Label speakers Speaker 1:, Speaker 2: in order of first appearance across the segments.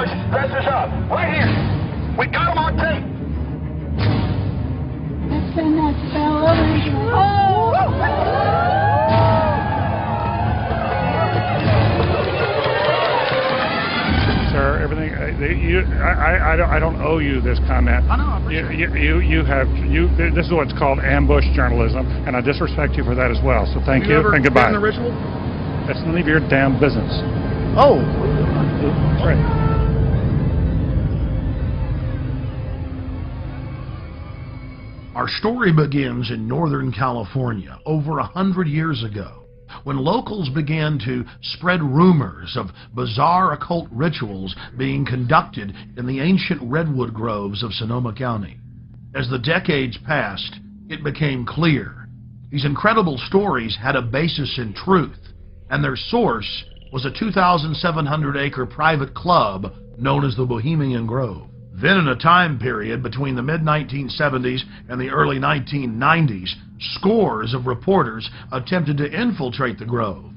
Speaker 1: ambush dressed us up. Right here. We got them on tape.
Speaker 2: That's the next fell over.
Speaker 3: Sir, everything. I don't owe you this comment.
Speaker 1: I know. I appreciate it.
Speaker 3: This is what's called ambush journalism, and I disrespect you for that as well. So thank you and goodbye.
Speaker 1: Been in the ritual?
Speaker 3: That's none of your damn business.
Speaker 1: Oh.
Speaker 3: That's right.
Speaker 4: Our story begins in Northern California over 100 years ago, when locals began to spread rumors of bizarre occult rituals being conducted in the ancient redwood groves of Sonoma County. As the decades passed, it became clear these incredible stories had a basis in truth, and their source was a 2,700-acre private club known as the Bohemian Grove. Then, in a time period between the mid-1970s and the early 1990s, scores of reporters attempted to infiltrate the Grove.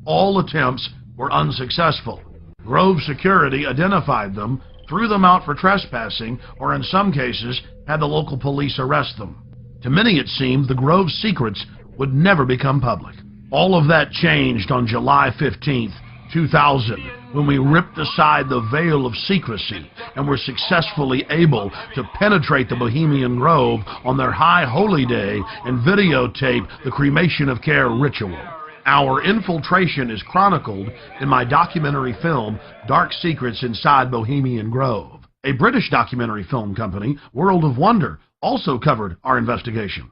Speaker 4: All attempts were unsuccessful. Grove security identified them, threw them out for trespassing, or in some cases, had the local police arrest them. To many it seemed the Grove's secrets would never become public. All of that changed on July 15th, 2000, when we ripped aside the veil of secrecy and were successfully able to penetrate the Bohemian Grove on their high holy day and videotape the cremation of care ritual. Our infiltration is chronicled in my documentary film, Dark Secrets Inside Bohemian Grove. A British documentary film company, World of Wonder, also covered our investigation.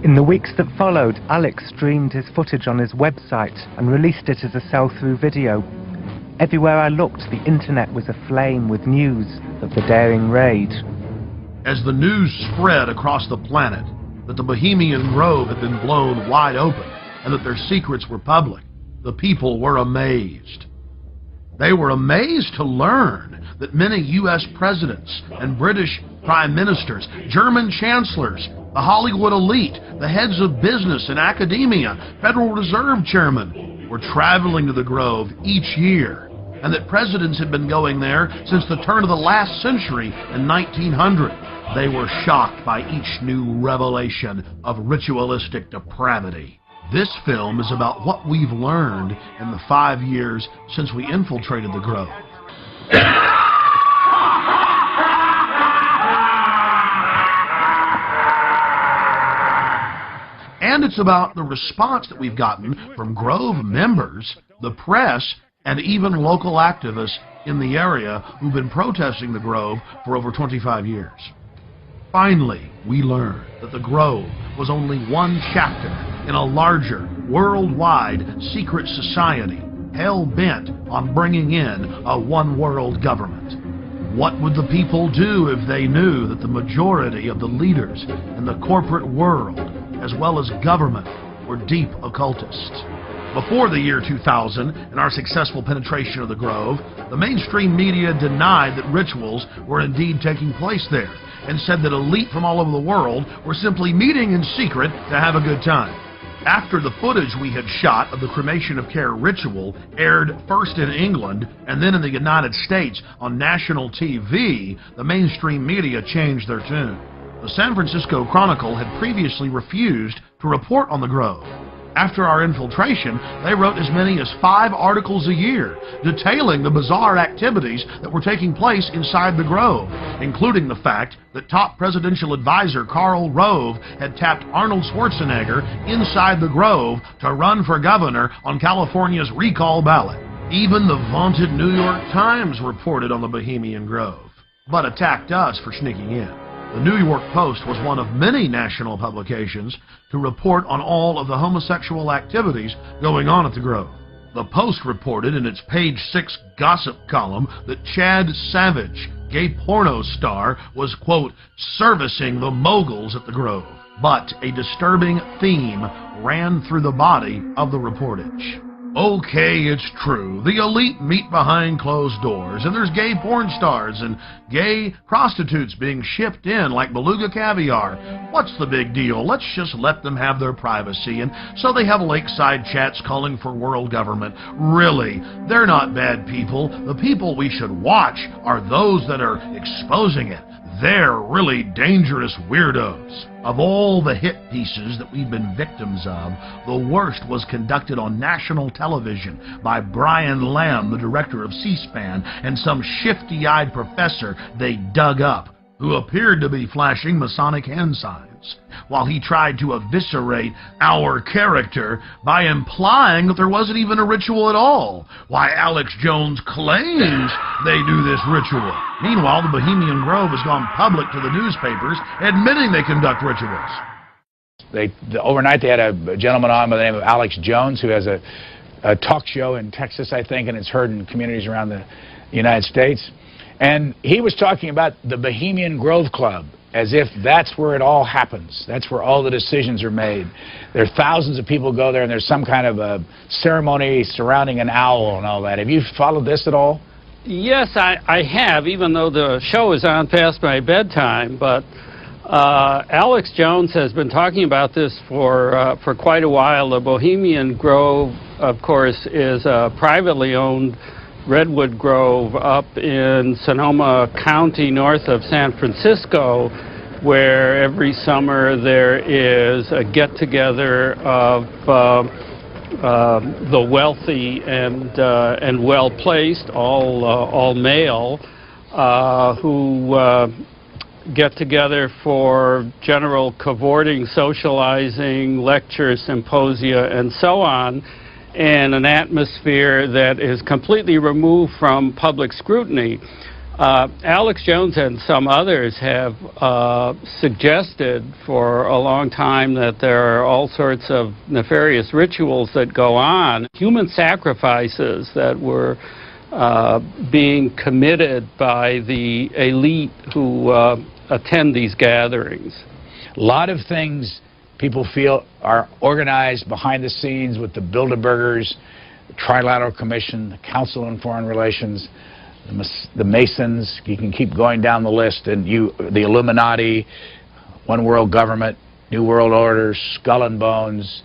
Speaker 5: In the weeks that followed, Alex streamed his footage on his website and released it as a sell-through video. Everywhere I looked, the internet was aflame with news of the daring raid.
Speaker 4: As the news spread across the planet that the Bohemian Grove had been blown wide open and that their secrets were public, the people were amazed. They were amazed to learn that many U.S. presidents and British prime ministers, German chancellors, the Hollywood elite, the heads of business and academia, Federal Reserve chairmen were traveling to the Grove each year, and that presidents had been going there since the turn of the last century in 1900. They were shocked by each new revelation of ritualistic depravity. This film is about what we've learned in the 5 years since we infiltrated the Grove. And it's about the response that we've gotten from Grove members, the press, and even local activists in the area who've been protesting the Grove for over 25 years. Finally, we learned that the Grove was only one chapter in a larger, worldwide secret society hell-bent on bringing in a one-world government. What would the people do if they knew that the majority of the leaders in the corporate world, as well as government, were deep occultists? Before the year 2000 and our successful penetration of the Grove, the mainstream media denied that rituals were indeed taking place there and said that elite from all over the world were simply meeting in secret to have a good time. After the footage we had shot of the cremation of care ritual aired first in England and then in the United States on national TV, the mainstream media changed their tune. The San Francisco Chronicle had previously refused to report on the Grove. After our infiltration, they wrote as many as 5 articles a year detailing the bizarre activities that were taking place inside the Grove, including the fact that top presidential advisor Karl Rove had tapped Arnold Schwarzenegger inside the Grove to run for governor on California's recall ballot. Even the vaunted New York Times reported on the Bohemian Grove, but attacked us for sneaking in. The New York Post was one of many national publications to report on all of the homosexual activities going on at the Grove. The Post reported in its page 6 gossip column that Chad Savage, gay porno star, was, quote, servicing the moguls at the Grove. But a disturbing theme ran through the body of the reportage. Okay, it's true. The elite meet behind closed doors, and there's gay porn stars and gay prostitutes being shipped in like beluga caviar. What's the big deal? Let's just let them have their privacy. And so they have lakeside chats calling for world government. Really, they're not bad people. The people we should watch are those that are exposing it. They're really dangerous weirdos. Of all the hit pieces that we've been victims of, the worst was conducted on national television by Brian Lamb, the director of C-SPAN, and some shifty-eyed professor they dug up, who appeared to be flashing Masonic hand signs, while he tried to eviscerate our character by implying that there wasn't even a ritual at all. Why, Alex Jones claims they do this ritual. Meanwhile, the Bohemian Grove has gone public to the newspapers, admitting they conduct rituals.
Speaker 6: Overnight they had a gentleman on by the name of Alex Jones, who has a talk show in Texas, I think, and it's heard in communities around the United States. And he was talking about the Bohemian Grove Club, as if that's where it all happens. That's where all the decisions are made. There are thousands of people go there, and there's some kind of a ceremony surrounding an owl and all that. Have you followed this at all?
Speaker 7: Yes, I have, even though the show is on past my bedtime. But Alex Jones has been talking about this for quite a while. The Bohemian Grove, of course, is a privately owned redwood grove up in Sonoma County, north of San Francisco, where every summer there is a get-together of the wealthy and well-placed, all male, who get together for general cavorting, socializing, lectures, symposia, and so on, in an atmosphere that is completely removed from public scrutiny. Alex Jones and some others have suggested for a long time that there are all sorts of nefarious rituals that go on, human sacrifices that were being committed by the elite who attend these gatherings.
Speaker 6: A lot of things people feel are organized behind the scenes with the Bilderbergers, the Trilateral Commission, the Council on Foreign Relations, the Masons. You can keep going down the list, and the Illuminati, One World Government, New World Order, Skull and Bones.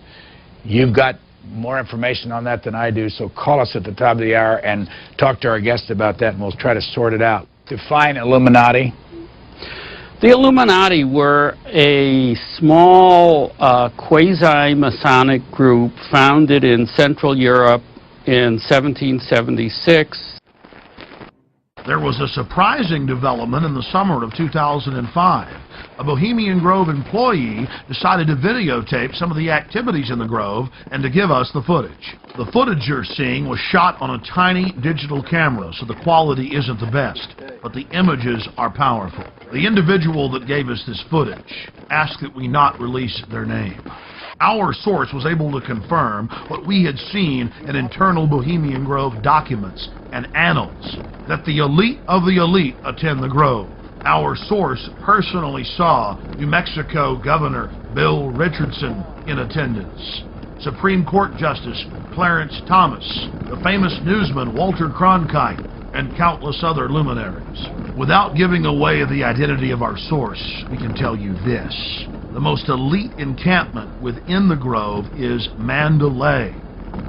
Speaker 6: You've got more information on that than I do, so call us at the top of the hour and talk to our guest about that, and we'll try to sort it out. Define Illuminati.
Speaker 7: The Illuminati were a small quasi-Masonic group founded in Central Europe in 1776.
Speaker 4: There was a surprising development in the summer of 2005. A Bohemian Grove employee decided to videotape some of the activities in the Grove and to give us the footage. The footage you're seeing was shot on a tiny digital camera, so the quality isn't the best, but the images are powerful. The individual that gave us this footage asked that we not release their name. Our source was able to confirm what we had seen in internal Bohemian Grove documents and annals, that the elite of the elite attend the Grove. Our source personally saw New Mexico Governor Bill Richardson in attendance, Supreme Court Justice Clarence Thomas, the famous newsman Walter Cronkite, and countless other luminaries. Without giving away the identity of our source, we can tell you this. The most elite encampment within the Grove is Mandalay.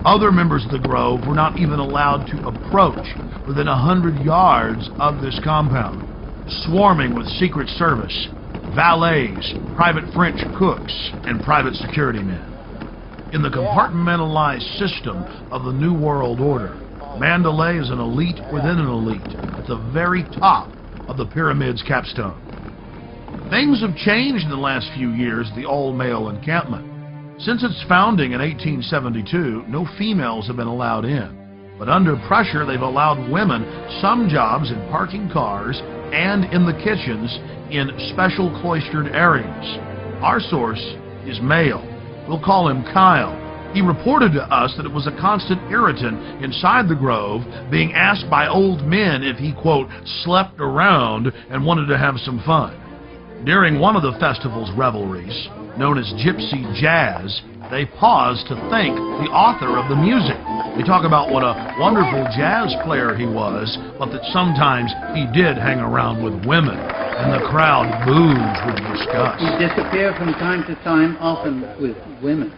Speaker 4: Other members of the Grove were not even allowed to approach within 100 yards of this compound, swarming with Secret Service, valets, private French cooks, and private security men. In the compartmentalized system of the New World Order, Mandalay is an elite within an elite, at the very top of the pyramid's capstone. Things have changed in the last few years at the all-male encampment. Since its founding in 1872, no females have been allowed in. But under pressure, they've allowed women some jobs in parking cars and in the kitchens in special cloistered areas. Our source is male. We'll call him Kyle. He reported to us that it was a constant irritant inside the Grove, being asked by old men if he, quote, slept around and wanted to have some fun. During one of the festival's revelries, known as gypsy jazz, they pause to thank the author of the music. They talk about what a wonderful jazz player he was, but that sometimes he did hang around with women, and the crowd boos with disgust.
Speaker 8: He disappeared from time to time, often with women.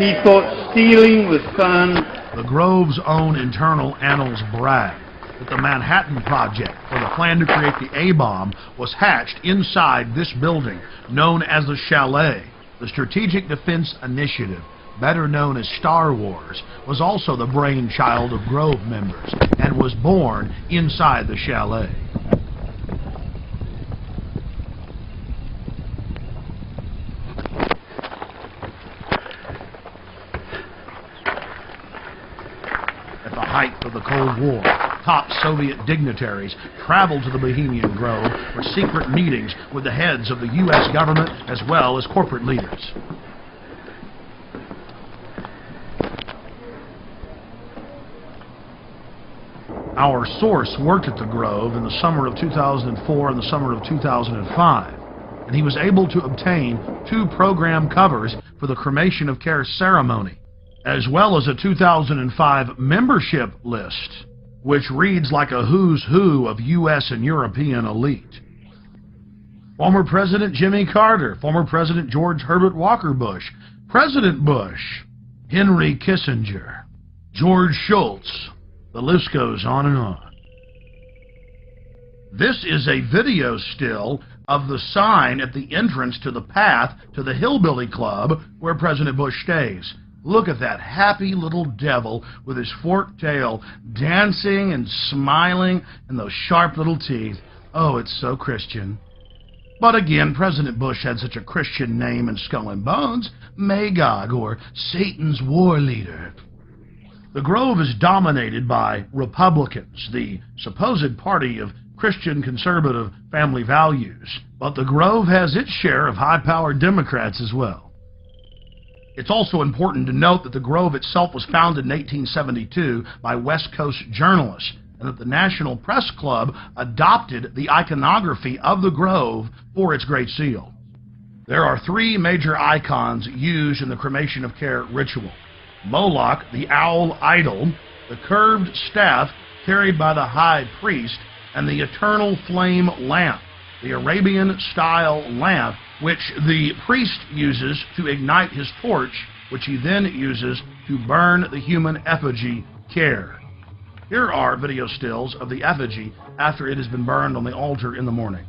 Speaker 8: He thought stealing was fun.
Speaker 4: The Grove's own internal annals brag that the Manhattan Project, or the plan to create the A-bomb, was hatched inside this building, known as the Chalet. The Strategic Defense Initiative, better known as Star Wars, was also the brainchild of Grove members, and was born inside the Chalet. At the height of the Cold War, top Soviet dignitaries traveled to the Bohemian Grove for secret meetings with the heads of the U.S. government as well as corporate leaders. Our source worked at the Grove in the summer of 2004 and the summer of 2005, and he was able to obtain 2 program covers for the cremation of care ceremony, as well as a 2005 membership list, which reads like a who's who of U.S. and European elite. Former President Jimmy Carter, former President George Herbert Walker Bush, President Bush, Henry Kissinger, George Shultz. The list goes on and on. This is a video still of the sign at the entrance to the path to the Hillbilly Club where President Bush stays. Look at that happy little devil with his forked tail dancing and smiling and those sharp little teeth. Oh, it's so Christian. But again, President Bush had such a Christian name in Skull and Bones, Magog, or Satan's war leader. The Grove is dominated by Republicans, the supposed party of Christian conservative family values, but the Grove has its share of high-powered Democrats as well. It's also important to note that the Grove itself was founded in 1872 by West Coast journalists, and that the National Press Club adopted the iconography of the Grove for its Great Seal. There are 3 major icons used in the cremation of care ritual: Moloch, the owl idol, the curved staff carried by the high priest, and the eternal flame lamp, the Arabian-style lamp which the priest uses to ignite his torch, which he then uses to burn the human effigy care. Here are video stills of the effigy after it has been burned on the altar in the morning.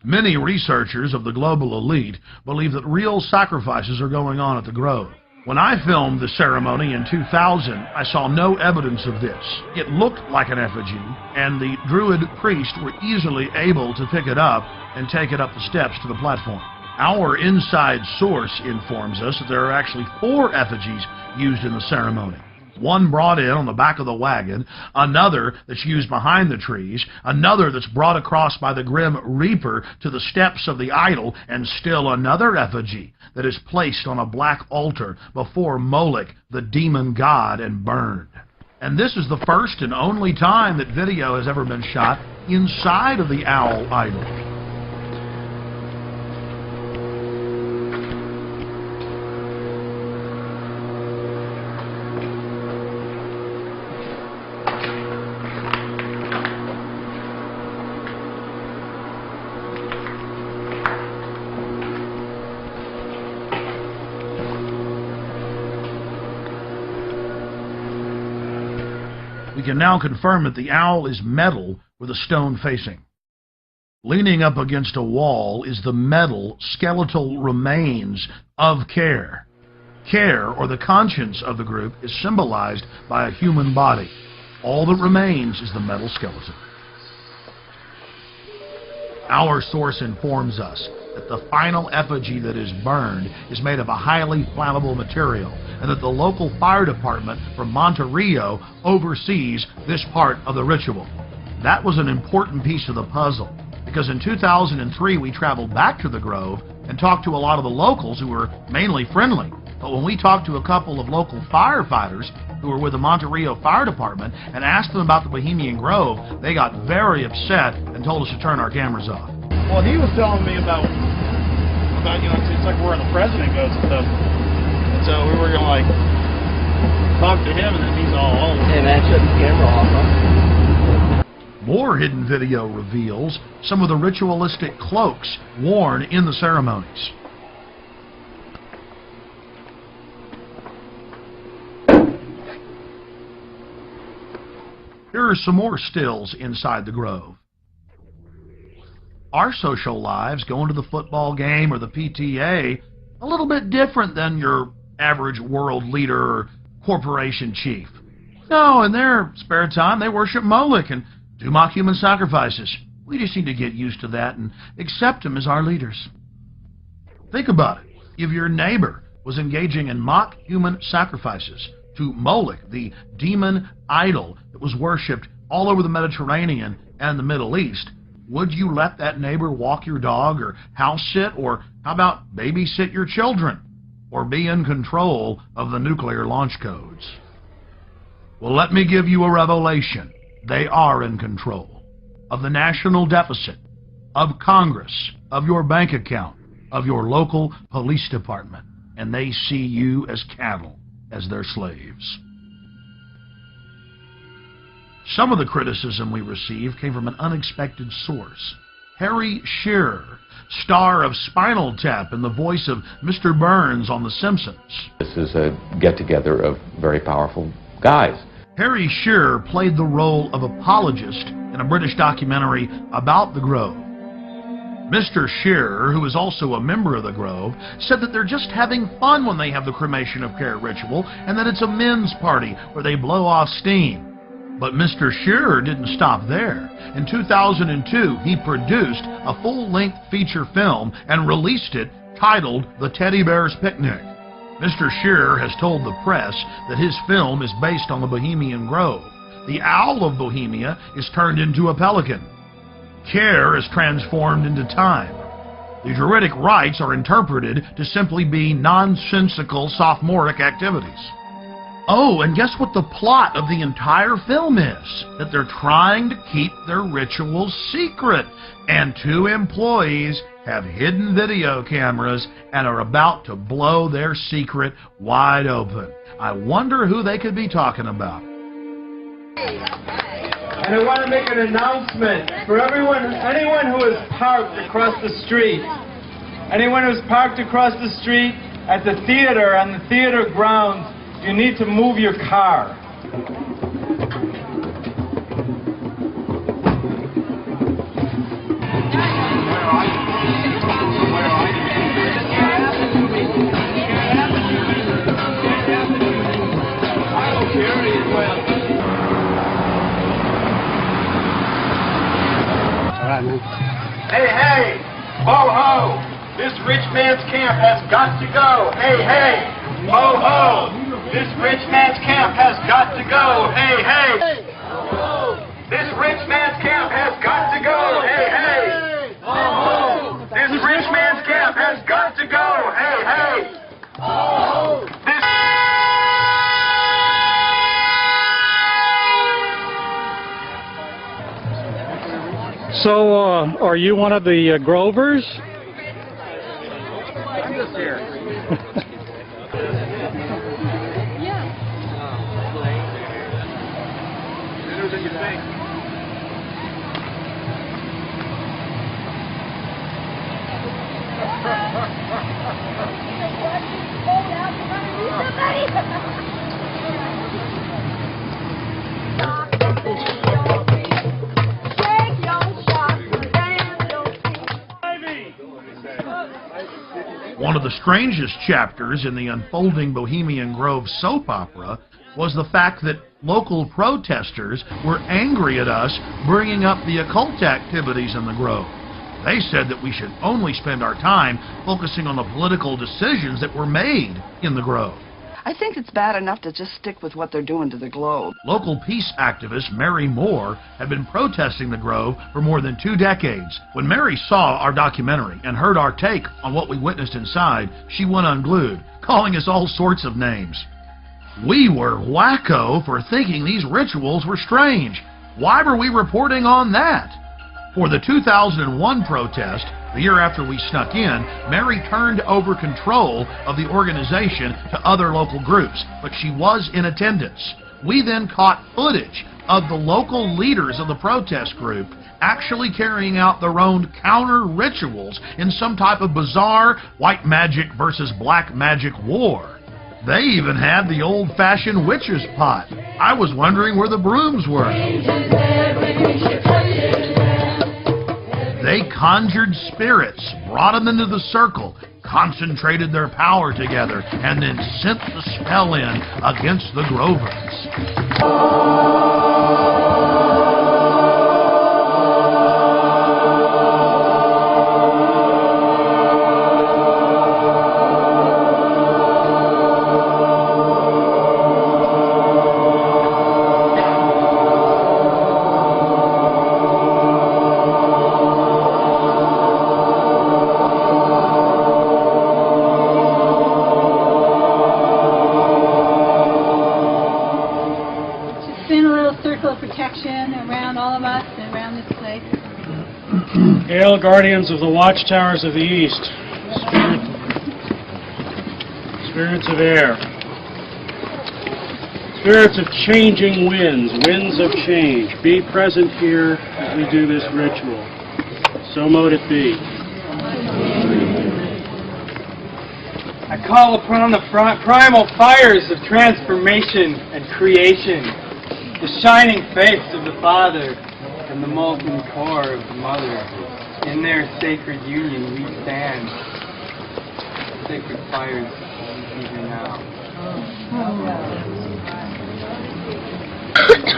Speaker 4: Many researchers of the global elite believe that real sacrifices are going on at the Grove. When I filmed the ceremony in 2000, I saw no evidence of this. It looked like an effigy, and the Druid priests were easily able to pick it up and take it up the steps to the platform. Our inside source informs us that there are actually 4 effigies used in the ceremony. One brought in on the back of the wagon, another that's used behind the trees, another that's brought across by the Grim Reaper to the steps of the idol, and still another effigy that is placed on a black altar before Moloch, the demon god, and burned. And this is the first and only time that video has ever been shot inside of the owl idol. We can now confirm that the owl is metal with a stone facing. Leaning up against a wall is the metal skeletal remains of Care. Care, or the conscience of the group, is symbolized by a human body. All that remains is the metal skeleton. Our source informs us that the final effigy that is burned is made of a highly flammable material, and that the local fire department from Monterey oversees this part of the ritual. That was an important piece of the puzzle, because in 2003 we traveled back to the Grove and talked to a lot of the locals who were mainly friendly. But when we talked to a couple of local firefighters who were with the Monterey Fire Department and asked them about the Bohemian Grove, they got very upset and told us to turn our cameras off.
Speaker 3: Well, he was telling me about it's like where the president goes and stuff. And so we were going to, like, talk to him, and then he's all over.
Speaker 8: Hey, man, shut the camera off, huh?
Speaker 4: More hidden video reveals some of the ritualistic cloaks worn in the ceremonies. Here are some more stills inside the Grove. Our social lives, going to the football game or the PTA, a little bit different than your average world leader or corporation chief. No, in their spare time, they worship Moloch and do mock human sacrifices. We just need to get used to that and accept them as our leaders. Think about it. If your neighbor was engaging in mock human sacrifices to Moloch, the demon idol that was worshipped all over the Mediterranean and the Middle East, would you let that neighbor walk your dog or house sit, or how about babysit your children, or be in control of the nuclear launch codes? Well, let me give you a revelation. They are in control of the national deficit, of Congress, of your bank account, of your local police department, and they see you as cattle, as their slaves. Some of the criticism we received came from an unexpected source. Harry Shearer, star of Spinal Tap and the voice of Mr. Burns on The Simpsons.
Speaker 9: This is a get-together of very powerful guys.
Speaker 4: Harry Shearer played the role of apologist in a British documentary about the Grove. Mr. Shearer, who is also a member of the Grove, said that they're just having fun when they have the cremation of care ritual, and that it's a men's party where they blow off steam. But Mr. Shearer didn't stop there. In 2002, he produced a full-length feature film and released it titled The Teddy Bear's Picnic. Mr. Shearer has told the press that his film is based on the Bohemian Grove. The owl of Bohemia is turned into a pelican. Care is transformed into time. The Druidic rites are interpreted to simply be nonsensical sophomoric activities. Oh, and guess what the plot of the entire film is? That they're trying to keep their rituals secret, and 2 employees have hidden video cameras and are about to blow their secret wide open. I wonder who they could be talking about.
Speaker 10: And I want to make an announcement for anyone who is parked across the street. Anyone who's parked across the street at the theater, on the theater grounds, you need to move your car.
Speaker 1: Hey, hey! Ho, ho! This rich man's camp has got to go! Hey, hey! Ho, ho! This rich man's camp has got to go! Hey, hey! This rich man's camp has got to go! Hey, hey! This rich man's camp has got to go! Hey, hey!
Speaker 7: So, are you one of the Grovers?
Speaker 10: I'm just here.
Speaker 4: One of the strangest chapters in the unfolding Bohemian Grove soap opera was the fact that local protesters were angry at us bringing up the occult activities in the Grove. They said that we should only spend our time focusing on the political decisions that were made in the Grove.
Speaker 11: I think it's bad enough to just stick with what they're doing to the Globe.
Speaker 4: Local peace activist Mary Moore had been protesting the Grove for more than 2 decades. When Mary saw our documentary and heard our take on what we witnessed inside, she went unglued. calling us all sorts of names. We were wacko for thinking these rituals were strange. Why were we reporting on that? For the 2001 protest, the year after we snuck in, Mary turned over control of the organization to other local groups, but she was in attendance. We then caught footage of the local leaders of the protest group actually carrying out their own counter rituals in some type of bizarre white magic versus black magic war. They even had the old-fashioned witch's pot. I was wondering where the brooms were. They conjured spirits, brought them into the circle, concentrated their power together, and then sent the spell in against the Grovers.
Speaker 2: Around all of us and around this place.
Speaker 12: Hail, guardians of the watchtowers of the east, spirits of air, spirits of changing winds, winds of change, be present here as we do this ritual. So mote it be.
Speaker 10: I call upon the primal fires of transformation and creation, the shining face of the Father and the molten core of the Mother. In their sacred union we stand. Sacred fires even now.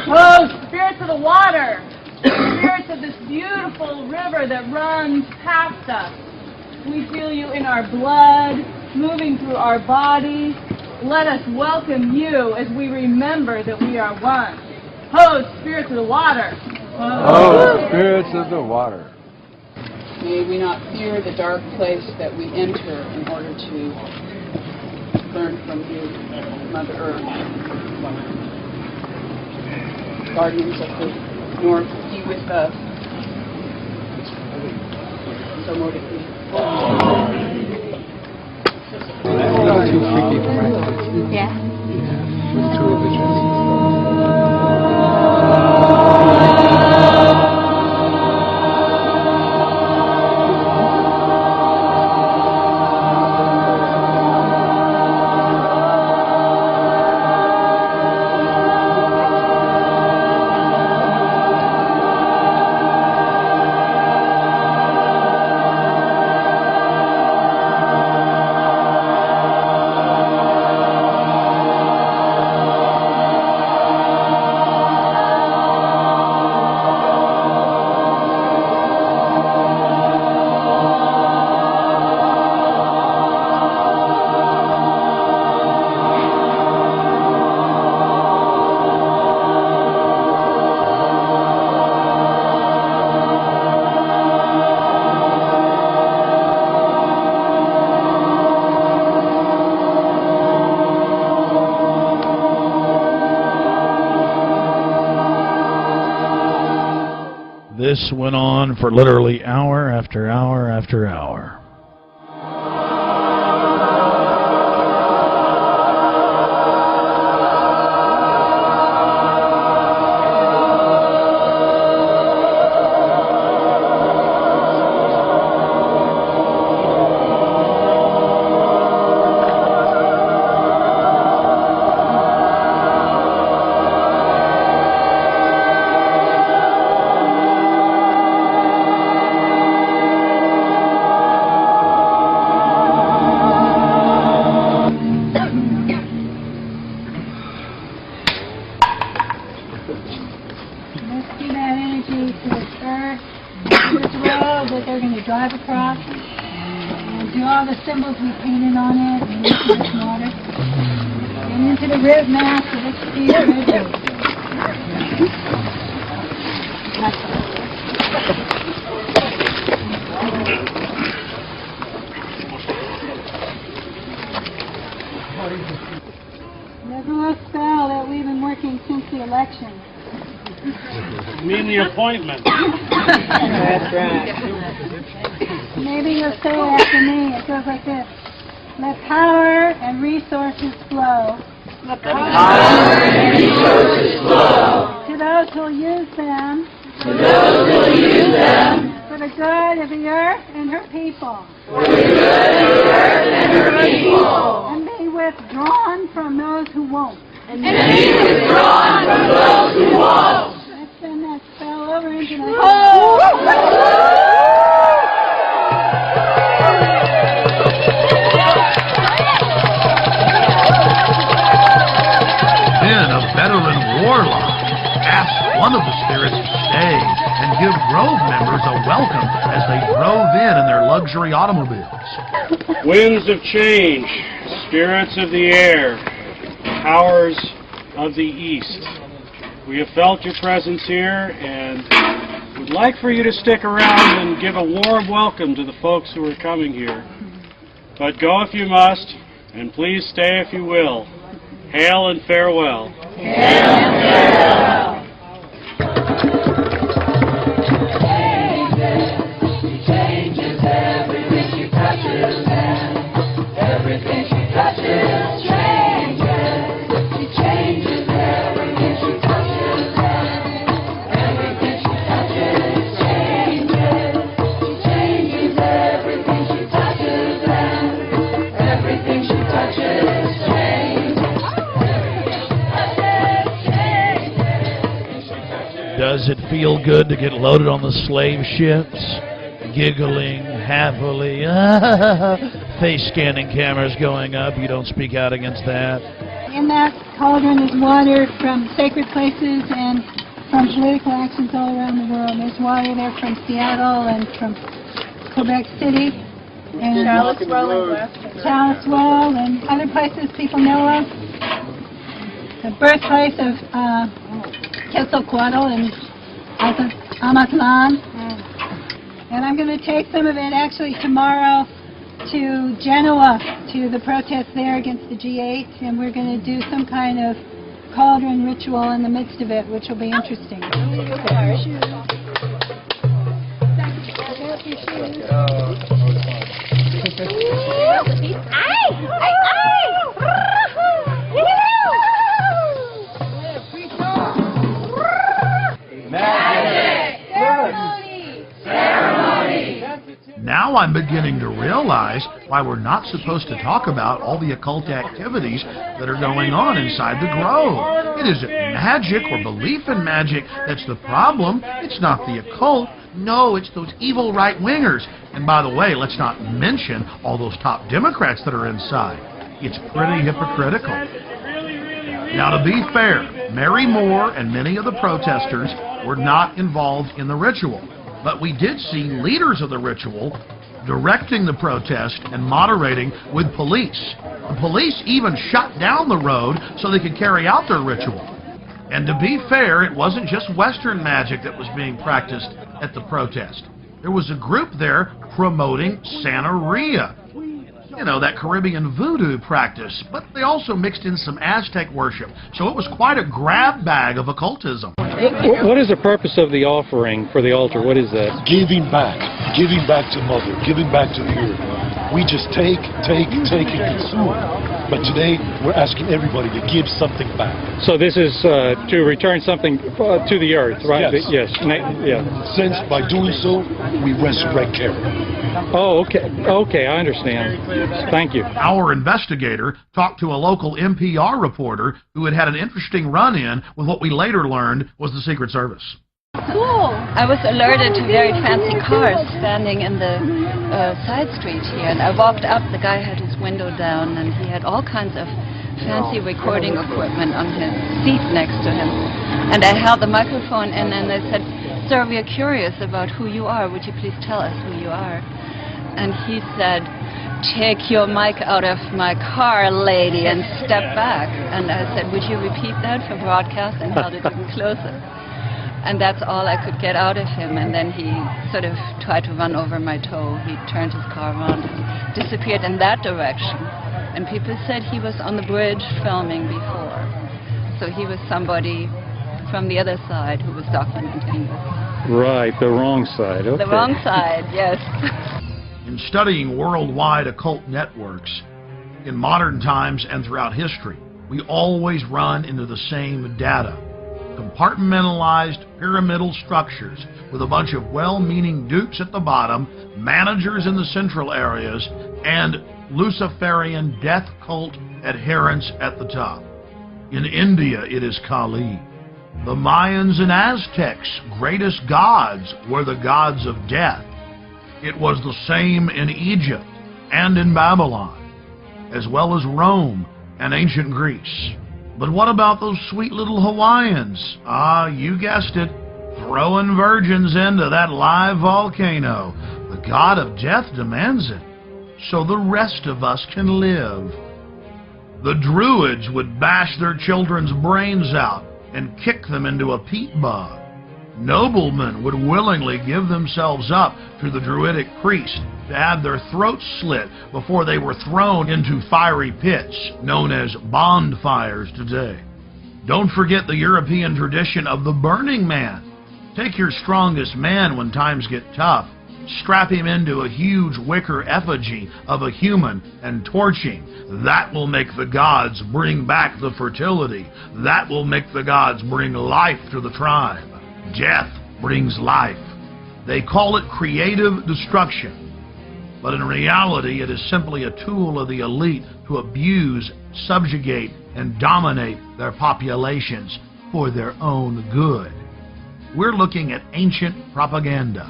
Speaker 2: Oh, spirits of the water! Spirits of this beautiful river that runs past us. We feel you in our blood, moving through our bodies. Let us welcome you as we remember that we are one. Ho, spirits of the water!
Speaker 13: Ho, spirits of the water!
Speaker 14: May we not fear the dark place that we enter in order to learn from you, Mother Earth. Guardians of the North, be with us. So mote it be.
Speaker 13: Too freaky for my kids.
Speaker 14: Yeah.
Speaker 13: With two religions.
Speaker 15: This went on for literally hour after hour after hour.
Speaker 2: Drive across and do all the symbols we painted on it and into this water and into the rib mass of its feet.
Speaker 12: the appointment.
Speaker 2: That's right. Maybe you'll say it after me. It goes like this. Let power and resources flow. Let power and resources flow. To those who will use them. To those who will use them. For the good of the earth and her people. For the good of the earth and her people. And be withdrawn from those who won't. And be withdrawn from those who won't. Let's send that spell over into the
Speaker 4: Then a veteran warlock asked one of the spirits to stay and give Grove members a welcome as they drove in their luxury automobiles.
Speaker 12: Winds of change, spirits of the air, powers of the east. We have felt your presence here and would like for you to stick around and give a warm welcome to the folks who are coming here. But go if you must, and please stay if you will. Hail and farewell.
Speaker 2: Hail and farewell. She changes everything she touches, and everything she touches changes. She changes everything she touches, and everything she touches changes. She changes everything she touches, and everything she touches changes.
Speaker 15: Does it feel good to get loaded on the slave ships? Giggling happily. Face scanning cameras going up. You don't speak out against that.
Speaker 2: In that cauldron is water from sacred places and from political actions all around the world. There's water there from Seattle and from Quebec City. And Charlottesville and other places people know of. The birthplace of Quetzalcoatl and Amazon. And I'm going to take some of it actually tomorrow to Genoa, to the protest there against the G8, and we're going to do some kind of cauldron ritual in the midst of it, which will be interesting.
Speaker 4: Now I'm beginning to realize why we're not supposed to talk about all the occult activities that are going on inside the Grove. It isn't magic or belief in magic that's the problem. It's not the occult. No, it's those evil right-wingers. And by the way, let's not mention all those top Democrats that are inside. It's pretty hypocritical. Now, to be fair, Mary Moore and many of the protesters were not involved in the ritual. But we did see leaders of the ritual directing the protest and moderating with police. The police even shut down the road so they could carry out their ritual. And to be fair, it wasn't just Western magic that was being practiced at the protest. There was a group there promoting Santeria. You know, that Caribbean voodoo practice, but they also mixed in some Aztec worship. So it was quite a grab bag of occultism.
Speaker 16: What is the purpose of the offering for the altar? What is that?
Speaker 17: Giving back to Mother, giving back to the earth. We just take, and consume. But today, we're asking everybody to give something back.
Speaker 16: So this is to return something to the earth, right?
Speaker 17: Yes.
Speaker 16: Yeah.
Speaker 17: Since by doing so, we resurrect Karen.
Speaker 16: Oh, okay. Okay, I understand. Thank you.
Speaker 4: Our investigator talked to a local NPR reporter who had an interesting run-in with what we later learned was the Secret Service.
Speaker 18: Cool. I was alerted to very fancy cars standing in the side street here, and I walked up. The guy had his window down, and he had all kinds of fancy recording equipment on his seat next to him. And I held the microphone in, and I said, "Sir, we are curious about who you are. Would you please tell us who you are?" And he said, "Take your mic out of my car, lady, and step back." And I said, "Would you repeat that for broadcast?" And held it even closer. And that's all I could get out of him. And then he sort of tried to run over my toe. He turned his car around and disappeared in that direction. And people said he was on the bridge filming before. So he was somebody from the other side who was documenting this.
Speaker 16: Right, the wrong side. Okay.
Speaker 18: The wrong side, yes.
Speaker 4: In studying worldwide occult networks, in modern times and throughout history, we always run into the same data. Compartmentalized pyramidal structures with a bunch of well-meaning dupes at the bottom, managers in the central areas, and Luciferian death cult adherents at the top. In India, it is Kali. The Mayans and Aztecs' greatest gods were the gods of death. It was the same in Egypt and in Babylon, as well as Rome and ancient Greece. But what about those sweet little Hawaiians? Ah, you guessed it, throwing virgins into that live volcano. The god of death demands it, so the rest of us can live. The Druids would bash their children's brains out and kick them into a peat bog. Noblemen would willingly give themselves up to the Druidic priest to have their throats slit before they were thrown into fiery pits, known as bonfires today. Don't forget the European tradition of the Burning Man. Take your strongest man when times get tough, strap him into a huge wicker effigy of a human and torch him. That will make the gods bring back the fertility. That will make the gods bring life to the tribe. Death brings life. They call it creative destruction, but in reality it is simply a tool of the elite to abuse, subjugate, and dominate their populations for their own good. We're looking at ancient propaganda.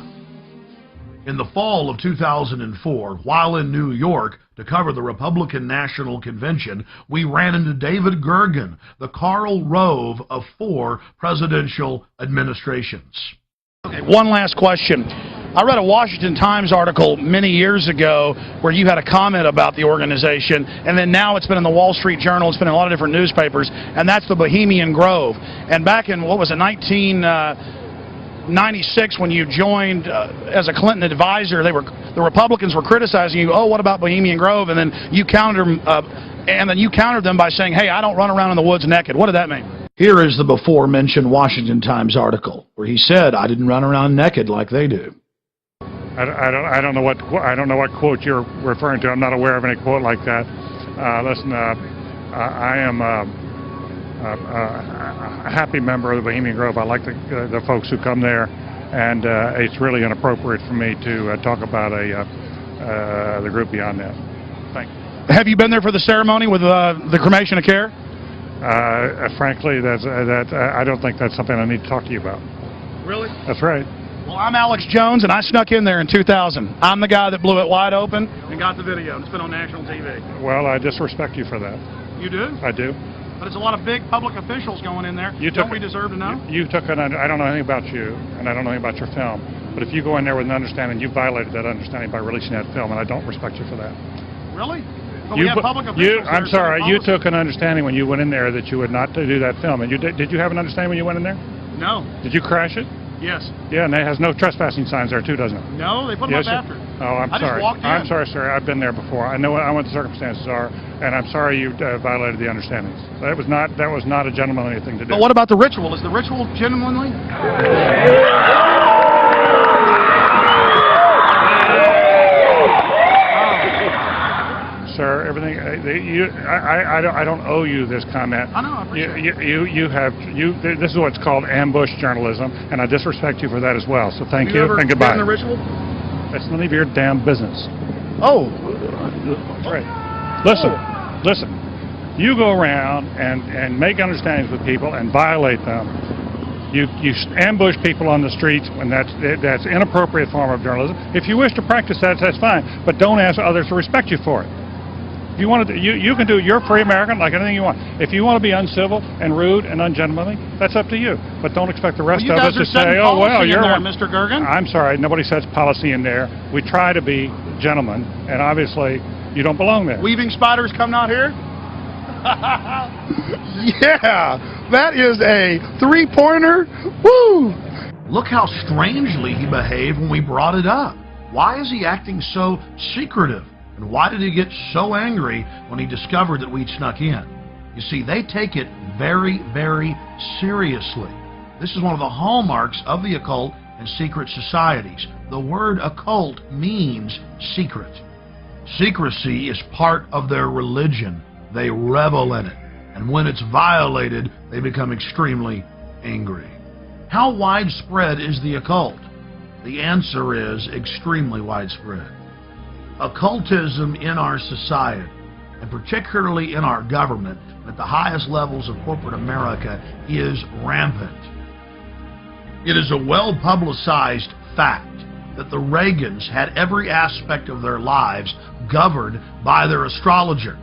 Speaker 4: In the fall of 2004, while in New York to cover the Republican National Convention, we ran into David Gergen, the Karl Rove of 4 presidential administrations.
Speaker 19: Okay, one last question. I read a Washington Times article many years ago where you had a comment about the organization, and then now it's been in the Wall Street Journal, it's been in a lot of different newspapers, and that's the Bohemian Grove. And back in, what was it, 1996, when you joined as a Clinton advisor, the Republicans were criticizing you. Oh, what about Bohemian Grove? And then you countered them by saying, "Hey, I don't run around in the woods naked." What did that mean?
Speaker 4: Here is the before-mentioned Washington Times article where he said, "I didn't run around naked like they do."
Speaker 16: I don't know what quote you're referring to. I'm not aware of any quote like that. Listen, I am a happy member of the Bohemian Grove. I like the folks who come there, and it's really inappropriate for me to talk about the group beyond that. Thank you.
Speaker 19: Have you been there for the ceremony with the cremation of care?
Speaker 16: Frankly, I don't think that's something I need to talk to you about.
Speaker 19: Really?
Speaker 16: That's right.
Speaker 19: Well, I'm Alex Jones, and I snuck in there in 2000. I'm the guy that blew it wide open and got the video. It's been on national TV.
Speaker 16: Well, I disrespect you for that.
Speaker 19: You do?
Speaker 16: I do.
Speaker 19: But it's a lot of big public officials going in there. Don't we deserve to know?
Speaker 16: You took I don't know anything about you, and I don't know anything about your film. But if you go in there with an understanding, you violated that understanding by releasing that film, and I don't respect you for that.
Speaker 19: Really? But we have public officials.
Speaker 16: I'm sorry. You took an understanding when you went in there that you would not do that film. And did you have an understanding when you went in there?
Speaker 19: No.
Speaker 16: Did you crash it?
Speaker 19: Yes.
Speaker 16: Yeah, and it has no trespassing signs there too, doesn't it?
Speaker 19: No, they put them up after.
Speaker 16: Oh, I'm sorry.
Speaker 19: Just walked in.
Speaker 16: I'm sorry, sir. I've been there before. I know what the circumstances are, and I'm sorry you violated the understandings. That was not a gentlemanly thing to do.
Speaker 19: But what about the ritual? Is the ritual gentlemanly?
Speaker 16: Sir, everything. I don't owe you this comment.
Speaker 19: I know. I appreciate it.
Speaker 16: This is what's called ambush journalism, and I disrespect you for that as well. So thank you and goodbye.
Speaker 19: Been in the ritual?
Speaker 16: That's none of your damn business.
Speaker 19: Oh.
Speaker 16: That's right. Listen. You go around and make understandings with people and violate them. You ambush people on the streets, and that's inappropriate form of journalism. If you wish to practice that, that's fine, but don't ask others to respect you for it. If you want to, you can do. You're a free American, like anything you want. If you want to be uncivil and rude and ungentlemanly, that's up to you. But don't expect the rest of us to say, "Oh well, you're
Speaker 19: there, Mr. Gergen."
Speaker 16: I'm sorry, nobody sets policy in there. We try to be gentlemen, and obviously, you don't belong there.
Speaker 19: Weaving spiders come out here. Yeah, that is a 3-pointer. Woo!
Speaker 4: Look how strangely he behaved when we brought it up. Why is he acting so secretive? And why did he get so angry when he discovered that we'd snuck in? You see, they take it very, very seriously. This is one of the hallmarks of the occult and secret societies. The word occult means secret. Secrecy is part of their religion. They revel in it. And when it's violated, they become extremely angry. How widespread is the occult? The answer is extremely widespread. Occultism in our society, and particularly in our government, at the highest levels of corporate America, is rampant. It is a well-publicized fact that the Reagans had every aspect of their lives governed by their astrologer.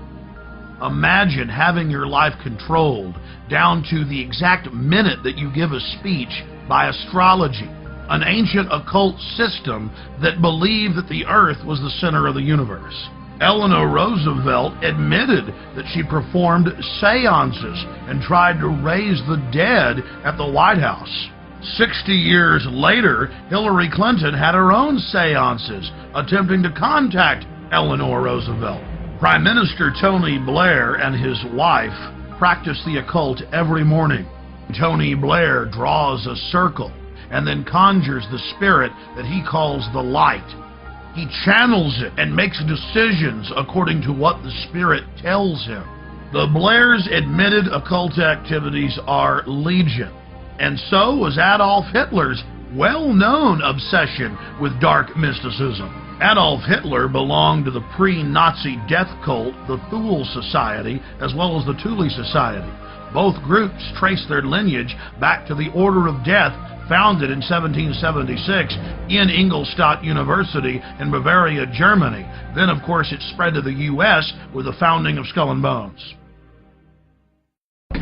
Speaker 4: Imagine having your life controlled down to the exact minute that you give a speech by astrology, an ancient occult system that believed that the earth was the center of the universe. Eleanor Roosevelt admitted that she performed seances and tried to raise the dead at the White House. 60 years later, Hillary Clinton had her own seances attempting to contact Eleanor Roosevelt. Prime Minister Tony Blair and his wife practice the occult every morning. Tony Blair draws a circle and then conjures the spirit that he calls the light. He channels it and makes decisions according to what the spirit tells him. The Blairs' admitted occult activities are legion, and so was Adolf Hitler's well-known obsession with dark mysticism. Adolf Hitler belonged to the pre-Nazi death cult, the Thule Society, as well as the Thule Society. Both groups trace their lineage back to the Order of Death, founded in 1776 in Ingolstadt University in Bavaria, Germany. Then, of course, it spread to the U.S. with the founding of Skull and Bones.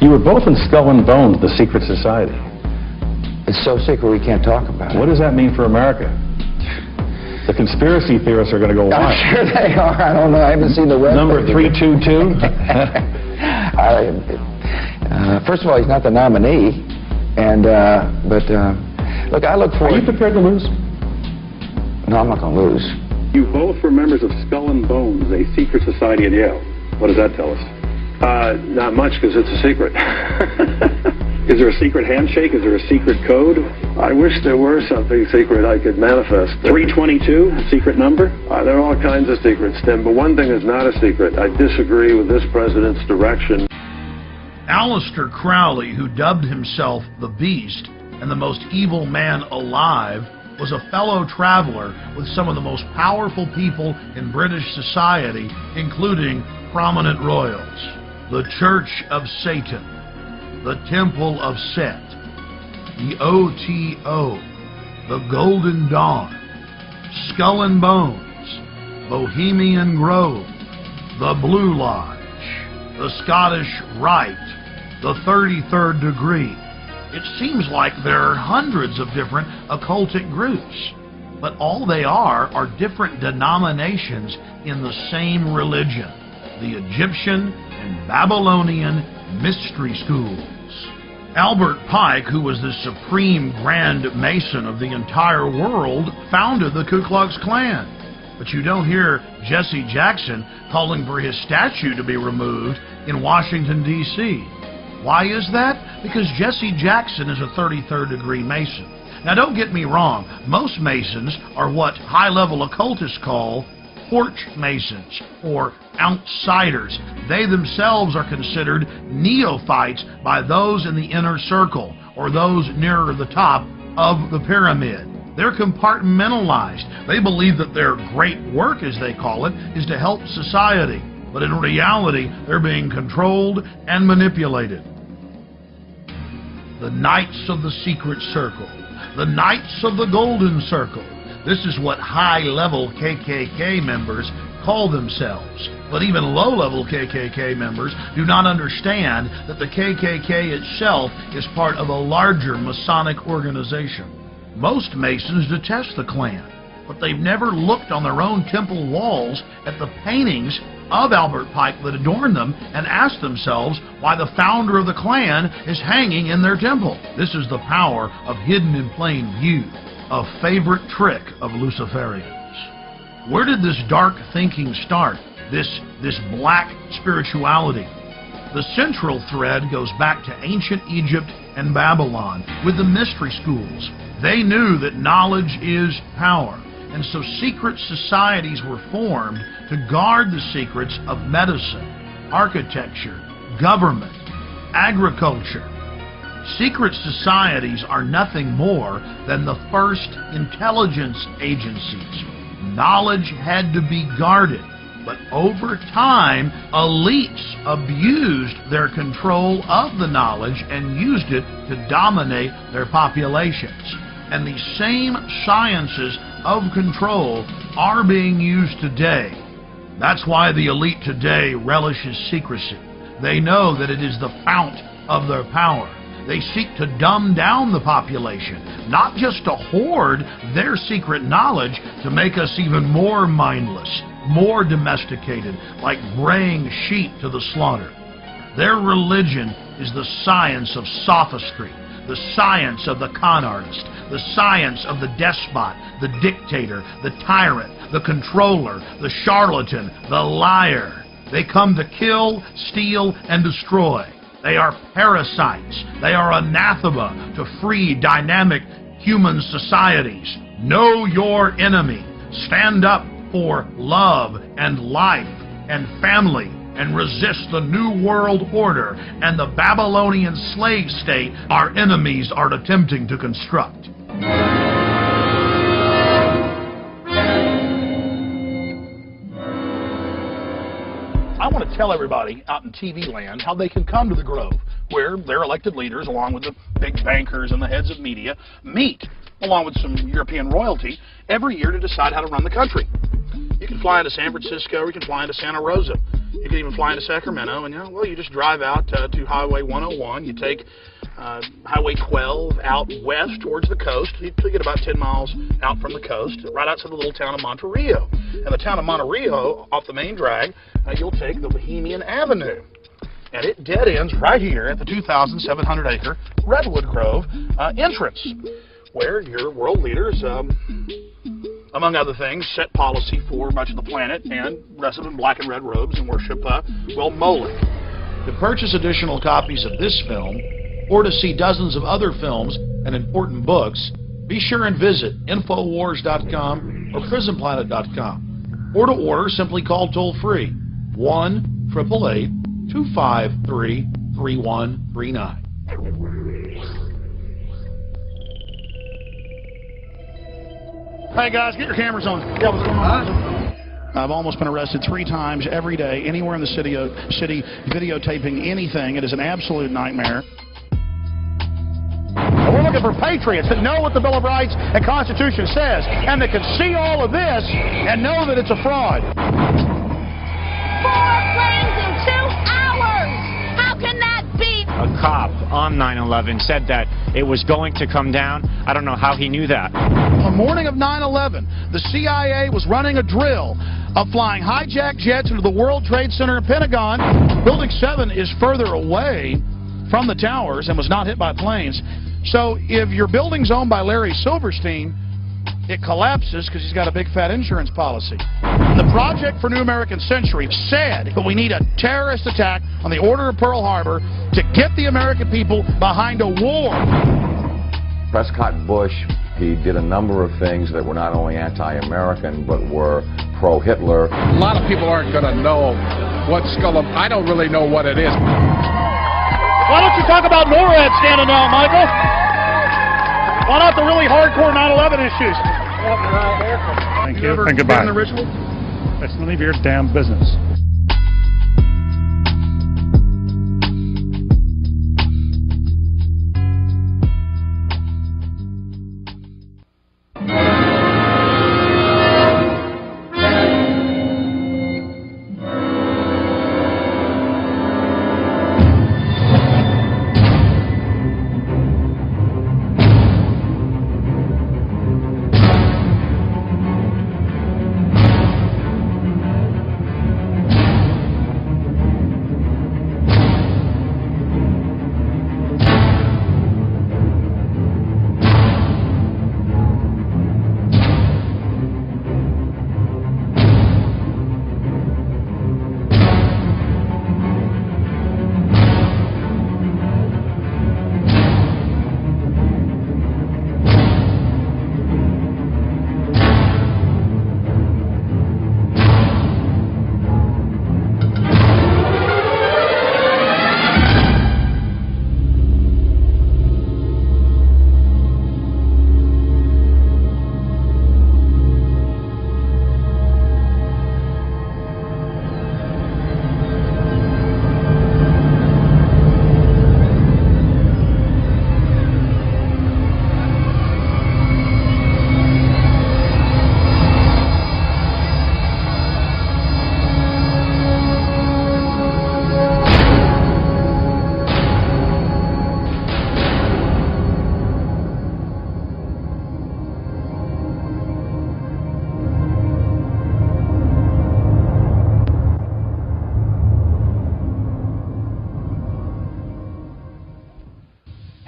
Speaker 20: You were both in Skull and Bones, the secret society.
Speaker 21: It's so secret we can't talk about it.
Speaker 20: What does that mean for America? The conspiracy theorists are going to go wild.
Speaker 21: I'm sure they are. I don't know. I haven't seen the web.
Speaker 20: Number 322?
Speaker 21: First of all, he's not the nominee. And, look, I look forward...
Speaker 20: Are you prepared to lose?
Speaker 21: No, I'm not going to lose.
Speaker 20: You both were members of Skull and Bones, a secret society at Yale. What does that tell us?
Speaker 22: Not much, because it's a secret.
Speaker 20: Is there a secret handshake? Is there a secret code?
Speaker 22: I wish there were something secret I could manifest.
Speaker 20: 322, a secret number?
Speaker 22: There are all kinds of secrets, Tim, but one thing is not a secret. I disagree with this president's direction.
Speaker 4: Aleister Crowley, who dubbed himself the Beast and the most evil man alive, was a fellow traveler with some of the most powerful people in British society, including prominent royals. The Church of Satan, the Temple of Set, the OTO, the Golden Dawn, Skull and Bones, Bohemian Grove, the Blue Lodge, the Scottish Rite, the 33rd Degree. It seems like there are hundreds of different occultic groups, but all they are different denominations in the same religion, the Egyptian and Babylonian mystery schools. Albert Pike, who was the supreme Grand Mason of the entire world, founded the Ku Klux Klan. But you don't hear Jesse Jackson calling for his statue to be removed in Washington, D.C. Why is that? Because Jesse Jackson is a 33rd degree Mason. Now don't get me wrong, most Masons are what high-level occultists call porch Masons, or outsiders. They themselves are considered neophytes by those in the inner circle, or those nearer the top of the pyramid. They're compartmentalized. They believe that their great work, as they call it, is to help society. But in reality, they're being controlled and manipulated. The Knights of the Secret Circle, the Knights of the Golden Circle. This is what high-level KKK members call themselves. But even low-level KKK members do not understand that the KKK itself is part of a larger Masonic organization. Most Masons detest the Klan, but they've never looked on their own temple walls at the paintings of Albert Pike that adorn them and asked themselves why the founder of the Klan is hanging in their temple. This is the power of hidden in plain view, a favorite trick of Luciferians. Where did this dark thinking start? This black spirituality? The central thread goes back to ancient Egypt and Babylon with the mystery schools. They knew that knowledge is power, and so secret societies were formed to guard the secrets of medicine, architecture, government, agriculture. Secret societies are nothing more than the first intelligence agencies. Knowledge had to be guarded, but over time, elites abused their control of the knowledge and used it to dominate their populations. And these same sciences of control are being used today. That's why the elite today relishes secrecy. They know that it is the fount of their power. They seek to dumb down the population, not just to hoard their secret knowledge to make us even more mindless, more domesticated, like braying sheep to the slaughter. Their religion is the science of sophistry, the science of the con artist, the science of the despot, the dictator, the tyrant, the controller, the charlatan, the liar. They come to kill, steal, and destroy. They are parasites. They are anathema to free, dynamic human societies. Know your enemy. Stand up for love and life and family and resist the New World Order and the Babylonian slave state our enemies are attempting to construct. I want to tell everybody out in TV land how they can come to the Grove, where their elected leaders, along with the big bankers and the heads of media, meet, along with some European royalty, every year to decide how to run the country. You can fly into San Francisco, or you can fly into Santa Rosa. You can even fly into Sacramento, and you just drive out to Highway 101. You take Highway 12 out west towards the coast. You get about 10 miles out from the coast, right outside the little town of Monterey. And the town of Monterey, off the main drag, you'll take the Bohemian Avenue. And it dead ends right here at the 2,700-acre Redwood Grove entrance, where your world leaders, among other things, set policy for much of the planet and dress up in black and red robes and worship, Moloch. To purchase additional copies of this film, or to see dozens of other films and important books, be sure and visit INFOWARS.com or PrisonPlanet.com. Or to order, simply call toll-free 1-888-253-3139. Hey guys, get your cameras on. Yeah, what's going on? I've almost been arrested 3 times every day, anywhere in the city, videotaping anything. It is an absolute nightmare. And we're looking for patriots that know what the Bill of Rights and Constitution says, and that can see all of this and know that it's a fraud.
Speaker 5: 4 planes in 2 hours! How can that be?
Speaker 6: A cop on 9/11 said that it was going to come down. I don't know how he knew that.
Speaker 19: On the morning of 9/11, the CIA was running a drill of flying hijacked jets into the World Trade Center and Pentagon. Building 7 is further away from the towers and was not hit by planes. So if your building's owned by Larry Silverstein, it collapses because he's got a big fat insurance policy. The Project for New American Century said that we need a terrorist attack on the Order of Pearl Harbor to get the American people behind a war.
Speaker 9: Prescott Bush, he did a number of things that were not only anti-American, but were pro-Hitler.
Speaker 13: A lot of people aren't going to know what I don't really know what it is.
Speaker 19: Why don't you talk about NORAD standing now, Michael? Why not the really hardcore 9/11 issues?
Speaker 16: Thank you, and goodbye.
Speaker 19: The ritual?
Speaker 16: That's none of your damn business.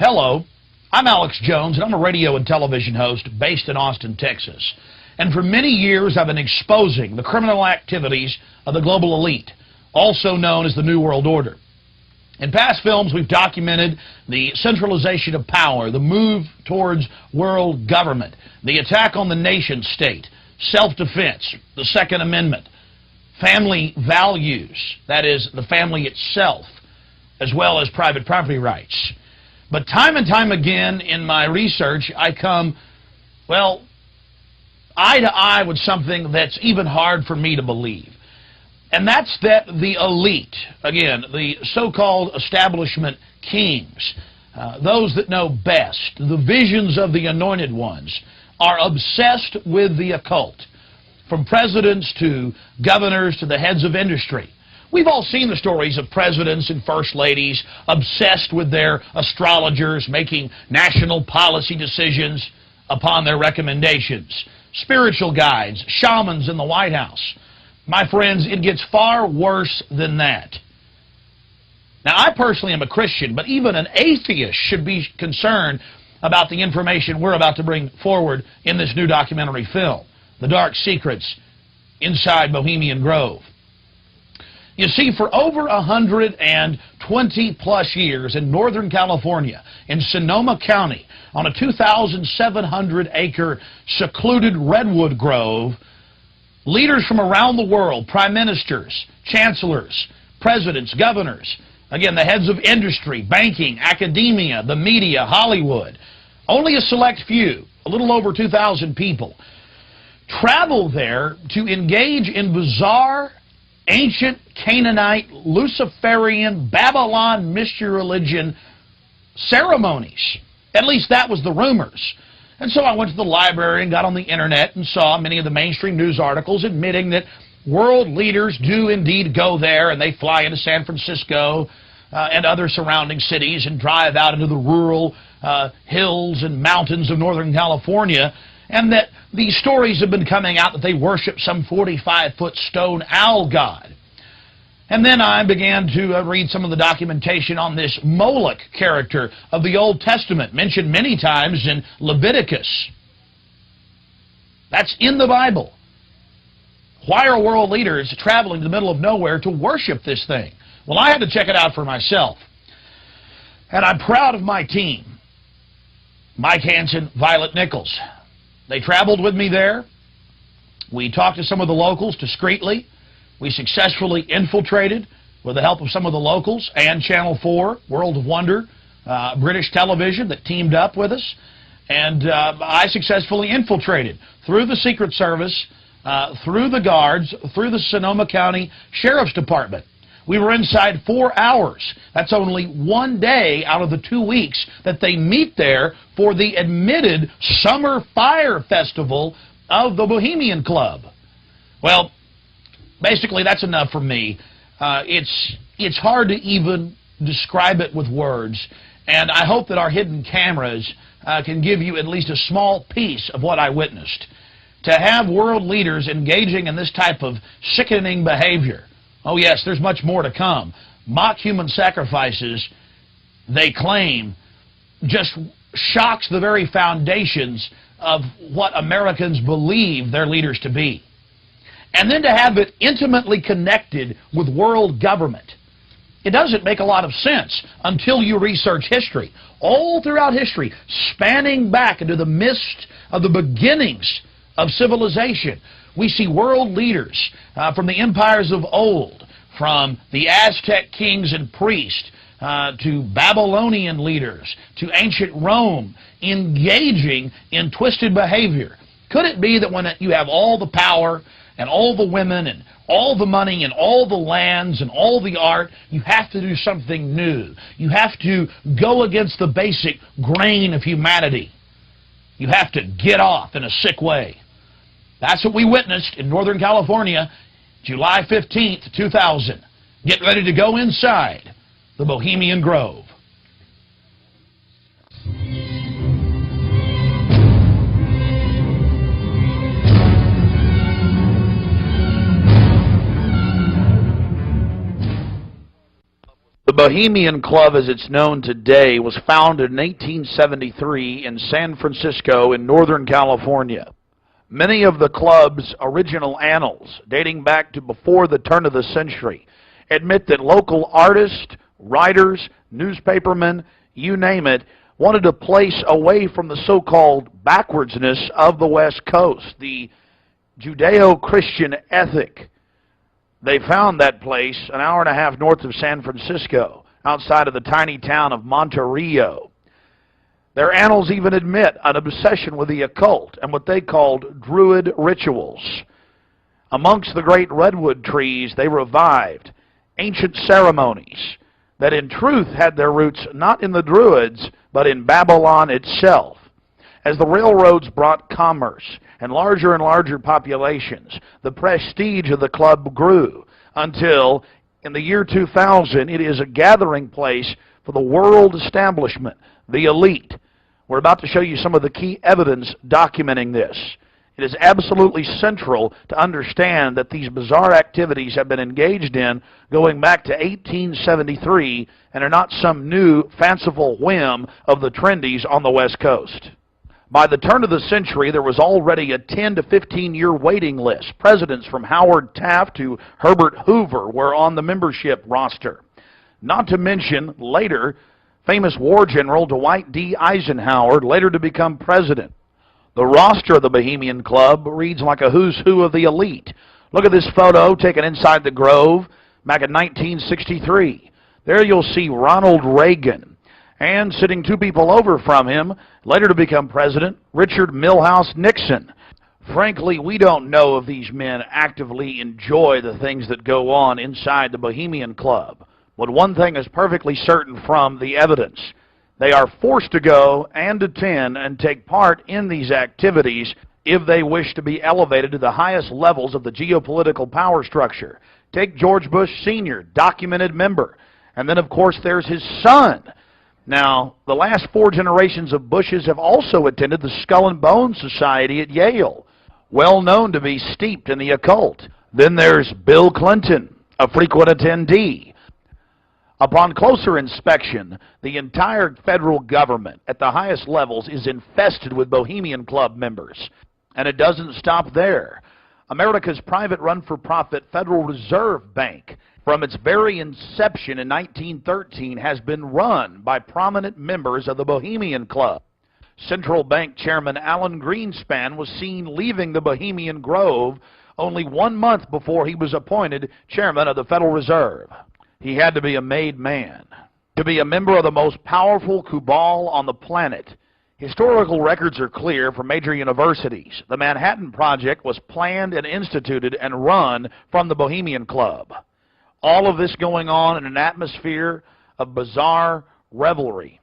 Speaker 3: Hello, I'm Alex Jones, and I'm a radio and television host based in Austin, Texas. And for many years, I've been exposing the criminal activities of the global elite, also known as the New World Order. In past films, we've documented the centralization of power, the move towards world government, the attack on the nation state, self-defense, the Second Amendment, family values, that is, the family itself, as well as private property rights. But time and time again in my research, I come, well, eye to eye with something that's even hard for me to believe. And that's that the elite, again, the so-called establishment kings, those that know best, the visions of the anointed ones, are obsessed with the occult, from presidents to governors to the heads of industry. We've all seen the stories of presidents and first ladies obsessed with their astrologers, making national policy decisions upon their recommendations. Spiritual guides, shamans in the White House. My friends, it gets far worse than that. Now, I personally am a Christian, but even an atheist should be concerned about the information we're about to bring forward in this new documentary film, The Dark Secrets Inside Bohemian Grove. You see, for over 120-plus years in Northern California, in Sonoma County, on a 2,700-acre secluded redwood grove, leaders from around the world, prime ministers, chancellors, presidents, governors, again, the heads of industry, banking, academia, the media, Hollywood, only a select few, a little over 2,000 people, travel there to engage in bizarre, ancient Canaanite, Luciferian, Babylon mystery religion ceremonies. At least that was the rumors. And so I went to the library and got on the internet and saw many of the mainstream news articles admitting that world leaders do indeed go there, and they fly into San Francisco and other surrounding cities and drive out into the rural hills and mountains of Northern California, and that these stories have been coming out that they worship some 45-foot stone owl god. And then I began to read some of the documentation on this Moloch character of the Old Testament, mentioned many times in Leviticus. That's in the Bible. Why are world leaders traveling to the middle of nowhere to worship this thing? Well, I had to check it out for myself. And I'm proud of my team. Mike Hansen, Violet Nichols. They traveled with me there. We talked to some of the locals discreetly. We successfully infiltrated, with the help of some of the locals, and Channel 4, World of Wonder, British television that teamed up with us. And I successfully infiltrated through the Secret Service, through the guards, through the Sonoma County Sheriff's Department. We were inside 4 hours. That's only one day out of the 2 weeks that they meet there for the admitted Summer Fire Festival of the Bohemian Club. Well, basically, that's enough for me. It's hard to even describe it with words, and I hope that our hidden cameras can give you at least a small piece of what I witnessed. To have world leaders engaging in this type of sickening behavior, oh yes, there's much more to come. Mock human sacrifices, they claim, just shocks the very foundations of what Americans believe their leaders to be. And then to have it intimately connected with world government. It doesn't make a lot of sense until you research history. All throughout history, spanning back into the mist of the beginnings of civilization, we see world leaders from the empires of old, from the Aztec kings and priests, to Babylonian leaders, to ancient Rome, engaging in twisted behavior. Could it be that when you have all the power and all the women and all the money and all the lands and all the art, you have to do something new. You have to go against the basic grain of humanity. You have to get off in a sick way. That's what we witnessed in Northern California, July 15th, 2000. Get ready to go inside the Bohemian Grove. The Bohemian Club, as it's known today, was founded in 1873 in San Francisco in Northern California. Many of the club's original annals, dating back to before the turn of the century, admit that local artists, writers, newspapermen, you name it, wanted a place away from the so-called backwardsness of the West Coast, the Judeo-Christian ethic. They found that place an hour and a half north of San Francisco, outside of the tiny town of Monterey. Their annals even admit an obsession with the occult and what they called Druid rituals. Amongst the great redwood trees, they revived ancient ceremonies that in truth had their roots not in the Druids, but in Babylon itself. As the railroads brought commerce and larger populations, the prestige of the club grew until, in the year 2000, it is a gathering place for the world establishment, the elite. We're about to show you some of the key evidence documenting this. It is absolutely central to understand that these bizarre activities have been engaged in going back to 1873 and are not some new fanciful whim of the trendies on the West Coast. By the turn of the century, there was already a 10 to 15-year waiting list. Presidents from Howard Taft to Herbert Hoover were on the membership roster. Not to mention, later, famous war general Dwight D. Eisenhower, later to become president. The roster of the Bohemian Club reads like a who's who of the elite. Look at this photo taken inside the Grove back in 1963. There you'll see Ronald Reagan. And sitting two people over from him, later to become president, Richard Milhous Nixon. Frankly, we don't know if these men actively enjoy the things that go on inside the Bohemian Club. But one thing is perfectly certain from the evidence. They are forced to go and attend and take part in these activities if they wish to be elevated to the highest levels of the geopolitical power structure. Take George Bush Sr., documented member. And then, of course, there's his son. Now, the last 4 generations of Bushes have also attended the Skull and Bones Society at Yale, well known to be steeped in the occult. Then there's Bill Clinton, a frequent attendee. Upon closer inspection, the entire federal government at the highest levels is infested with Bohemian Club members. And it doesn't stop there. America's private run-for-profit Federal Reserve Bank, from its very inception in 1913, has been run by prominent members of the Bohemian Club. Central Bank Chairman Alan Greenspan was seen leaving the Bohemian Grove only 1 month before he was appointed chairman of the Federal Reserve. He had to be a made man, to be a member of the most powerful cabal on the planet. Historical records are clear from major universities. The Manhattan Project was planned and instituted and run from the Bohemian Club. All of this going on in an atmosphere of bizarre revelry.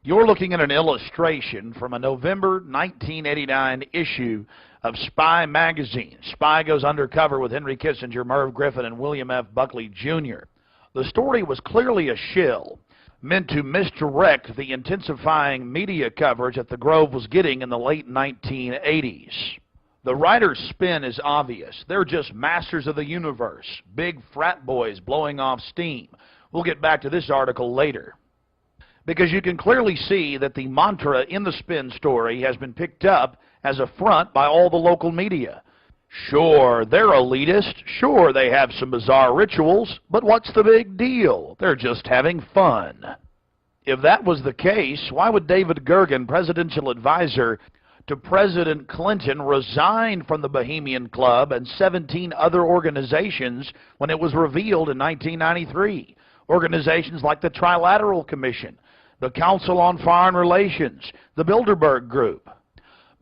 Speaker 3: You're looking at an illustration from a November 1989 issue of Spy magazine. Spy goes undercover with Henry Kissinger, Merv Griffin, and William F. Buckley, Jr. The story was clearly a shill, meant to misdirect the intensifying media coverage that the Grove was getting in the late 1980s. The writer's spin is obvious. They're just masters of the universe, big frat boys blowing off steam. We'll get back to this article later. Because you can clearly see that the mantra in the spin story has been picked up as a front by all the local media. Sure, they're elitist. Sure, they have some bizarre rituals. But what's the big deal? They're just having fun. If that was the case, why would David Gergen, presidential advisor to President Clinton, resign from the Bohemian Club and 17 other organizations when it was revealed in 1993? Organizations like the Trilateral Commission, the Council on Foreign Relations, the Bilderberg Group.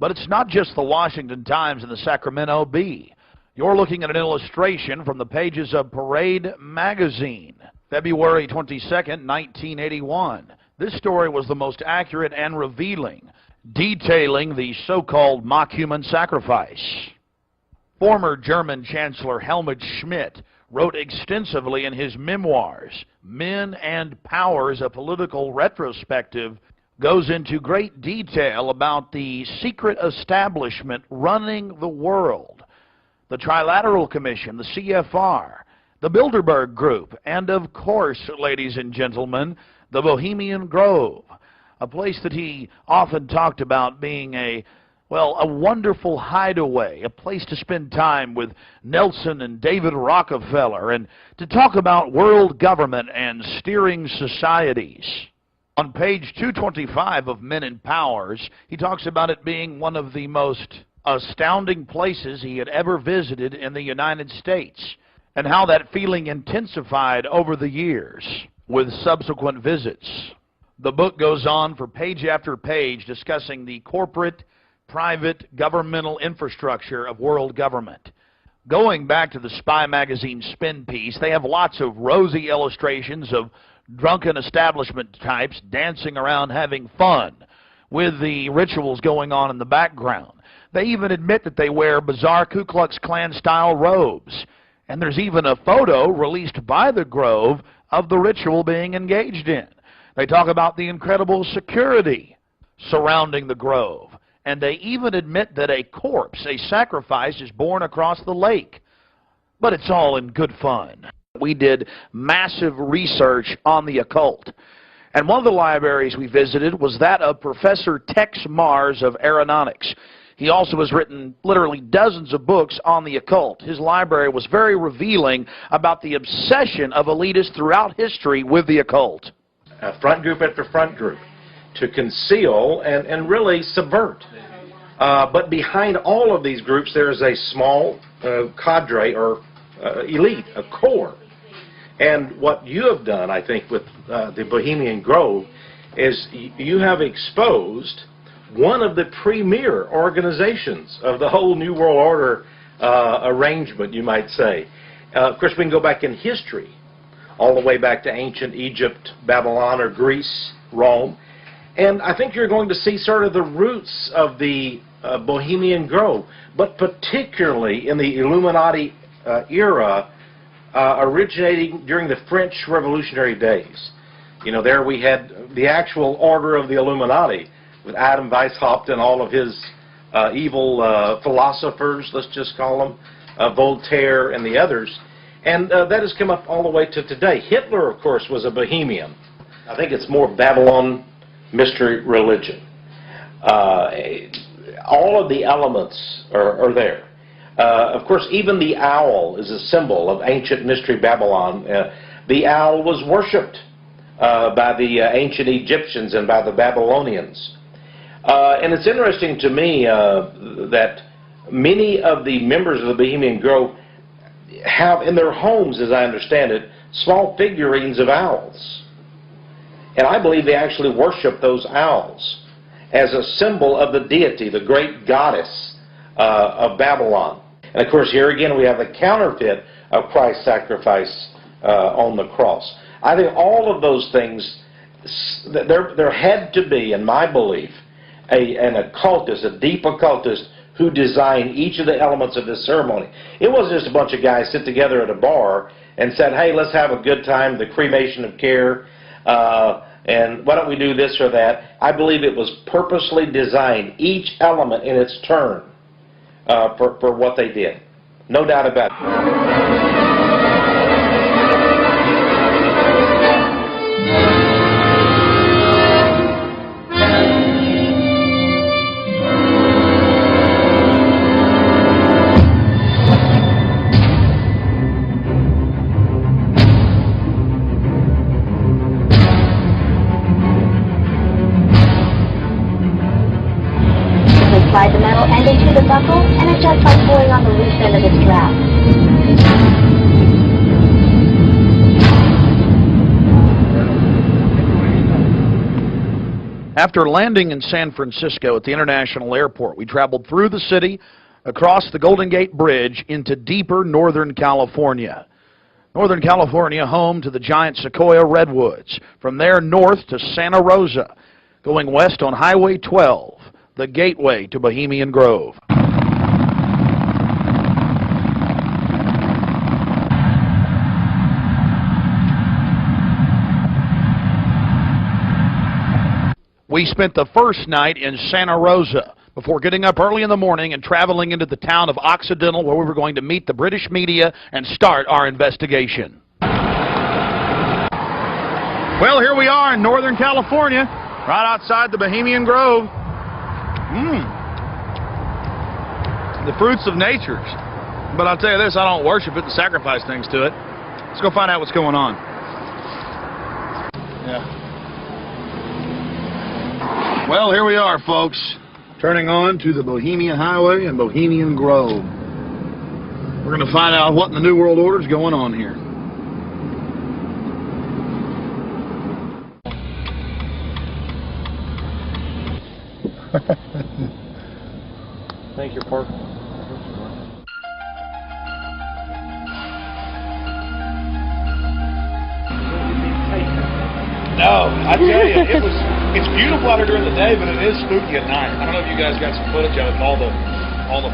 Speaker 3: But it's not just the Washington Times and the Sacramento Bee. You're looking at an illustration from the pages of Parade magazine, February 22nd, 1981. This story was the most accurate and revealing, detailing the so-called mock-human sacrifice. Former German Chancellor Helmut Schmidt wrote extensively in his memoirs, Men and Powers, a Political Retrospective, goes into great detail about the secret establishment running the world. The Trilateral Commission, the CFR, the Bilderberg Group, and of course, ladies and gentlemen, the Bohemian Grove, a place that he often talked about being a wonderful hideaway, a place to spend time with Nelson and David Rockefeller, and to talk about world government and steering societies. On page 225 of Men in Powers, he talks about it being one of the most astounding places he had ever visited in the United States, and how that feeling intensified over the years with subsequent visits. The book goes on for page after page discussing the corporate, private, governmental infrastructure of world government. Going back to the Spy magazine spin piece, they have lots of rosy illustrations of drunken establishment types dancing around having fun with the rituals going on in the background. They even admit that they wear bizarre Ku Klux Klan-style robes. And there's even a photo released by the Grove of the ritual being engaged in. They talk about the incredible security surrounding the Grove. And they even admit that a corpse, a sacrifice, is born across the lake. But it's all in good fun. We did massive research on the occult. And one of the libraries we visited was that of Professor Tex Mars of Aeronautics. He also has written literally dozens of books on the occult. His library was very revealing about the obsession of elitists throughout history with the occult.
Speaker 1: Front group after front group to conceal and really subvert. But behind all of these groups there is a small cadre or elite, a core. And what you have done, I think, with the Bohemian Grove is you have exposed one of the premier organizations of the whole New World Order arrangement, you might say. Of course, we can go back in history, all the way back to ancient Egypt, Babylon, or Greece, Rome. And I think you're going to see sort of the roots of the Bohemian Grove, but particularly in the Illuminati era, originating during the French Revolutionary days. You know, there we had the actual order of the Illuminati, with Adam Weishaupt and all of his evil philosophers, let's just call them, Voltaire and the others. And that has come up all the way to today. Hitler, of course, was a Bohemian. I think it's more Babylon mystery religion. All of the elements are there. Of course, even the owl is a symbol of ancient mystery Babylon. The owl was worshipped by the ancient Egyptians and by the Babylonians. And it's interesting to me that many of the members of the Bohemian Grove have in their homes, as I understand it, small figurines of owls. And I believe they actually worship those owls as a symbol of the deity, the great goddess of Babylon. And of course, here again we have the counterfeit of Christ's sacrifice on the cross. I think all of those things, there had to be, in my belief, an occultist, a deep occultist, who designed each of the elements of this ceremony. It wasn't just a bunch of guys sit together at a bar and said, hey, let's have a good time, the cremation of care, and why don't we do this or that. I believe it was purposely designed, each element in its turn, for what they did. No doubt about it.
Speaker 8: Slide the metal end into the buckle and adjust by pulling on the loose end of the strap.
Speaker 3: After landing in San Francisco at the International Airport, we traveled through the city, across the Golden Gate Bridge, into deeper Northern California. Northern California, home to the giant Sequoia redwoods. From there north to Santa Rosa, going west on Highway 12. The gateway to Bohemian Grove. We spent the first night in Santa Rosa
Speaker 19: before getting up early in the morning and traveling into the town of Occidental, where we were going to meet the British media and start our investigation. Well, here we are in Northern California, right outside the Bohemian Grove. The fruits of nature. But I'll tell you this, I don't worship it and sacrifice things to it. Let's go find out what's going on. Yeah. Well, here we are, folks. Turning on to the Bohemian Highway and Bohemian Grove. We're going to find out what in the New World Order is going on here.
Speaker 1: Thank you, Park.
Speaker 19: No, I tell you, it's beautiful out here during the day, but it is spooky at night. I don't know if you guys got some footage of it, all the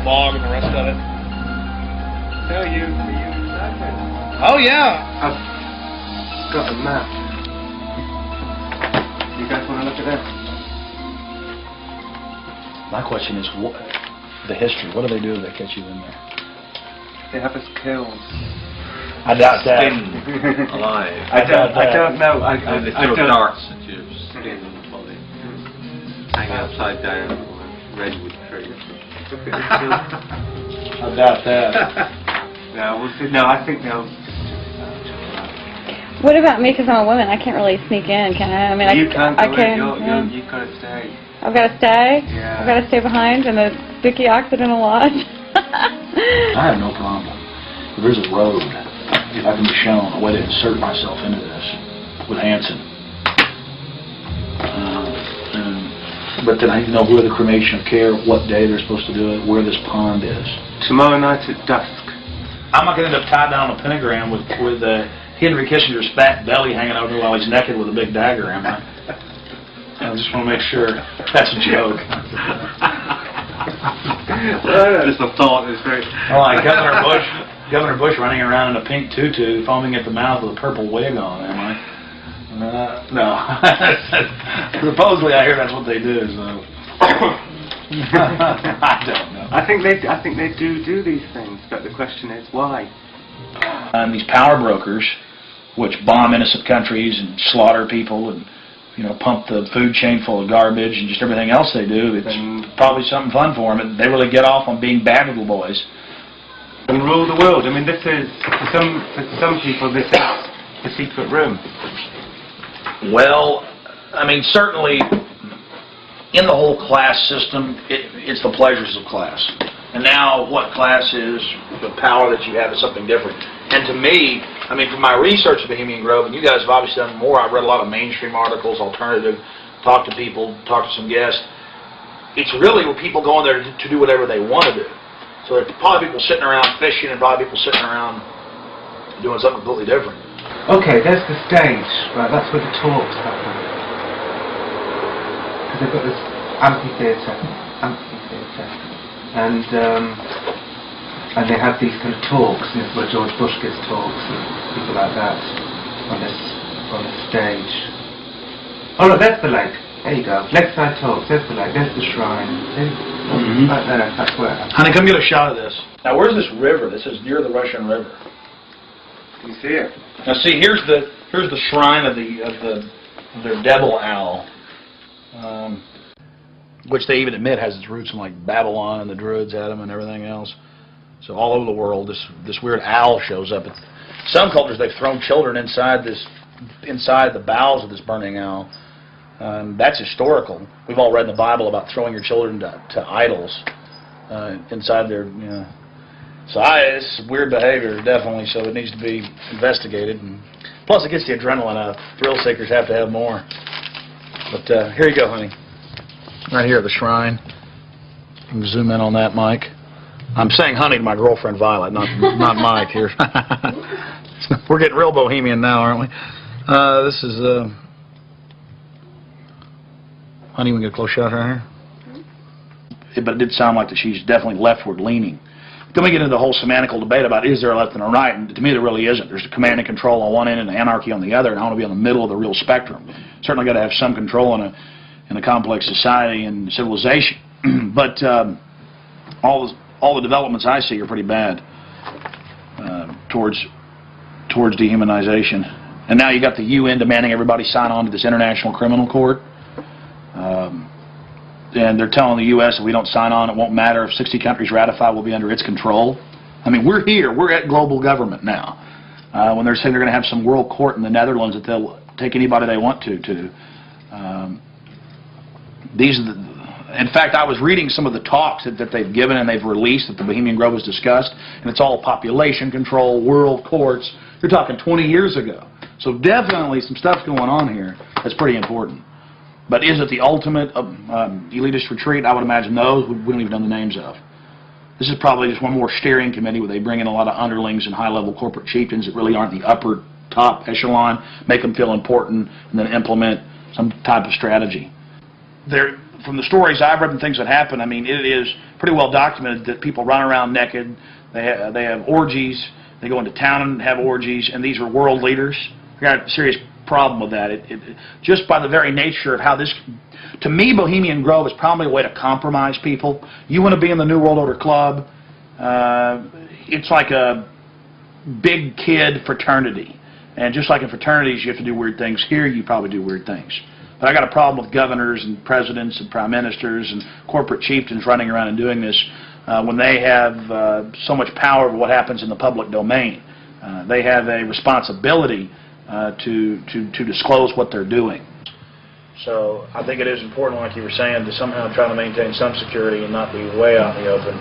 Speaker 19: fog and the rest of it.
Speaker 7: So you
Speaker 19: Oh yeah.
Speaker 7: I've got a map. You guys want to look at this?
Speaker 19: My question is, what, the history. What do they do if they catch you in there?
Speaker 7: They have us killed.
Speaker 19: I doubt that.
Speaker 7: Alive. I don't know.
Speaker 11: They throw darts at your skin and body. Hang upside down on a redwood tree.
Speaker 19: I doubt that.
Speaker 7: No, I think they'll.
Speaker 23: What about me? Because I'm a woman, I can't really sneak in, can I? I mean,
Speaker 7: You can't.
Speaker 23: I can.
Speaker 7: You've got to stay.
Speaker 23: I've got to stay.
Speaker 7: Yeah.
Speaker 23: I've got to stay behind in the spooky Occidental Lodge.
Speaker 19: I have no problem. If there's a road, if I can be shown a way to insert myself into this with Hanson. But then I need to know where the cremation of care, what day they're supposed to do it, where this pond is.
Speaker 7: Tomorrow night at dusk.
Speaker 19: I'm not going to end up tied down on a pentagram with Henry Kissinger's fat belly hanging over while he's naked with a big dagger, am I? I just want to make sure that's a joke.
Speaker 7: Just a thought. It's very.
Speaker 19: Oh, like Governor Bush running around in a pink tutu, foaming at the mouth with a purple wig on, am I? No. Supposedly, I hear that's what they do. So. I don't know.
Speaker 7: I think they do these things, but the question is why.
Speaker 19: And these power brokers, which bomb innocent countries and slaughter people and pump the food chain full of garbage and just everything else they do, it's probably something fun for them. And they really get off on being bad little boys.
Speaker 7: And rule the world. I mean, this is for some people. This is the secret room.
Speaker 19: Well, I mean, certainly in the whole class system, it's the pleasures of class. And now what class is, the power that you have is something different. And to me, I mean, from my research of Bohemian Grove, and you guys have obviously done more, I've read a lot of mainstream articles, alternative, talked to people, talked to some guests. It's really where people go in there to do whatever they want to do. So there's probably people sitting around fishing and probably people sitting around doing something completely different.
Speaker 7: Okay, there's the stage. Right, that's where the talks happen. Because they've got this amphitheatre, and they have these kind of talks, and it's where George Bush gives talks and people like that on this stage. Oh look, there's the lake. There you go. Lakeside talks. There's the lake. There's the shrine. Right there. That's where.
Speaker 19: Honey, come get a shot of this. Now, where's this river? This is near the Russian River.
Speaker 7: You see it?
Speaker 19: Now, see, here's the shrine of their devil owl, which they even admit has its roots in like Babylon, and the Druids had them and everything else. So all over the world, this weird owl shows up. Some cultures they've thrown children inside the bowels of this burning owl. That's historical. We've all read in the Bible about throwing your children to idols inside their. So it's weird behavior, definitely. So it needs to be investigated. And plus, it gets the adrenaline out. Thrill seekers have to have more. But here you go, honey. Right here, the shrine. You can zoom in on that, Mike. I'm saying honey to my girlfriend Violet, not Mike here. We're getting real bohemian now, aren't we? This is honey. We get a close shot right here. But it did sound like that she's definitely leftward leaning. Then we get into the whole semantical debate about is there a left and a right, and to me there really isn't. There's command and control on one end and anarchy on the other, and I want to be in the middle of the real spectrum. Certainly got to have some control in a complex society and civilization. But all the developments I see are pretty bad towards dehumanization. And now you got the UN demanding everybody sign on to this International Criminal Court. And they're telling the U.S. if we don't sign on, it won't matter. If 60 countries ratify, we'll be under its control. I mean, we're here. We're at global government now. When they're saying they're going to have some world court in the Netherlands that they'll take anybody they want to. These are in fact, I was reading some of the talks that they've given and they've released that the Bohemian Grove was discussed, and it's all population control, world courts. You're talking 20 years ago. So definitely some stuff going on here that's pretty important. But is it the ultimate elitist retreat? I would imagine those we don't even know the names of. This is probably just one more steering committee where they bring in a lot of underlings and high-level corporate chieftains that really aren't the upper top echelon, make them feel important, and then implement some type of strategy. From the stories I've read and things that happen, I mean, it is pretty well documented that people run around naked, they have orgies, they go into town and have orgies, and these are world leaders. We've got a serious problem with that. Just by the very nature of how this, to me, Bohemian Grove is probably a way to compromise people. You want to be in the New World Order Club, it's like a big kid fraternity. And just like in fraternities, you have to do weird things. Here, you probably do weird things. But I got a problem with governors and presidents and prime ministers and corporate chieftains running around and doing this when they have so much power over what happens in the public domain. They have a responsibility to disclose what they're doing. So I think it is important, like you were saying, to somehow try to maintain some security and not be way out in the open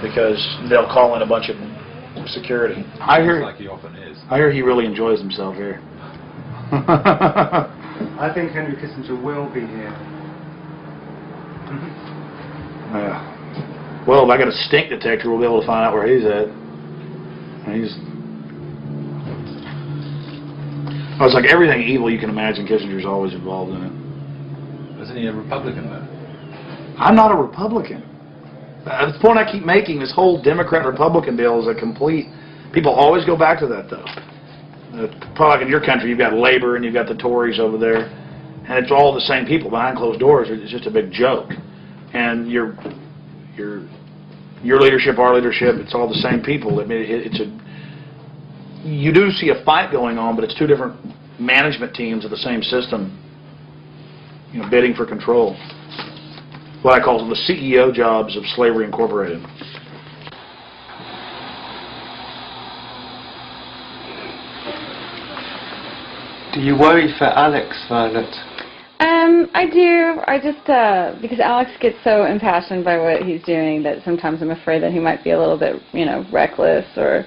Speaker 19: because they'll call in a bunch of security. I hear,
Speaker 11: like he often is.
Speaker 19: I hear he really enjoys himself here.
Speaker 7: I think Henry Kissinger will be here.
Speaker 19: Well, if I got a stink detector, we'll be able to find out where he's at. I was like, everything evil you can imagine, Kissinger's always involved in it.
Speaker 11: Isn't he a Republican, though? I'm
Speaker 19: not a Republican. The point I keep making, this whole Democrat-Republican deal is a complete... People always go back to that, though. Probably like in your country, you've got Labor and you've got the Tories over there, and it's all the same people behind closed doors. It's just a big joke. And your leadership, our leadership, it's all the same people. I mean, you do see a fight going on, but it's two different management teams of the same system, bidding for control. What I call the CEO jobs of Slavery Incorporated.
Speaker 7: Do you worry for Alex, Violet?
Speaker 23: I do. I just, because Alex gets so impassioned by what he's doing that sometimes I'm afraid that he might be a little bit, reckless or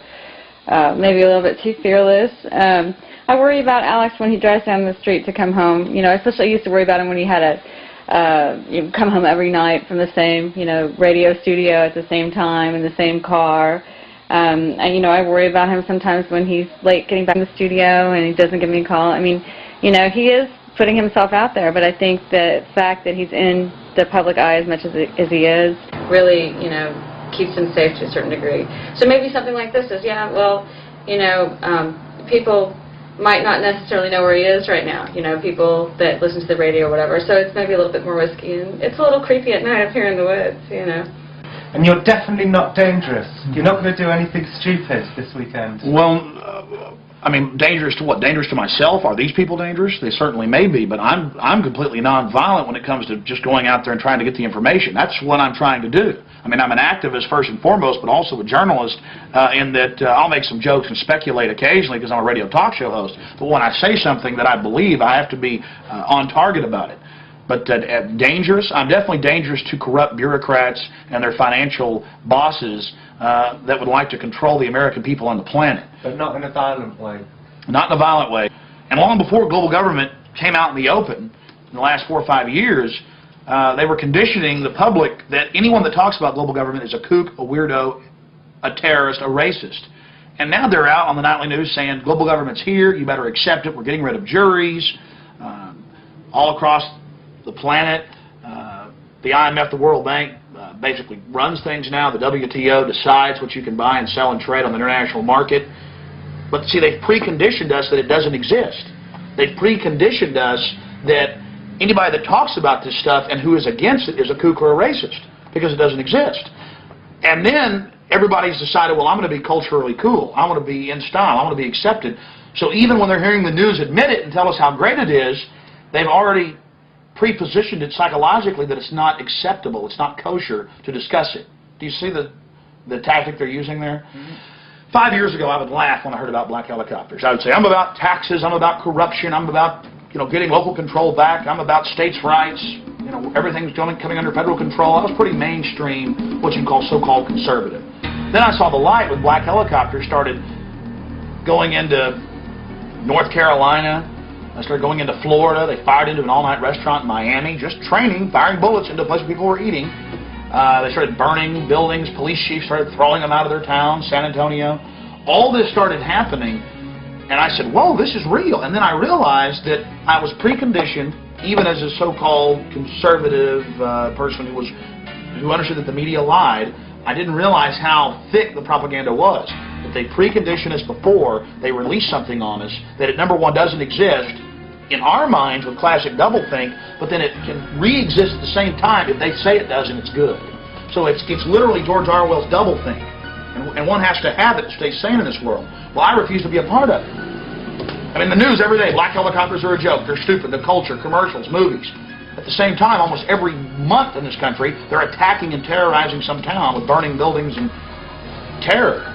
Speaker 23: maybe a little bit too fearless. I worry about Alex when he drives down the street to come home. Especially I used to worry about him when he had to come home every night from the same, radio studio at the same time in the same car. And, I worry about him sometimes when he's late getting back in the studio and he doesn't give me a call. I mean, he is putting himself out there, but I think the fact that he's in the public eye as much as he is really, keeps him safe to a certain degree. So maybe something like this is, people might not necessarily know where he is right now, people that listen to the radio or whatever, so it's maybe a little bit more risky, and it's a little creepy at night up here in the woods,
Speaker 7: And you're definitely not dangerous. You're not going to do anything stupid this weekend.
Speaker 19: Well, I mean, dangerous to what? Dangerous to myself? Are these people dangerous? They certainly may be, but I'm completely nonviolent when it comes to just going out there and trying to get the information. That's what I'm trying to do. I mean, I'm an activist first and foremost, but also a journalist in that I'll make some jokes and speculate occasionally because I'm a radio talk show host. But when I say something that I believe, I have to be on target about it. But dangerous? I'm definitely dangerous to corrupt bureaucrats and their financial bosses that would like to control the American people on the planet.
Speaker 7: But not in a violent way.
Speaker 19: Not in a violent way. And long before global government came out in the open, in the last 4 or 5 years, they were conditioning the public that anyone that talks about global government is a kook, a weirdo, a terrorist, a racist. And now they're out on the nightly news saying global government's here, you better accept it, we're getting rid of juries, all across the planet. The IMF, the World Bank, basically runs things now. The WTO decides what you can buy and sell and trade on the international market. But see, they've preconditioned us that it doesn't exist. They've preconditioned us that anybody that talks about this stuff and who is against it is a kook or a racist, because it doesn't exist. And then everybody's decided, well, I'm going to be culturally cool. I want to be in style. I want to be accepted. So even when they're hearing the news admit it and tell us how great it is, they've already pre-positioned it psychologically that it's not acceptable, it's not kosher to discuss it. Do you see the tactic they're using there? Mm-hmm. 5 years ago, I would laugh when I heard about black helicopters. I would say, I'm about taxes, I'm about corruption, I'm about getting local control back, I'm about states' rights, everything's coming under federal control. I was pretty mainstream, what you call so-called conservative. Then I saw the light with black helicopters started going into North Carolina. I started going into Florida. They fired into an all-night restaurant in Miami, just training, firing bullets into a place where people were eating. They started burning buildings. Police chiefs started throwing them out of their town, San Antonio. All this started happening, and I said, whoa, this is real. And then I realized that I was preconditioned, even as a so-called conservative person who understood that the media lied. I didn't realize how thick the propaganda was. That they precondition us before they release something on us, that it, number one, doesn't exist in our minds with classic doublethink, but then it can re-exist at the same time if they say it does and it's good. So it's literally George Orwell's doublethink. And one has to have it to stay sane in this world. Well, I refuse to be a part of it. I mean, the news every day, black helicopters are a joke, they're stupid, the culture, commercials, movies. At the same time, almost every month in this country, they're attacking and terrorizing some town with burning buildings and terror.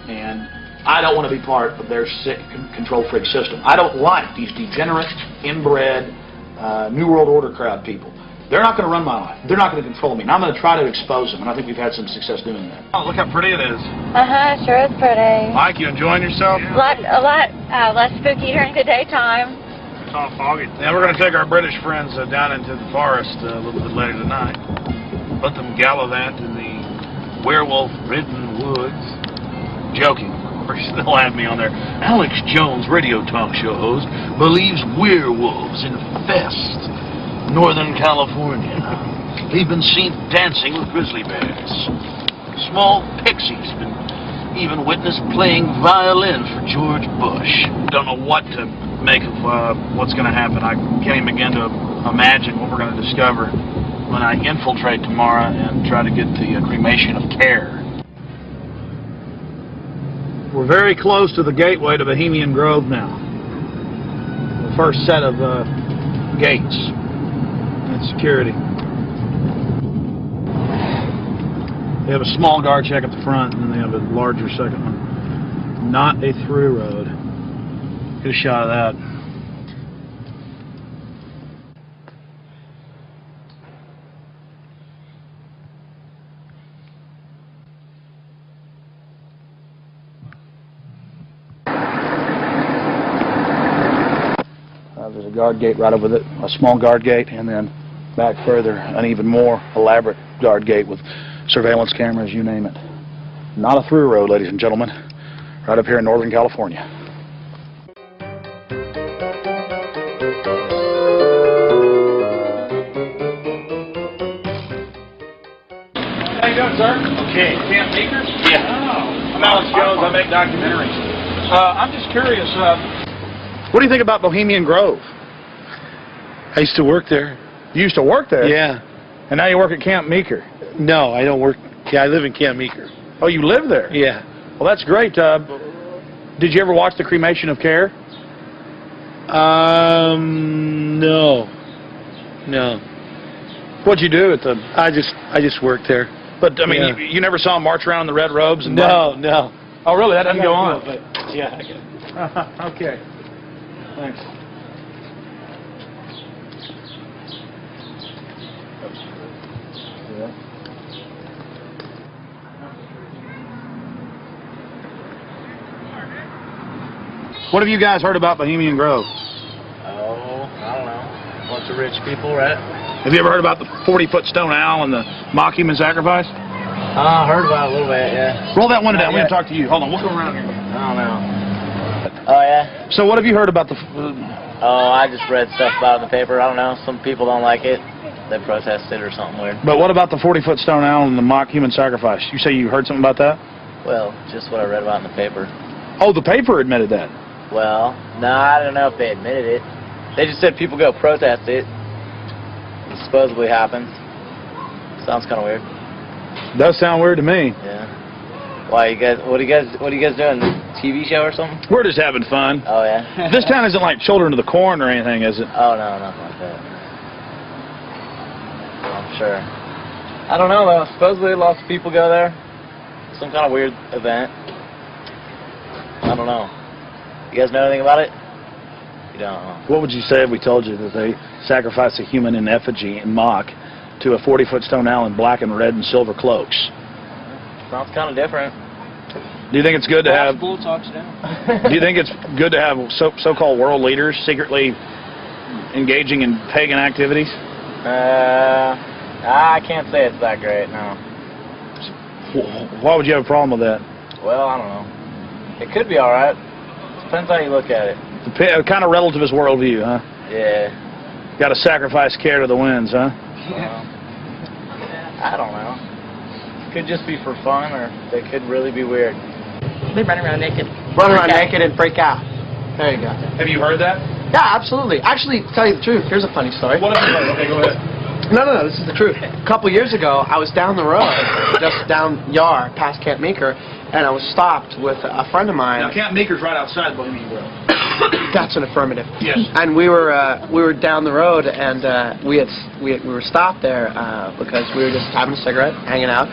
Speaker 19: And I don't want to be part of their sick control freak system. I don't like these degenerate, inbred, New World Order crowd people. They're not going to run my life. They're not going to control me. And I'm going to try to expose them. And I think we've had some success doing that.
Speaker 10: Oh, look how pretty it is.
Speaker 23: Sure is pretty.
Speaker 10: Mike, you enjoying yourself?
Speaker 23: A lot less spooky during the daytime.
Speaker 10: It's all foggy. Yeah, we're going to take our British friends down into the forest a little bit later tonight. Let them gallivant in the werewolf-ridden woods. Joking. Of course, they'll have me on there. Alex Jones, radio talk show host, believes werewolves infest Northern California. They've been seen dancing with grizzly bears. Small pixies have been even witnessed playing violin for George Bush. Don't know what to make of what's going to happen. I can't even begin to imagine what we're going to discover when I infiltrate tomorrow and try to get the cremation of care. We're very close to the gateway to Bohemian Grove now. The first set of gates and security. They have a small guard check at the front, and then they have a larger second one. Not a through road. Get a shot of that. There's a guard gate right over it, a small guard gate, and then back further, an even more elaborate guard gate with surveillance cameras, you name it. Not a through road, ladies and gentlemen, right up here in Northern California. How you doing, sir? Okay. Camp Meekers? Yeah. Oh. I'm Alex Jones. I make documentaries. I'm just curious, what do you think about Bohemian Grove?
Speaker 12: I used to work there.
Speaker 19: You used to work there?
Speaker 12: Yeah.
Speaker 19: And now you work at Camp Meeker?
Speaker 12: No, I don't work. Yeah, I live in Camp Meeker.
Speaker 19: Oh, you live there?
Speaker 12: Yeah.
Speaker 19: Well, that's great. Did you ever watch the cremation of care?
Speaker 12: No. No.
Speaker 19: What'd you do at the...
Speaker 12: I just worked there.
Speaker 19: But, I mean, yeah. you never saw them march around in the red robes? And
Speaker 12: No.
Speaker 19: Oh, really? That doesn't go on?
Speaker 12: But, yeah, I get it.
Speaker 19: Okay. Thanks. What have you guys heard about Bohemian Grove?
Speaker 14: Oh, I don't know. Bunch of rich people, right?
Speaker 19: Have you ever heard about the 40-foot stone owl and the mock human sacrifice?
Speaker 14: I heard about it a little bit, yeah.
Speaker 19: Roll that window down. We're going to talk to you. Hold on. We'll go around here.
Speaker 14: I don't know. Oh, yeah?
Speaker 19: So what have you heard about the...
Speaker 14: Oh, I just read stuff about it in the paper. I don't know. Some people don't like it. They protested or something weird.
Speaker 19: But what about the 40-foot stone owl and the mock human sacrifice? You say you heard something about that?
Speaker 14: Well, just what I read about in the paper.
Speaker 19: Oh, the paper admitted that?
Speaker 14: Well, no, I don't know if they admitted it. They just said people go protest it. supposedly happens. Sounds kind of weird.
Speaker 3: Does sound weird to me.
Speaker 14: Yeah. Why you guys? What are you guys doing? TV show or something?
Speaker 3: We're just having fun.
Speaker 14: Oh yeah.
Speaker 3: This town isn't like Children of the Corn or anything, is it?
Speaker 14: Oh no, nothing like that. I'm sure. I don't know though. Supposedly lots of people go there. Some kind of weird event. I don't know. You guys know anything about it? You don't know.
Speaker 3: What would you say if we told you that they sacrifice a human in effigy in mock to a 40-foot stone owl in black and red and silver cloaks?
Speaker 14: Sounds kind of different.
Speaker 3: Do you think it's good to have?
Speaker 14: School talks down.
Speaker 3: Do you think it's good to have so-called world leaders secretly engaging in pagan activities?
Speaker 14: I can't say it's that great. No.
Speaker 3: Why would you have a problem with that?
Speaker 14: Well, I don't know. It could be all right. Depends how you look at it.
Speaker 3: Kind of relativist worldview, huh?
Speaker 14: Yeah.
Speaker 3: Got to sacrifice care to the winds, huh?
Speaker 14: I don't know. Could just be for fun, or they could really be weird.
Speaker 2: They run around naked.
Speaker 15: Run around naked and freak out. There you go.
Speaker 3: Have you heard that?
Speaker 15: Yeah, absolutely. Actually, to tell you the truth, here's a funny story.
Speaker 3: What have you heard? Okay, go ahead.
Speaker 15: No, this is the truth. A couple years ago, I was down the road, just down Yar, past Camp Meeker, and I was stopped with a friend of mine.
Speaker 3: Now, Camp Meeker's right outside Bohemian Grove.
Speaker 15: That's an affirmative.
Speaker 3: Yes.
Speaker 15: And we were down the road, and we were stopped there because we were just having a cigarette, hanging out,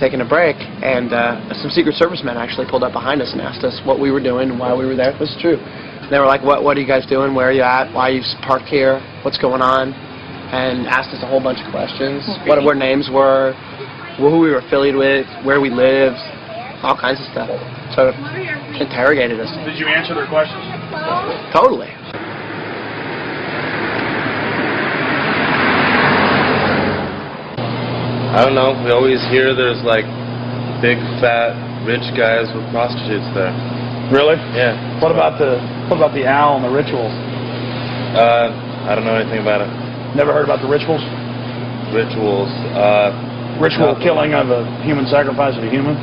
Speaker 15: taking a break, and some Secret Service men actually pulled up behind us and asked us what we were doing and why we were there. It was true. They were like, "What are you guys doing? Where are you at? Why are you parked here? What's going on?" And asked us a whole bunch of questions. What our names were, who we were affiliated with, where we lived, all kinds of stuff. So interrogated us.
Speaker 3: Did you answer their questions?
Speaker 15: Totally.
Speaker 17: I don't know. We always hear there's like big, fat, rich guys with prostitutes there.
Speaker 3: Really?
Speaker 17: Yeah.
Speaker 3: What about the owl and the rituals?
Speaker 17: I don't know anything about it.
Speaker 3: Never heard about the rituals?
Speaker 17: Rituals.
Speaker 3: Ritual killing of a human, sacrifice of a human?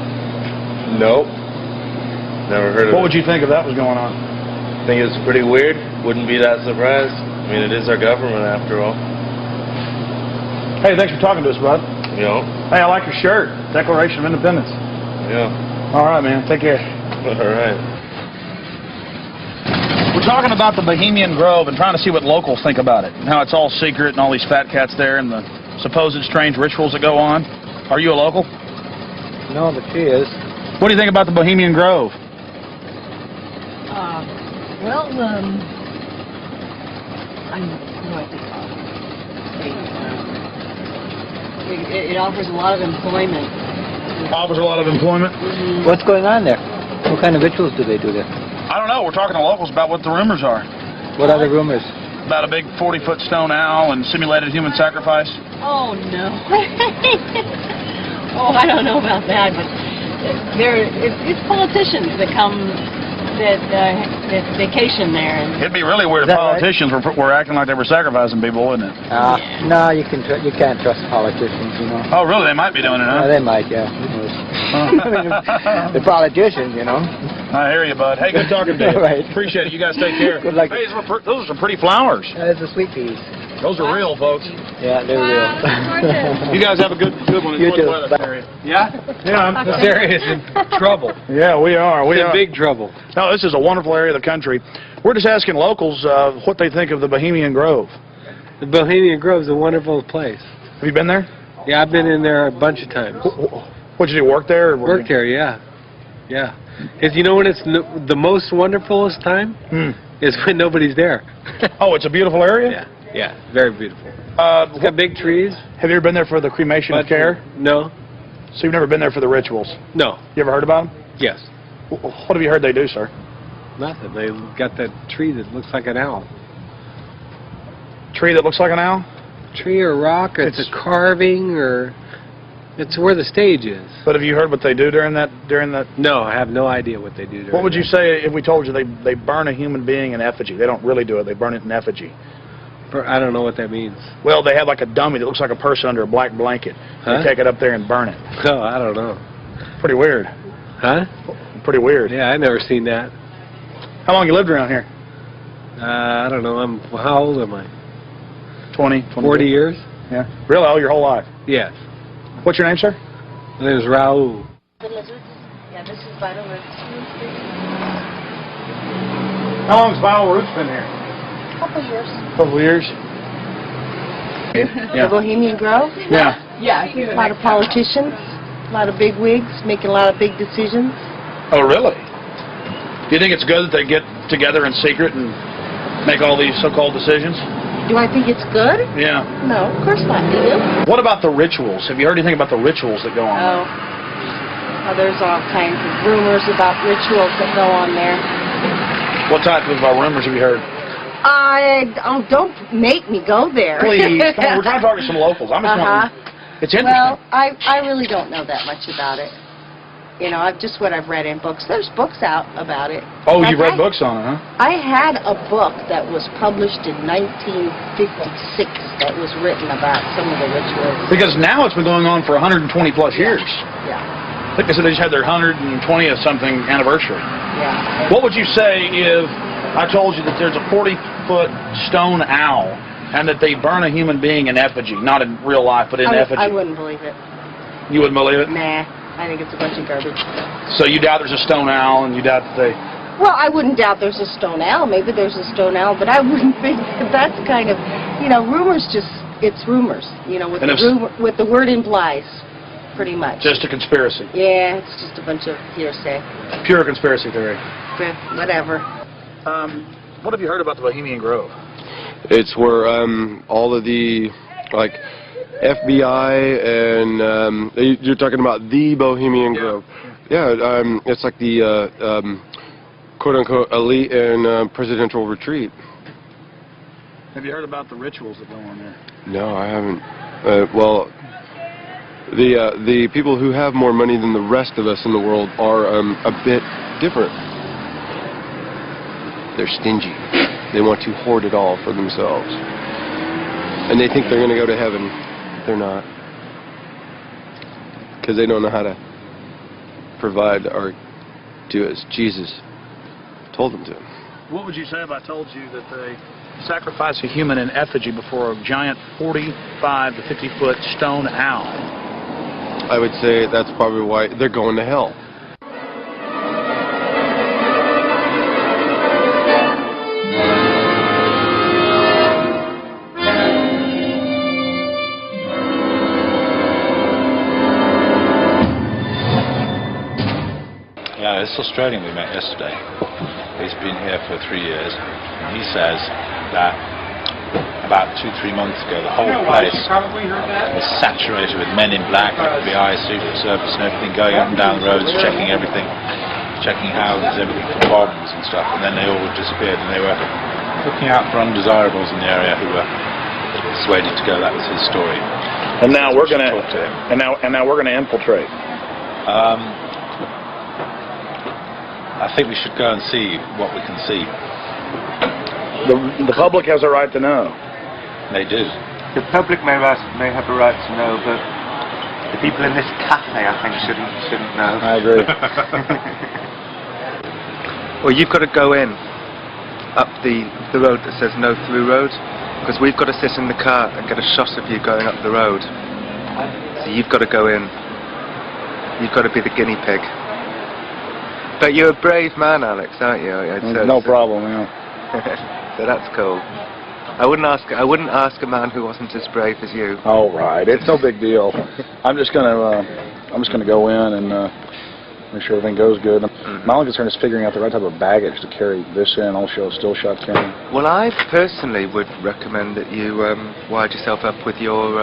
Speaker 17: Nope. Never heard of it.
Speaker 3: What would you think if that was going on?
Speaker 17: I think it's pretty weird. Wouldn't be that surprised. I mean, it is our government after all.
Speaker 3: Hey, thanks for talking to us, bud.
Speaker 17: You know?
Speaker 3: Hey, I like your shirt. Declaration of Independence.
Speaker 17: Yeah.
Speaker 3: All right, man. Take care.
Speaker 17: All right.
Speaker 3: We're talking about the Bohemian Grove and trying to see what locals think about it, and how it's all secret and all these fat cats there and the supposed strange rituals that go on. Are you a local?
Speaker 24: No, but she is.
Speaker 3: What do you think about the Bohemian Grove?
Speaker 2: Well, it offers a lot of employment.
Speaker 3: Offers a lot of employment?
Speaker 24: Mm-hmm. What's going on there? What kind of rituals do they do there?
Speaker 3: I don't know. We're talking to locals about what the rumors are.
Speaker 24: What are the rumors?
Speaker 3: About a big 40-foot stone owl and simulated human sacrifice.
Speaker 2: Oh, no. Oh, I don't know about that, but it's politicians that come, that vacation there. And
Speaker 3: it'd be really weird if politicians were acting like they were sacrificing people, wouldn't it?
Speaker 24: No, you can't trust politicians, you know.
Speaker 3: Oh, really? They might be doing it, huh?
Speaker 24: They might, yeah. Who knows? The politicians, you know.
Speaker 3: I hear you, bud. Hey, good talking to you.
Speaker 24: Right.
Speaker 3: Appreciate it. You guys take care.
Speaker 24: Good luck.
Speaker 3: Hey, those are some pretty flowers.
Speaker 24: Those are sweet peas.
Speaker 3: Those are real, folks.
Speaker 24: Yeah, they're real.
Speaker 3: You guys have a good one.
Speaker 24: You too.
Speaker 3: Yeah? Yeah.
Speaker 24: This area is in trouble.
Speaker 3: Yeah, we are.
Speaker 24: We're in big trouble.
Speaker 3: No, this is a wonderful area of the country. We're just asking locals what they think of the Bohemian Grove.
Speaker 24: The Bohemian Grove is a wonderful place.
Speaker 3: Have you been there?
Speaker 24: Yeah, I've been in there a bunch of times.
Speaker 3: What'd you do, work there?
Speaker 24: Worked there, yeah. Yeah. Because you know when it's the most wonderfulest time? Is when nobody's there.
Speaker 3: Oh, it's a beautiful area?
Speaker 24: Yeah. Yeah, very beautiful. It's got big trees.
Speaker 3: Have you ever been there for the cremation of care?
Speaker 24: No.
Speaker 3: So you've never been there for the rituals?
Speaker 24: No.
Speaker 3: You ever heard about them?
Speaker 24: Yes.
Speaker 3: What have you heard they do, sir?
Speaker 24: Nothing. They got that tree that looks like an owl.
Speaker 3: Tree that looks like an owl?
Speaker 24: Tree or rock, or it's a carving, or it's where the stage is.
Speaker 3: But have you heard what they do during that?
Speaker 24: No, I have no idea what they do.
Speaker 3: What would you say if we told you they burn a human being in effigy? They don't really do it. They burn it in effigy.
Speaker 24: I don't know what that means.
Speaker 3: Well, they have like a dummy that looks like a person under a black blanket.
Speaker 24: Huh?
Speaker 3: They take it up there and burn it.
Speaker 24: Oh, I don't know.
Speaker 3: Pretty weird.
Speaker 24: Huh?
Speaker 3: Pretty weird.
Speaker 24: Yeah, I've never seen that.
Speaker 3: How long you lived around here?
Speaker 24: I don't know. How old am I?
Speaker 19: 20,
Speaker 24: 40 years.
Speaker 19: Yeah. Really? Oh, your whole life?
Speaker 24: Yes.
Speaker 19: What's your name, sir?
Speaker 24: My name is Raul.
Speaker 18: Yeah, this is Vital Roots.
Speaker 19: How long has Vital Roots been here?
Speaker 18: Couple years.
Speaker 19: Couple years.
Speaker 18: The Bohemian Grove?
Speaker 19: Yeah.
Speaker 18: Yeah. A lot of politicians, a lot of big wigs, making a lot of big decisions.
Speaker 19: Oh, really? Do you think it's good that they get together in secret and make all these so-called decisions?
Speaker 18: Do I think it's good?
Speaker 19: Yeah.
Speaker 18: No, of course not. Do you?
Speaker 19: What about the rituals? Have you heard anything about the rituals that go on?
Speaker 18: Oh. Well, there's all kinds of rumors about rituals that go on there.
Speaker 19: What type of rumors have you heard?
Speaker 18: Don't make me go there.
Speaker 19: Please, come on, we're trying to talk to some locals. I'm just wondering. It's interesting.
Speaker 18: Well, I really don't know that much about it. You know, just what I've read in books. There's books out about it.
Speaker 19: Oh, you've read books on it, huh?
Speaker 18: I had a book that was published in 1956 that was written about some of the rituals.
Speaker 19: Because now it's been going on for 120 plus years.
Speaker 18: Yeah.
Speaker 19: I think they said they just had their 120th something anniversary.
Speaker 18: Yeah.
Speaker 19: What would you say if I told you that there's a 40-foot stone owl and that they burn a human being in effigy, not in real life, but in effigy?
Speaker 18: I wouldn't believe it.
Speaker 19: You wouldn't believe it?
Speaker 18: Nah, I think it's a bunch of garbage.
Speaker 19: So you doubt there's a stone owl, and you doubt that they...
Speaker 18: Well, I wouldn't doubt there's a stone owl. Maybe there's a stone owl, but I wouldn't think that's kind of, you know, rumors just, it's rumors. You know, what the word implies, pretty much.
Speaker 19: Just a conspiracy.
Speaker 18: Yeah, it's just a bunch of hearsay.
Speaker 19: Pure conspiracy theory.
Speaker 18: Whatever.
Speaker 19: What have you heard about the Bohemian Grove?
Speaker 20: It's where all of the, like, FBI and you're talking about the Bohemian Grove. Yeah, it's like the quote-unquote elite and presidential retreat.
Speaker 19: Have you heard about the rituals that go on there?
Speaker 20: No, I haven't. Well, the people who have more money than the rest of us in the world are a bit different. They're stingy. They want to hoard it all for themselves. And they think they're going to go to heaven. They're not. Because they don't know how to provide or do as Jesus told them to.
Speaker 19: What would you say if I told you that they sacrifice a human in effigy before a giant 45 to 50-foot stone owl?
Speaker 20: I would say that's probably why they're going to hell.
Speaker 21: Yeah, this Australian we met yesterday. He's been here for 3 years. And he says that about 2-3 months ago, the whole place was saturated with men in black, FBI, Secret Service and everything, going up and down the roads, checking everything, checking houses, everything for bombs and stuff. And then they all disappeared, and they were looking out for undesirables in the area who were persuaded to go. That was his story.
Speaker 19: And now we're going to now we're going to infiltrate.
Speaker 21: I think we should go and see what we can see.
Speaker 19: The public has a right to know.
Speaker 21: They do.
Speaker 7: The public may have a right to know, but the people in this cafe, I think, shouldn't know.
Speaker 19: I agree.
Speaker 7: Well, you've got to go in up the road that says no through road, because we've got to sit in the car and get a shot of you going up the road. So you've got to go in. You've got to be the guinea pig. But you're a brave man, Alex, aren't you?
Speaker 19: No problem, yeah.
Speaker 7: So that's cool. I wouldn't ask a man who wasn't as brave as you.
Speaker 19: All right, it's no big deal. I'm just gonna go in and make sure everything goes good. My only concern is figuring out the right type of baggage to carry this in, also still shot camera.
Speaker 7: Well, I personally would recommend that you wired yourself up with your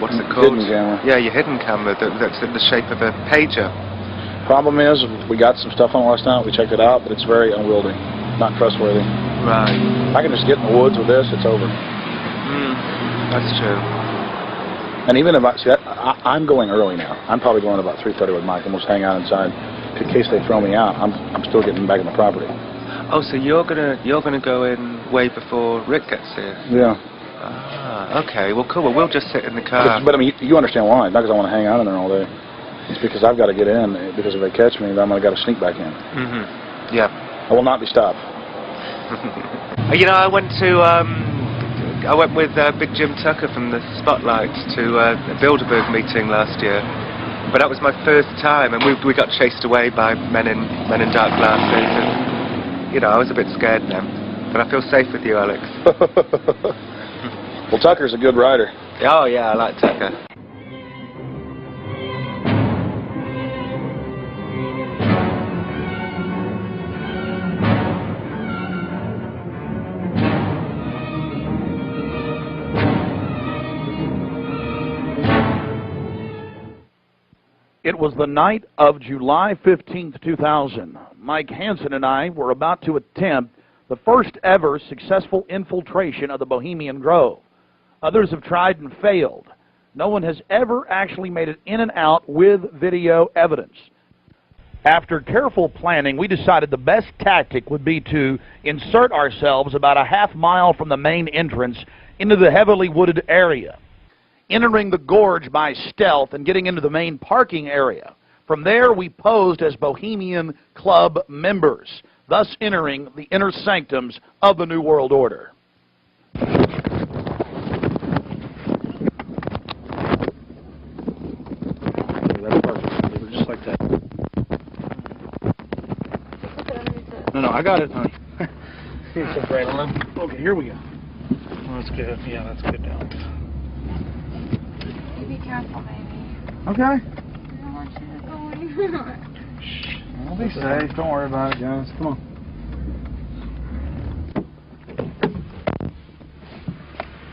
Speaker 7: what's it called?
Speaker 19: Hidden camera.
Speaker 7: Yeah, your hidden camera that's in the shape of a pager.
Speaker 19: Problem is, we got some stuff on last night, we checked it out, but it's very unwieldy, not trustworthy.
Speaker 7: Right.
Speaker 19: If I can just get in the woods with this, it's over.
Speaker 7: That's true.
Speaker 19: And even if I'm going early now. I'm probably going about 3:30 with Mike, and we'll just hang out inside. In case they throw me out, I'm still getting back on the property.
Speaker 7: Oh, so you're gonna go in way before Rick gets here?
Speaker 19: Yeah.
Speaker 7: Ah, okay. Well, cool. Well, we'll just sit in the car.
Speaker 19: But I mean, you understand why? Not because I want to hang out in there all day. It's because I've got to get in. Because if they catch me, then I'm gonna got to sneak back in.
Speaker 7: Yeah.
Speaker 19: I will not be stopped.
Speaker 7: You know, I went with Big Jim Tucker from the Spotlight to a Bilderberg meeting last year. But that was my first time, and we got chased away by men in dark glasses, and you know, I was a bit scared then. But I feel safe with you, Alex.
Speaker 4: Well, Tucker's a good rider.
Speaker 7: Oh yeah, I like Tucker.
Speaker 19: It was the night of July 15th, 2000. Mike Hansen and I were about to attempt the first ever successful infiltration of the Bohemian Grove. Others have tried and failed. No one has ever actually made it in and out with video evidence. After careful planning, we decided the best tactic would be to insert ourselves about a half mile from the main entrance into the heavily wooded area, entering the gorge by stealth and getting into the main parking area. From there, we posed as Bohemian Club members, thus entering the inner sanctums of the New World Order. That's perfect. Just like that. No, I got it, honey.
Speaker 12: Here's some adrenaline.
Speaker 19: Okay, here we go.
Speaker 12: Oh, that's good. Yeah, that's good down.
Speaker 23: Be careful, baby.
Speaker 19: Okay.
Speaker 23: I don't want you to go anywhere.
Speaker 19: I'll be safe. Don't worry about it, guys. Come on.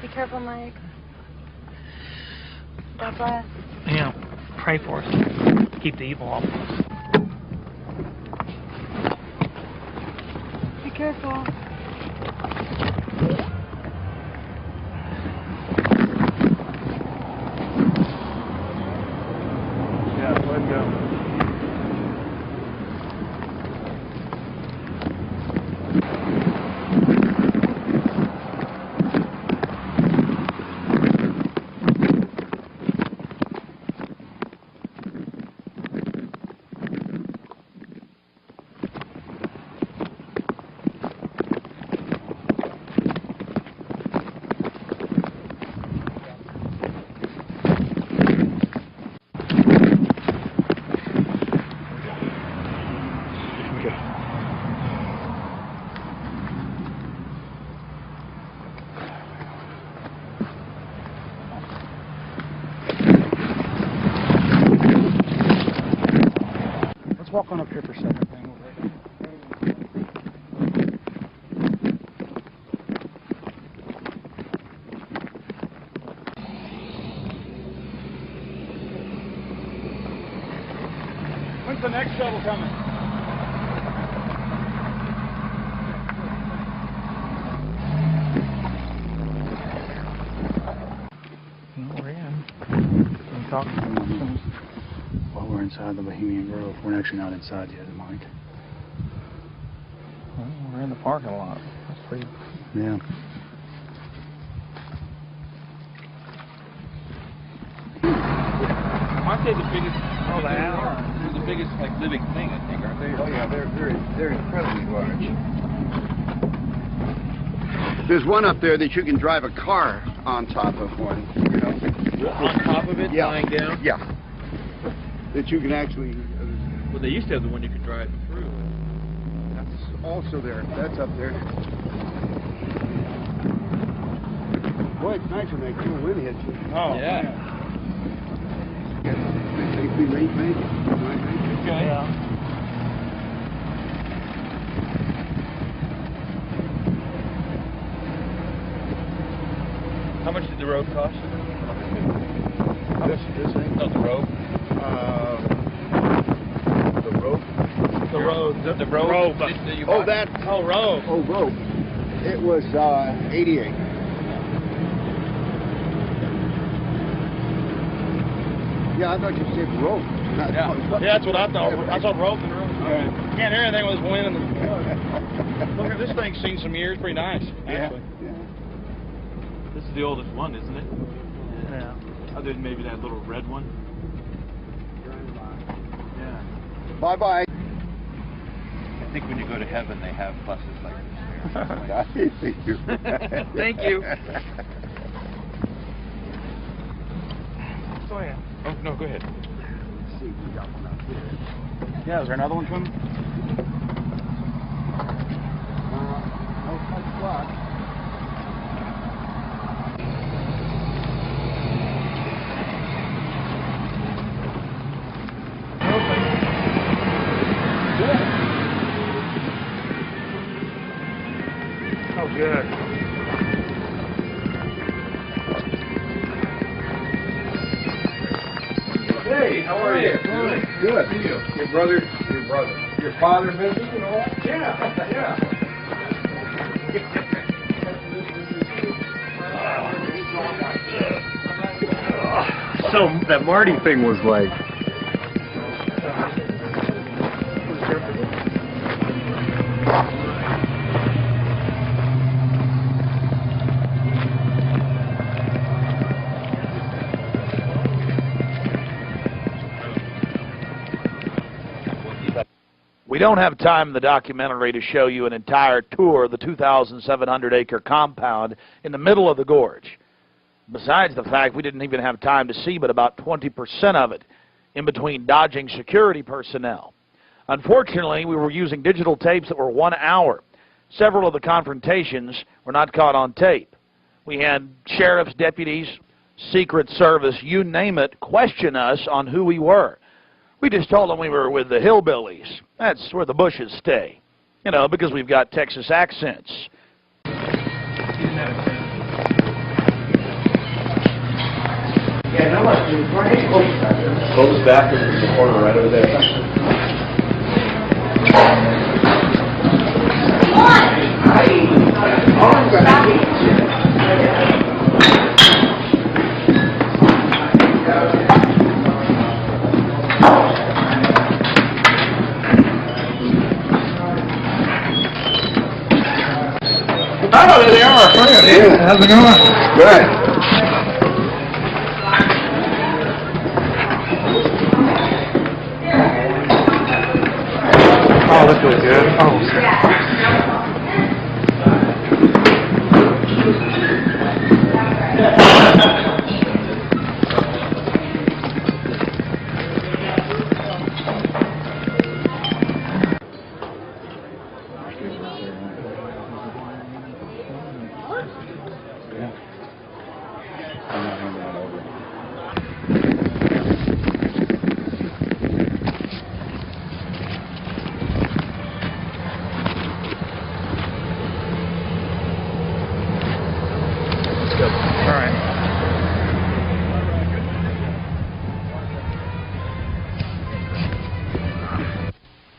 Speaker 23: Be careful, Mike. God bless.
Speaker 12: Yeah, pray for us. Keep the evil off of us.
Speaker 23: Be careful.
Speaker 19: Walk on up here for a second. When's the next shuttle coming?
Speaker 12: No, we're in. I'm talking to them.
Speaker 19: Well, we're inside the Bohemian Grove. We're actually not inside yet, Mike.
Speaker 12: Well, we're in the parking lot. That's pretty...
Speaker 19: Yeah.
Speaker 5: Aren't they the biggest? Oh, they are. They're the biggest, like, living thing, I think, aren't they?
Speaker 6: Oh yeah, they're incredibly large. There's one up there that you can drive a car on top of one. You know.
Speaker 5: On top of it, lying down.
Speaker 6: Yeah. That you can actually.
Speaker 5: Well, they used to have the one you could drive through.
Speaker 6: That's also there. That's up there. Boy, it's nice when that cool wind hits you.
Speaker 5: Oh yeah.
Speaker 6: Safely maintained.
Speaker 5: Okay.
Speaker 6: Yeah.
Speaker 5: How much did the road cost?
Speaker 6: This thing?
Speaker 5: No, the road.
Speaker 6: The rope.
Speaker 5: The road. The road.
Speaker 6: Oh, that.
Speaker 5: Oh, rope.
Speaker 6: Oh, rope. It was 88. Yeah, I thought you said rope.
Speaker 19: Yeah, that's what I thought. I thought rope and rope. Can't hear anything with this wind. Look at this thing's seen some years. Pretty nice, actually.
Speaker 6: Yeah.
Speaker 5: This is the oldest one, isn't it?
Speaker 19: Yeah.
Speaker 5: Other than maybe that little red one.
Speaker 6: Bye-bye.
Speaker 5: I think when you go to heaven, they have buses like
Speaker 4: Thank you.
Speaker 5: Thank you.
Speaker 12: Go ahead.
Speaker 5: Oh, no, go ahead.
Speaker 4: See, we got one out here.
Speaker 12: Yeah, is there another one coming?
Speaker 5: Oh, good.
Speaker 4: Hey, how are you? Good. Good. See you. Your brother, your father visiting and all that? Yeah, yeah.
Speaker 12: So that Marty thing was like.
Speaker 3: We don't have time in the documentary to show you an entire tour of the 2,700-acre compound in the middle of the gorge. Besides the fact we didn't even have time to see but about 20% of it in between dodging security personnel. Unfortunately, we were using digital tapes that were 1 hour. Several of the confrontations were not caught on tape. We had sheriff's deputies, Secret Service, you name it, question us on who we were. We just told them we were with the hillbillies. That's where the Bushes stay. You know, because we've got Texas accents.
Speaker 4: Yeah, no, close back in the corner right over there. Oh, there they are, friend. Yeah, how's it going? Good.
Speaker 12: Oh, this feels good. Oh.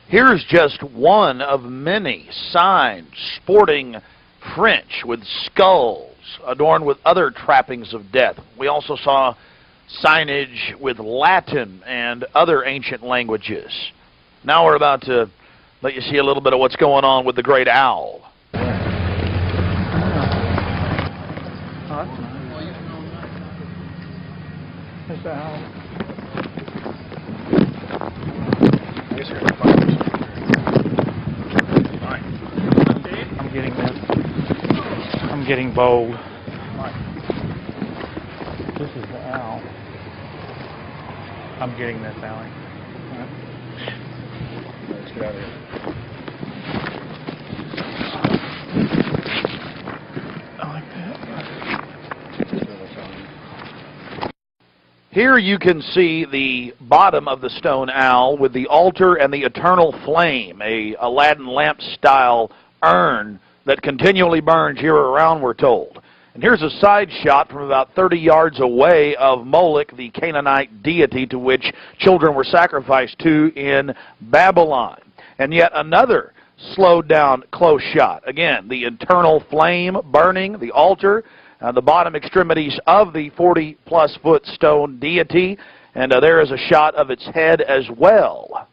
Speaker 3: Here's just one of many signs sporting French with skulls adorned with other trappings of death. We also saw signage with Latin and other ancient languages. Now we're about to let you see a little bit of what's going on with the great owl.
Speaker 12: There's the owl. I'm getting this. I'm getting bold. This is the owl. I'm getting this, Allie. Let's get out of here. I like that.
Speaker 3: Here you can see the bottom of the stone owl with the altar and the eternal flame, a Aladdin lamp style urn that continually burns year-round, we're told. And here's a side shot from about 30 yards away of Moloch, the Canaanite deity to which children were sacrificed to in Babylon. And yet another slowed down close shot. Again, the eternal flame burning, the altar, the bottom extremities of the 40-plus foot stone deity, and there is a shot of its head as well.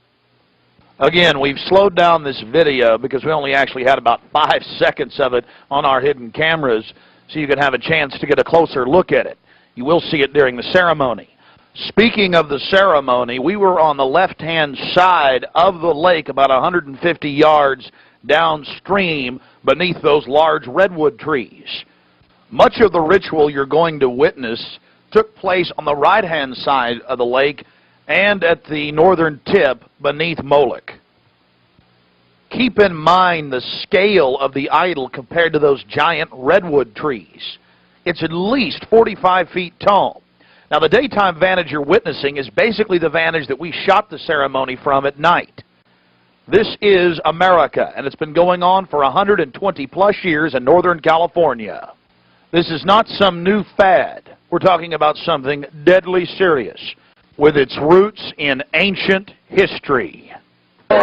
Speaker 3: Again, we've slowed down this video because we only actually had about 5 seconds of it on our hidden cameras, so you can have a chance to get a closer look at it. You will see it during the ceremony. Speaking of the ceremony, we were on the left-hand side of the lake, about 150 yards downstream beneath those large redwood trees. Much of the ritual you're going to witness took place on the right-hand side of the lake and at the northern tip beneath Moloch. Keep in mind the scale of the idol compared to those giant redwood trees. It's at least 45 feet tall. Now, the daytime vantage you're witnessing is basically the vantage that we shot the ceremony from at night. This is America, and it's been going on for 120-plus years in Northern California. This is not some new fad. We're talking about something deadly serious, with its roots in ancient history.
Speaker 12: We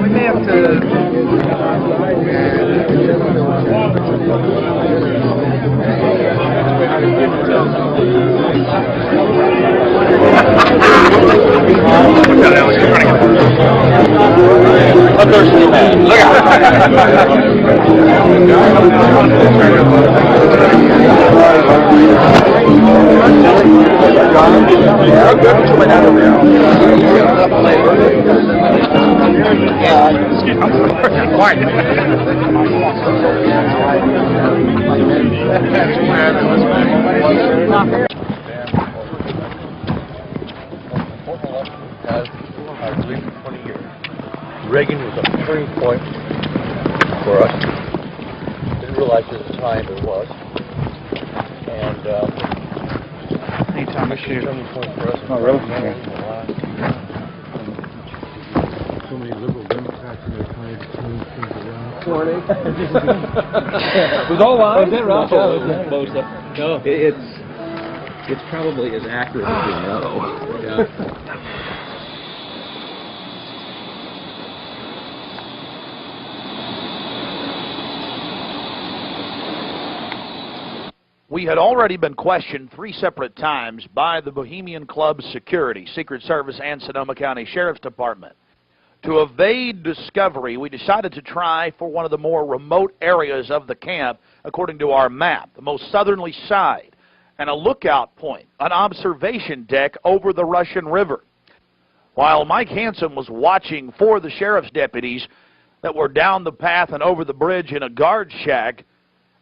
Speaker 12: may have to.
Speaker 9: Reagan was a turning point for us. Didn't realize at the time it was. And
Speaker 12: anytime I shoot.
Speaker 9: Turning point for us.
Speaker 12: Oh, really?
Speaker 9: So many liberal Democrats in their time to change things around.
Speaker 12: Morning.
Speaker 9: It was all live. Was it, Rob? No.
Speaker 12: It's probably as accurate as we know.
Speaker 9: Yeah.
Speaker 3: We had already been questioned 3 separate times by the Bohemian Club's security, Secret Service, and Sonoma County Sheriff's Department. To evade discovery, we decided to try for one of the more remote areas of the camp, according to our map, the most southerly side, and a lookout point, an observation deck over the Russian River. While Mike Hansen was watching for the sheriff's deputies that were down the path and over the bridge in a guard shack,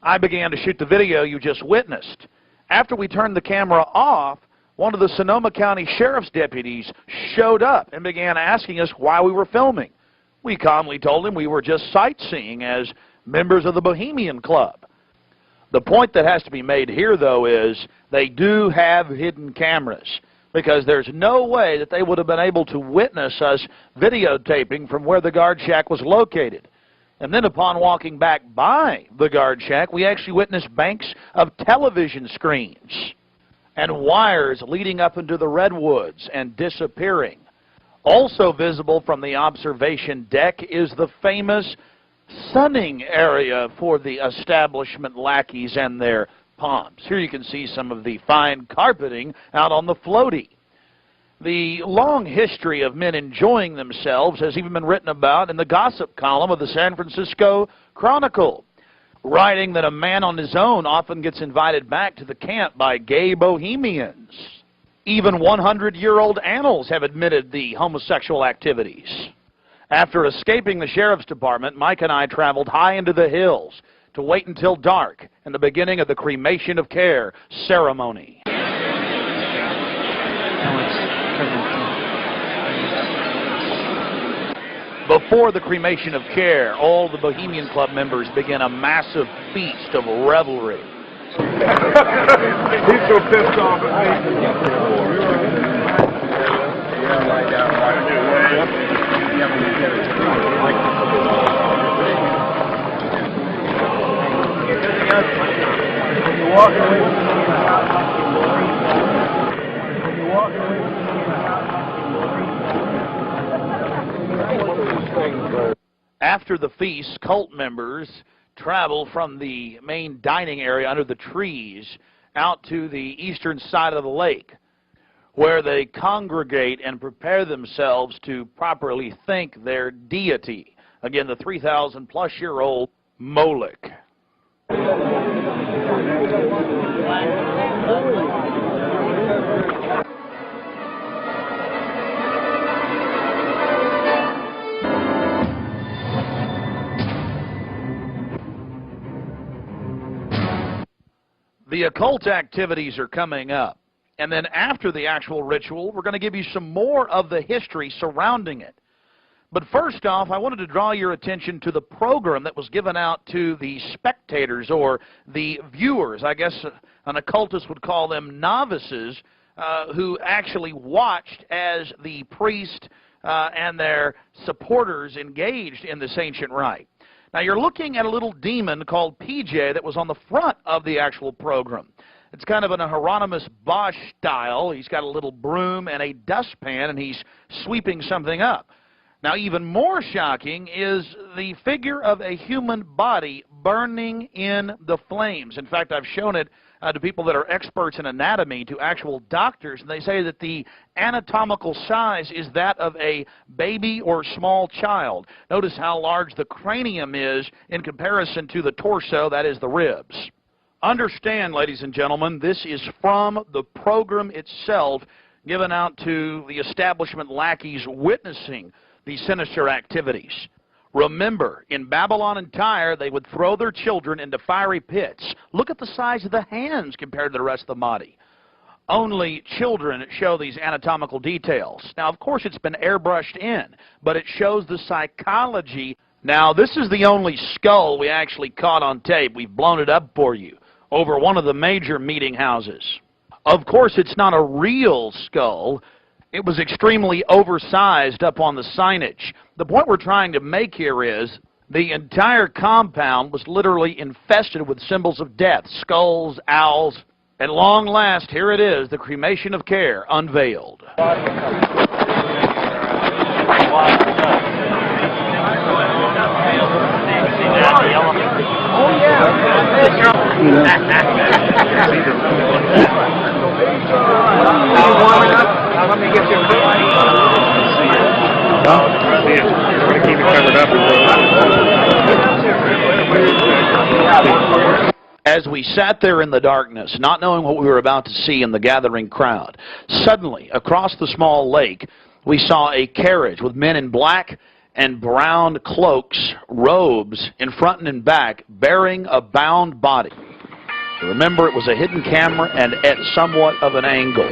Speaker 3: I began to shoot the video you just witnessed. After we turned the camera off, one of the Sonoma County Sheriff's deputies showed up and began asking us why we were filming. We calmly told him we were just sightseeing as members of the Bohemian Club. The point that has to be made here, though, is they do have hidden cameras, because there's no way that they would have been able to witness us videotaping from where the guard shack was located. And then upon walking back by the guard shack, we actually witnessed banks of television screens and wires leading up into the redwoods and disappearing. Also visible from the observation deck is the famous sunning area for the establishment lackeys and their pomps. Here you can see some of the fine carpeting out on the floaty. The long history of men enjoying themselves has even been written about in the gossip column of the San Francisco Chronicle, writing that a man on his own often gets invited back to the camp by gay bohemians. Even 100-year-old annals have admitted the homosexual activities. After escaping the sheriff's department, Mike and I traveled high into the hills to wait until dark and the beginning of the cremation of care ceremony. Before the cremation of care, all the Bohemian Club members begin a massive feast of revelry.
Speaker 4: He's so pissed off at me.
Speaker 3: After the feast, cult members travel from the main dining area under the trees out to the eastern side of the lake, where they congregate and prepare themselves to properly thank their deity. Again, the 3,000-plus-year-old Moloch. The occult activities are coming up. And then after the actual ritual, we're going to give you some more of the history surrounding it. But first off, I wanted to draw your attention to the program that was given out to the spectators or the viewers. I guess an occultist would call them novices, who actually watched as the priest and their supporters engaged in this ancient rite. Now, you're looking at a little demon called PJ that was on the front of the actual program. It's kind of in a Hieronymus Bosch style. He's got a little broom and a dustpan, and he's sweeping something up. Now, even more shocking is the figure of a human body burning in the flames. In fact, I've shown it to people that are experts in anatomy, to actual doctors, and they say that the anatomical size is that of a baby or small child. Notice how large the cranium is in comparison to the torso, that is the ribs. Understand, ladies and gentlemen, this is from the program itself given out to the establishment lackeys witnessing these sinister activities. Remember, in Babylon and Tyre, they would throw their children into fiery pits. Look at the size of the hands compared to the rest of the body. Only children show these anatomical details. Now, of course, it's been airbrushed in, but it shows the psychology. Now, this is the only skull we actually caught on tape. We've blown it up for you over one of the major meeting houses. Of course, it's not a real skull. It was extremely oversized up on the signage. The point we're trying to make here is the entire compound was literally infested with symbols of death, skulls, owls. At long last, here it is, the cremation of care unveiled.
Speaker 4: Oh, yeah. Let me get you a quick. We're going to keep it covered up.
Speaker 3: As we sat there in the darkness, not knowing what we were about to see in the gathering crowd, suddenly, across the small lake, we saw a carriage with men in black and brown cloaks, robes, in front and in back, bearing a bound body. Remember, it was a hidden camera and at somewhat of an angle.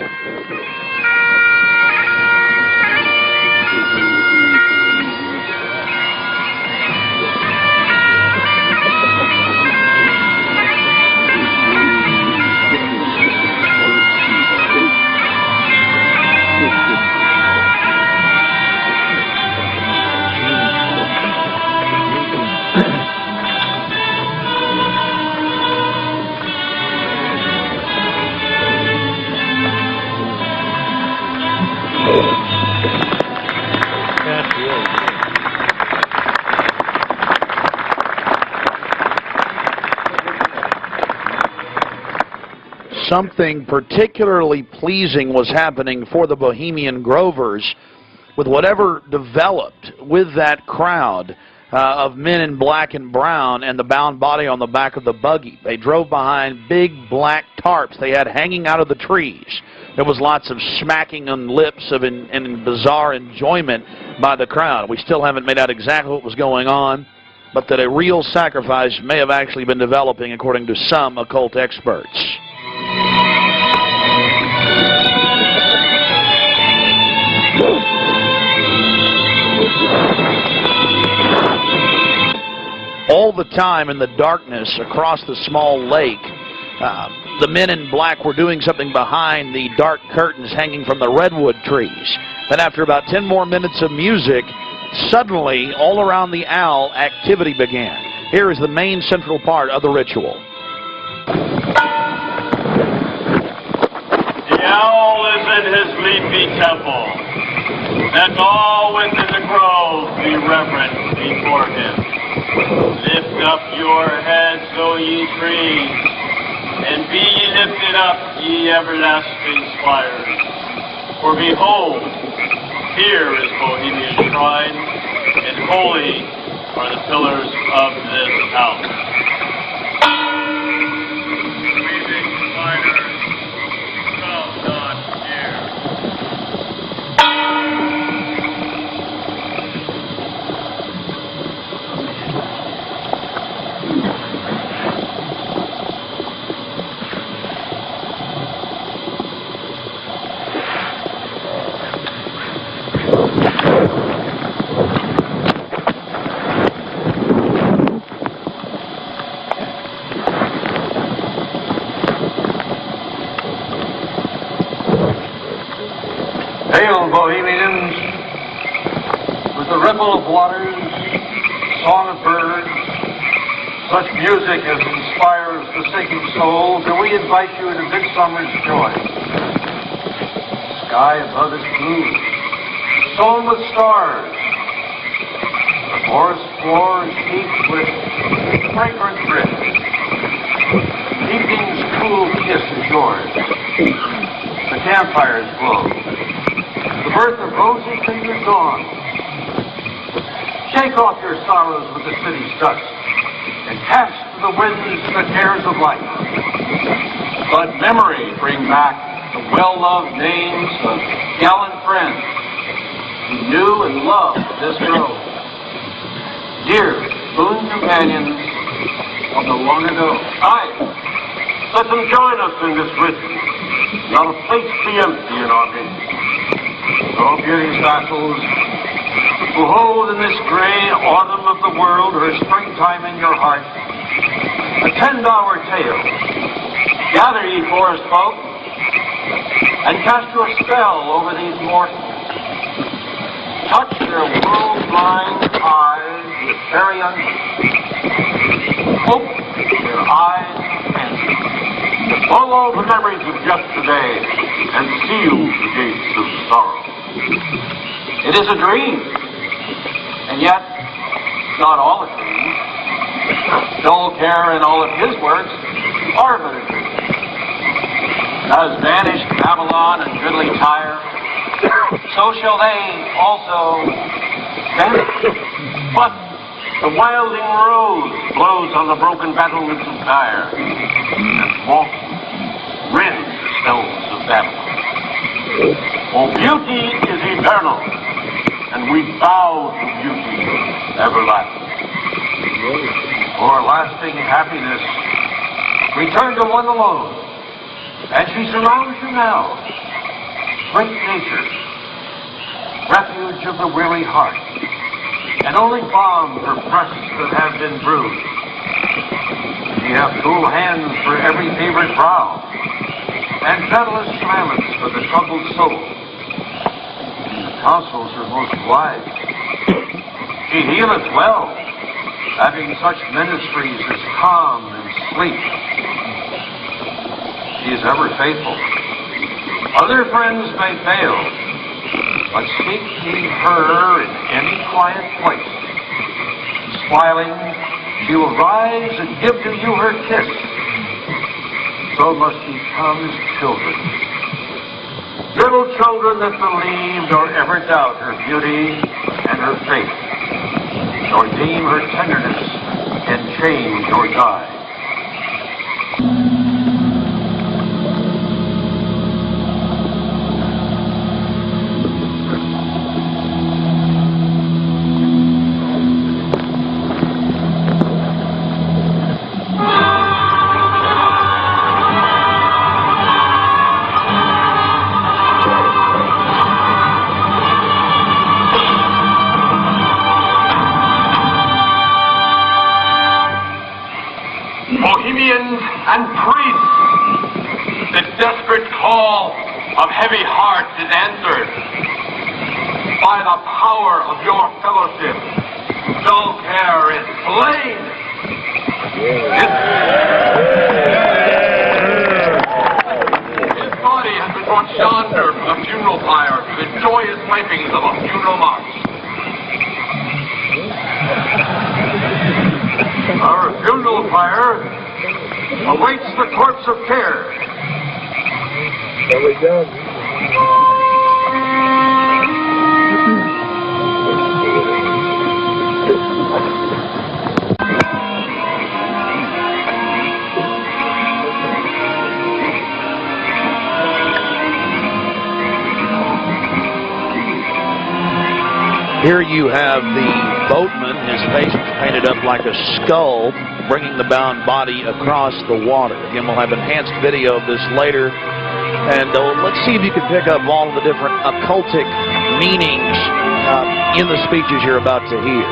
Speaker 3: Something particularly pleasing was happening for the Bohemian Grovers with whatever developed with that crowd of men in black and brown and the bound body on the back of the buggy. They drove behind big black tarps they had hanging out of the trees. There was lots of smacking on lips of and bizarre enjoyment by the crowd. We still haven't made out exactly what was going on, but that a real sacrifice may have actually been developing according to some occult experts. All the time in the darkness across the small lake, the men in black were doing something behind the dark curtains hanging from the redwood trees. Then after about 10 more minutes of music, suddenly all around the owl activity began. Here is the main central part of the ritual.
Speaker 8: The owl is in his leafy temple. Let all within the grove be reverent before him. Lift up your heads, O ye trees, and be ye lifted up, ye everlasting spires. For behold, here is Bohemia's shrine, and holy are the pillars of this house. Weaving spiders, come not near.
Speaker 13: Hail, Bohemians, with the ripple of waters, song of birds, such music as inspires the sinking soul, do we invite you into midsummer's joy. Sky above is blue, sown with stars. The forest floor is heaped with fragrant drift. Evening's cool kiss is yours. The campfires glow. The birth of roses fingered dawn. Shake off your sorrows with the city's dust and cast to the winds the cares of life. Let memory bring back the well-loved names of gallant friends who knew and loved this grove. Dear boon companions of the long ago. Aye, let them join us in this ritual. Not a place be empty in our midst. O beauty's vassals, who hold in this gray autumn of the world her springtime in your heart, attend our tale. Gather, ye forest folk, and cast your spell over these mortals. Touch their world-blind eyes with fairy unction. Open their eyes and blow all the memories of yesterday and seal the gates of sorrow. It is a dream, and yet not all a dream. Dull care and all of his works are but a dream. As vanished Babylon and goodly Tyre, so shall they also vanish. But the wilding rose blows on the broken battlements of Tyre, and walks rend the stones of Babylon. For beauty is eternal, and we bow to beauty everlasting. For lasting happiness, return to one alone, and she surrounds you now. Great nature, refuge of the weary heart, and only balm for breasts that have been bruised. Ye have cool hands for every favorite brow, and gentlest silence for the troubled soul. The counsels are most wise. She healeth well, having such ministries as calm and sleep. She is ever faithful. Other friends may fail, but seek ye her in any quiet place. Smiling, she will rise and give to you her kiss. So must ye come as children. Little children that believe nor ever doubt her beauty and her faith, nor deem her tenderness can change or die. Bohemians and priests, the desperate call of heavy hearts is answered. By the power of your fellowship, dull care is slain. His body has been brought yonder from the funeral pyre. with joyous wipings of a funeral mouse. Our funeral pyre awaits the corpse of care.
Speaker 9: There we go.
Speaker 3: Here you have the boatman, his face painted up like a skull, bringing the bound body across the water. Again, we'll have enhanced video of this later. And let's see if you can pick up all of the different occultic meanings in the speeches you're about to hear.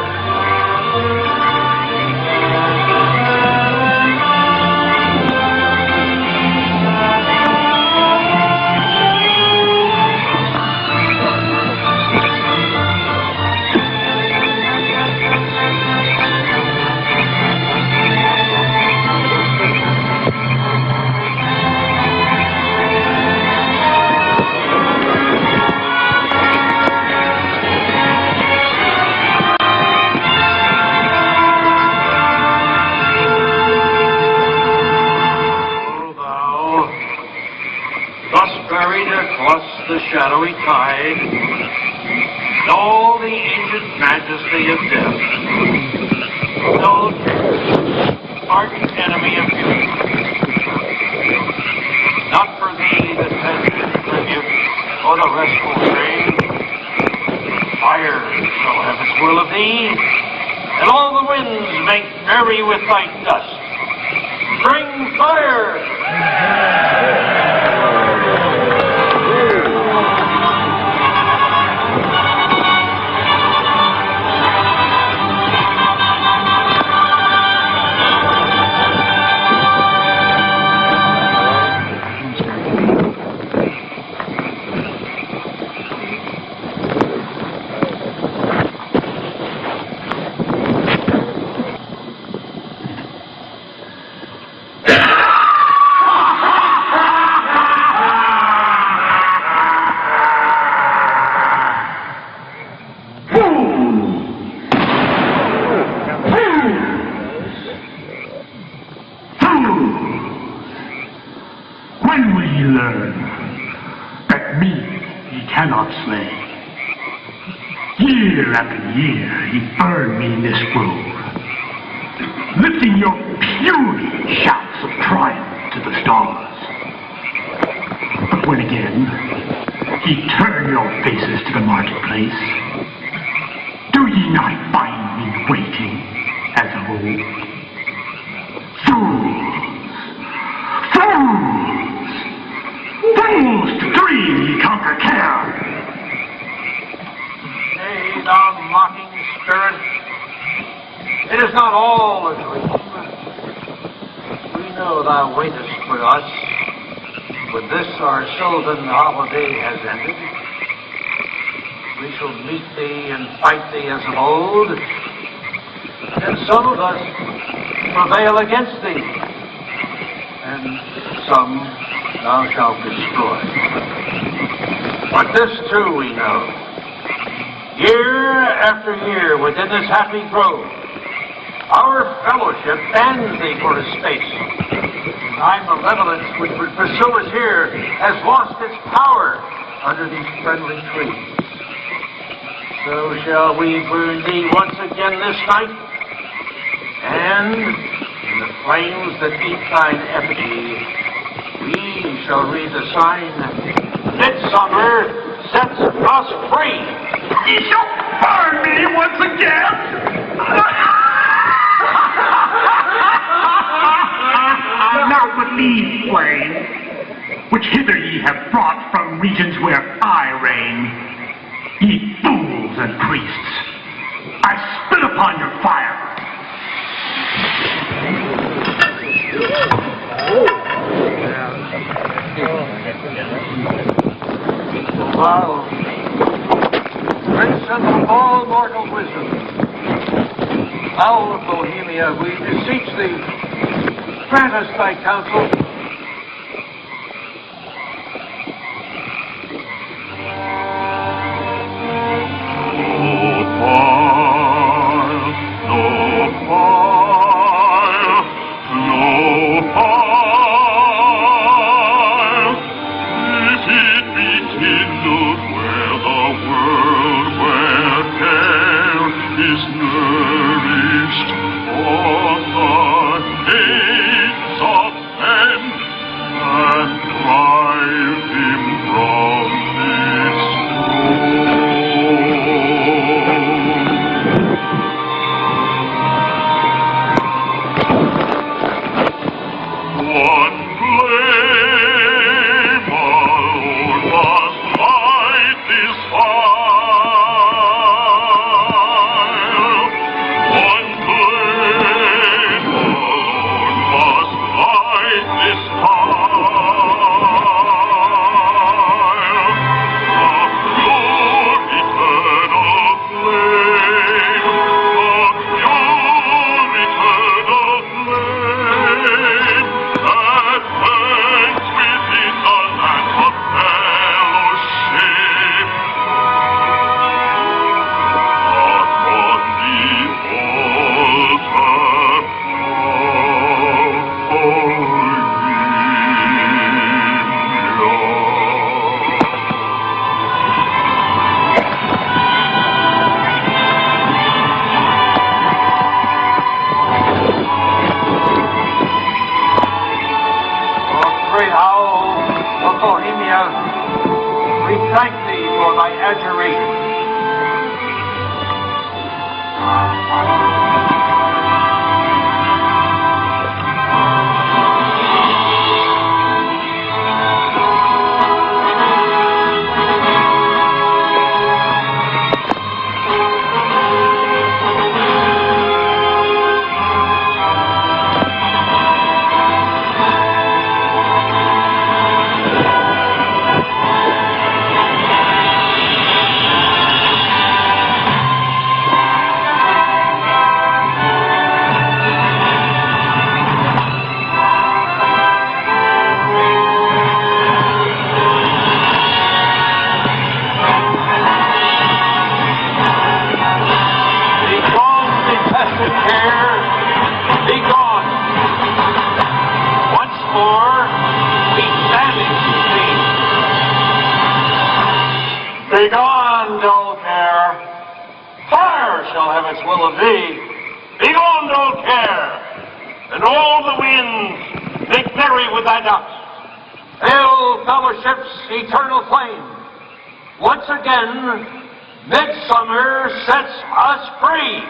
Speaker 13: The shadowy tide, and all the ancient majesty of death, no arch enemy of beauty. Not for thee the tribute or the restful train. Fire shall have its will of thee, and all the winds make merry with thy dust. Bring fire!
Speaker 1: Year after year, he burned me in this grove, lifting your puny shouts of triumph to the stars. But when again he turned your faces to the marketplace, do ye not find me waiting as of old? Fools! Fools! Fools to dream ye conquer care!
Speaker 13: Thou mocking spirit, it is not all a dream. We know thou waitest for us when this our sylvan holiday has ended. We shall meet thee and fight thee as of old, and some of us prevail against thee, and some thou shalt destroy. But this too we know. Year after year within this happy grove, our fellowship bans thee for a space. Thy malevolence which would pursue us here has lost its power under these friendly trees. So shall we burn thee once again this night, and in the flames that eat thine effigy, we shall read the sign, Midsummer sets us free.
Speaker 1: Ye shall burn me once again! Now but leave flame, which hither ye have brought from regions where I reign. Ye fools and priests, I spit upon your fire.
Speaker 13: Wow. Prince of all mortal wisdom, Owl of Bohemia, we beseech thee, grant us thy counsel. Begone, dull care. Fire shall have its will of thee. Begone, dull care. And all the winds make merry with thy dust. Hail, fellowship's eternal flame. Once again, midsummer sets us free.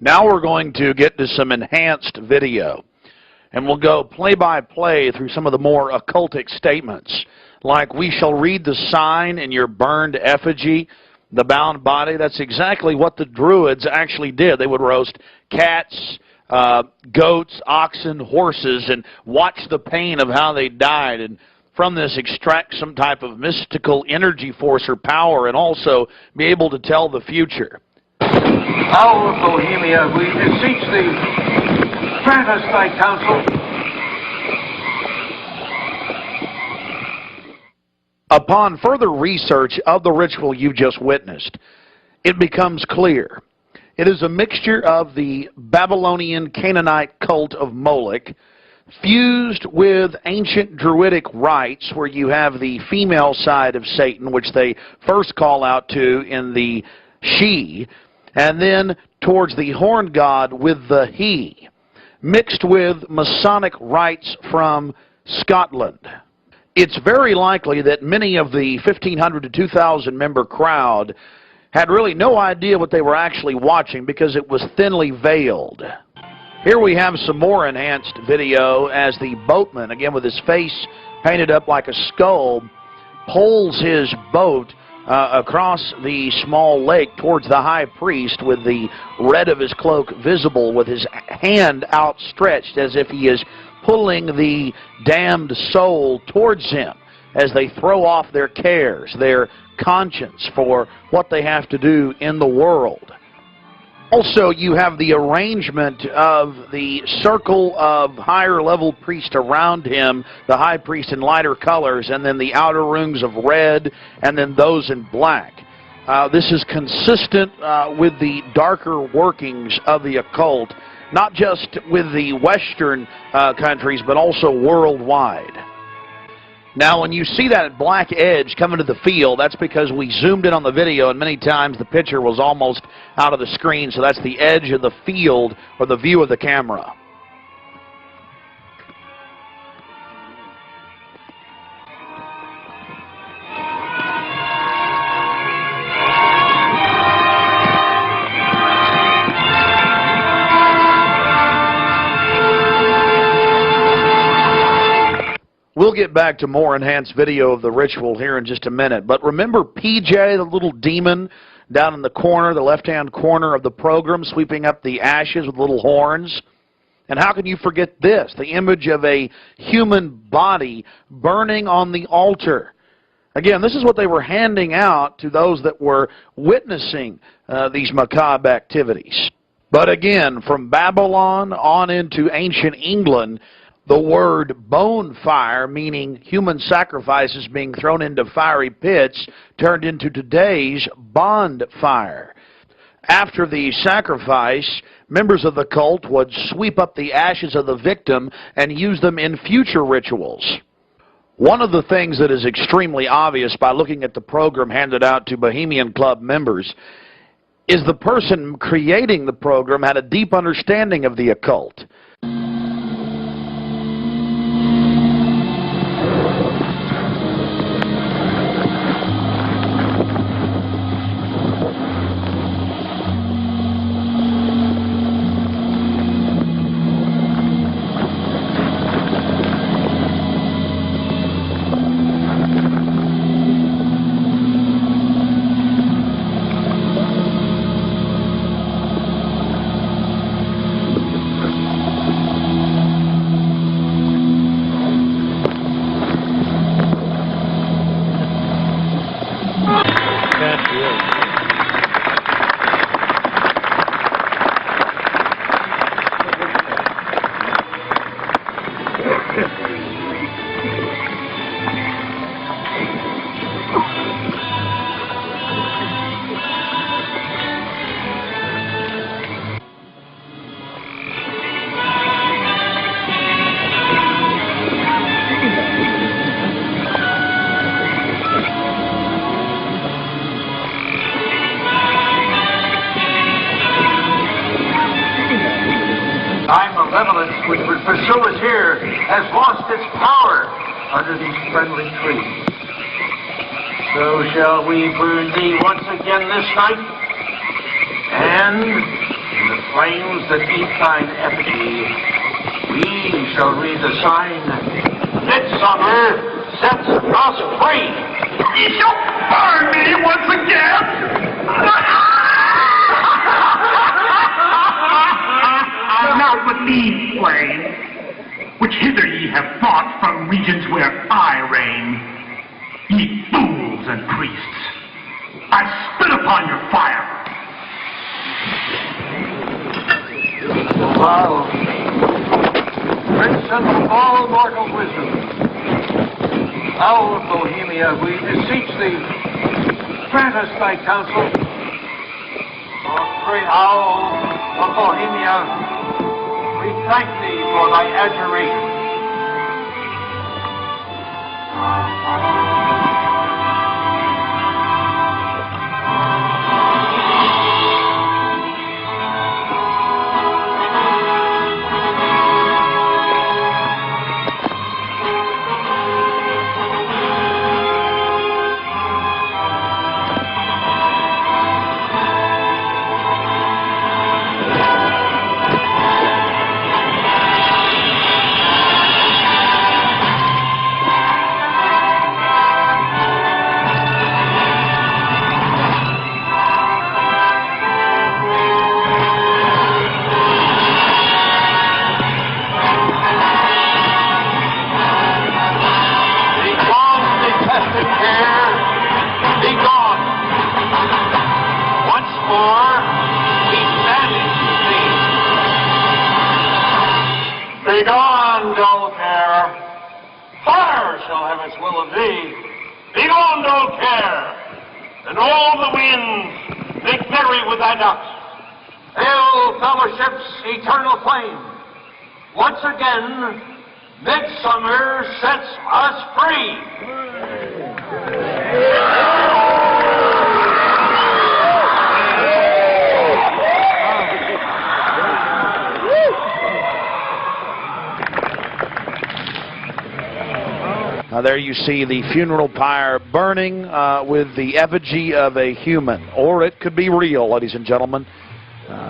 Speaker 3: Now we're going to get to some enhanced video, and we'll go play-by-play through some of the more occultic statements. like we shall read the sign in your burned effigy, the bound body. That's exactly what the Druids actually did. They would roast cats, goats, oxen, horses, and watch the pain of how they died, and from this extract some type of mystical energy force or power, and also be able to tell the future.
Speaker 13: Owl of Bohemia, we beseech thee, grant us thy counsel.
Speaker 3: Upon further research of the ritual you just witnessed, it becomes clear. It is a mixture of the Babylonian Canaanite cult of Moloch fused with ancient Druidic rites, where you have the female side of Satan, which they first call out to in the she, and then towards the horn god with the he, mixed with Masonic rites from Scotland. It's very likely that many of the 1,500 to 2,000 member crowd had really no idea what they were actually watching because it was thinly veiled. Here we have some more enhanced video as the boatman, again with his face painted up like a skull, pulls his boat across the small lake towards the high priest with the red of his cloak visible, with his hand outstretched as if he is pulling the damned soul towards him as they throw off their cares, their conscience for what they have to do in the world. Also, you have the arrangement of the circle of higher level priests around him, the high priest in lighter colors, and then the outer rings of red, and then those in black. This is consistent with the darker workings of the occult, not just with the Western countries, but also worldwide. Now, when you see that black edge coming to the field, that's because we zoomed in on the video, and many times the picture was almost out of the screen, so that's the edge of the field or the view of the camera. We'll get back to more enhanced video of the ritual here in just a minute. But remember PJ, the little demon down in the corner, the left-hand corner of the program, sweeping up the ashes with little horns? And how can you forget this? The image of a human body burning on the altar. Again, this is what they were handing out to those that were witnessing these macabre activities. But again, from Babylon on into ancient England, the word bonfire, meaning human sacrifices being thrown into fiery pits, turned into today's bonfire. After the sacrifice, members of the cult would sweep up the ashes of the victim and use them in future rituals. One of the things that is extremely obvious by looking at the program handed out to Bohemian Club members is the person creating the program had a deep understanding of the occult.
Speaker 13: Which would pursue us here has lost its power under these friendly trees. So shall we burn thee once again this night, and in the flames that eat thine effigy, we shall read the sign, Midsummer sets us free.
Speaker 1: You shall burn me once again. Not with these flames, which hither ye have brought from regions where I reign. Ye fools and priests, I spit upon your fire.
Speaker 13: Thou, Prince of all mortal wisdom, thou of Bohemia, we beseech thee, grant us thy counsel. O great owl of Bohemia, we thank thee for thy adjuration. Begone, dull care. Fire shall have its will of thee. Begone, dull care. And all the winds make merry with thy ducks. Hail, fellowship's eternal flame. Once again, midsummer sets us free.
Speaker 3: There you see the funeral pyre burning with the effigy of a human. Or it could be real, ladies and gentlemen.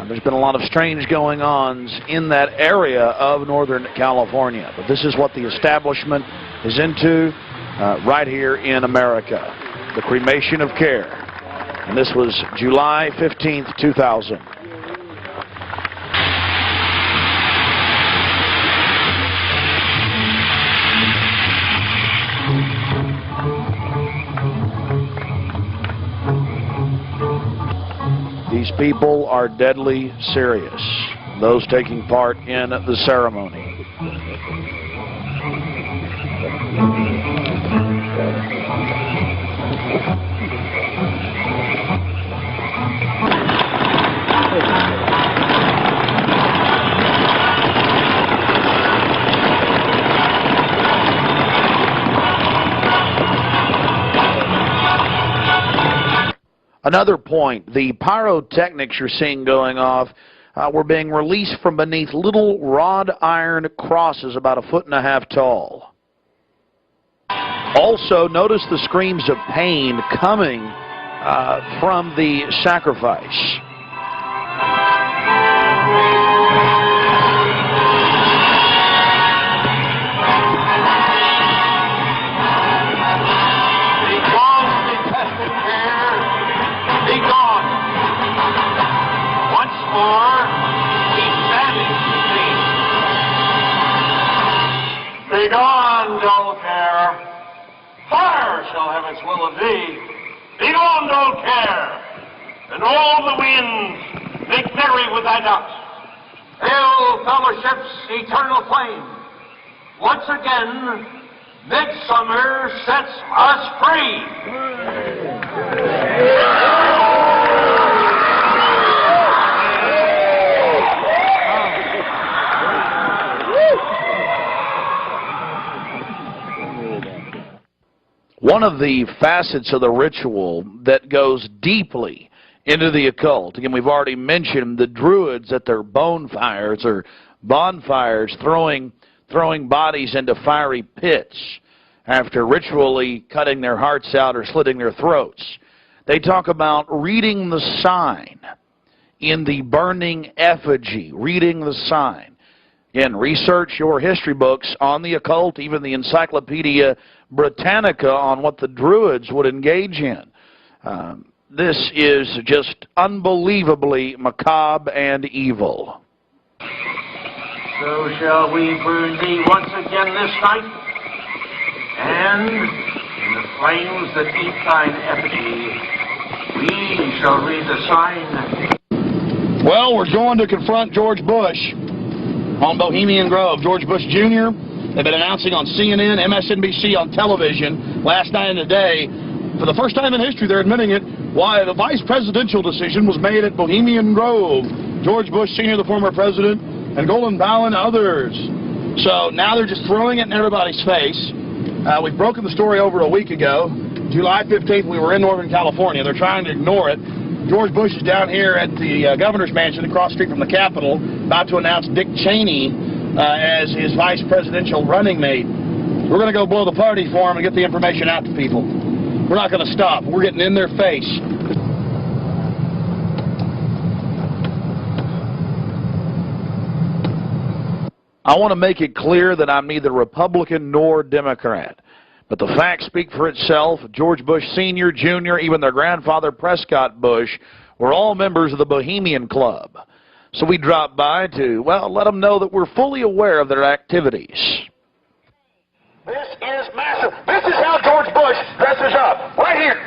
Speaker 3: There's been a lot of strange going-ons in that area of Northern California. But this is what the establishment is into right here in America. The cremation of care. And this was July 15th, 2000. These people are deadly serious, those taking part in the ceremony. Another point, the pyrotechnics you're seeing going off were being released from beneath little wrought iron crosses about 1.5 feet tall. Also, notice the screams of pain coming from the sacrifice.
Speaker 13: Begone, dull care. Fire shall have its will of thee. Begone, dull care. And all the winds make merry with thy ducks. Hail, fellowship's eternal flame. Once again, midsummer sets us free.
Speaker 3: One of the facets of the ritual that goes deeply into the occult, again, we've already mentioned the Druids at their bonfires or bonfires throwing bodies into fiery pits after ritually cutting their hearts out or slitting their throats. They talk about reading the sign in the burning effigy, reading the sign. Again, research your history books on the occult, even the Encyclopedia Britannica on what the Druids would engage in. This is just unbelievably macabre and evil.
Speaker 8: So shall we burn thee once again this night, and in the flames that eat thine effigy, we shall read the sign.
Speaker 19: Well, we're going to confront George Bush on Bohemian Grove. George Bush Jr., they've been announcing on CNN, MSNBC on television last night and today. For the first time in history, they're admitting it, why the vice presidential decision was made at Bohemian Grove. George Bush Sr., the former president, and Colin Powell and others. So now they're just throwing it in everybody's face. We've broken the story over a week ago. July 15th, we were in Northern California. They're trying to ignore it. George Bush is down here at the governor's mansion across the street from the Capitol, about to announce Dick Cheney as his vice presidential running mate. We're going to go blow the party for him and get the information out to people. We're not going to stop. We're getting in their face. I want to make it clear that I'm neither Republican nor Democrat. But the facts speak for itself. George Bush Sr., Jr., even their grandfather Prescott Bush were all members of the Bohemian Club. So we dropped by to, well, let them know that we're fully aware of their activities.
Speaker 1: This is massive. This is how George Bush dresses up. Right here.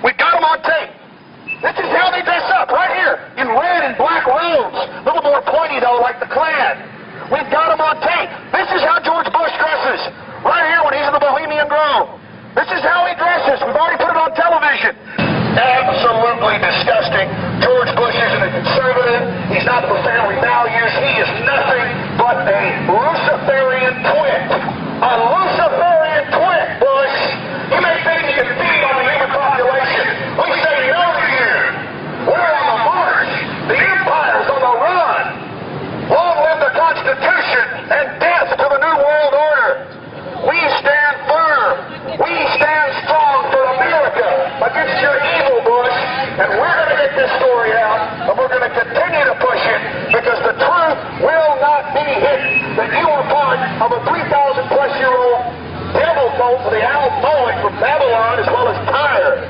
Speaker 1: We got him on tape. This is how they dress up. Right here. In red and black robes. A little more pointy, though, like the Klan. We've got him on tape. This is how George Bush dresses. Right here when he's in the Bohemian Grove. This is how he dresses. We've already put it on television. Absolutely disgusting. George Bush isn't a conservative. He's not for family values. He is nothing but a Luciferian twit. A Luciferian twit, Bush. You may think you can feed on the human population. We say no to you. We're on the march. The empire's on the run. Long live the Constitution and death to the New World Order. We stand firm. We stand strong for America against your evil, Bush. And we're going to get this story out, and we're going to continue to push it because the truth will not be hidden. That you are part of a 3,000-plus-year-old devil cult for the Almoic from Babylon as well as Tyre.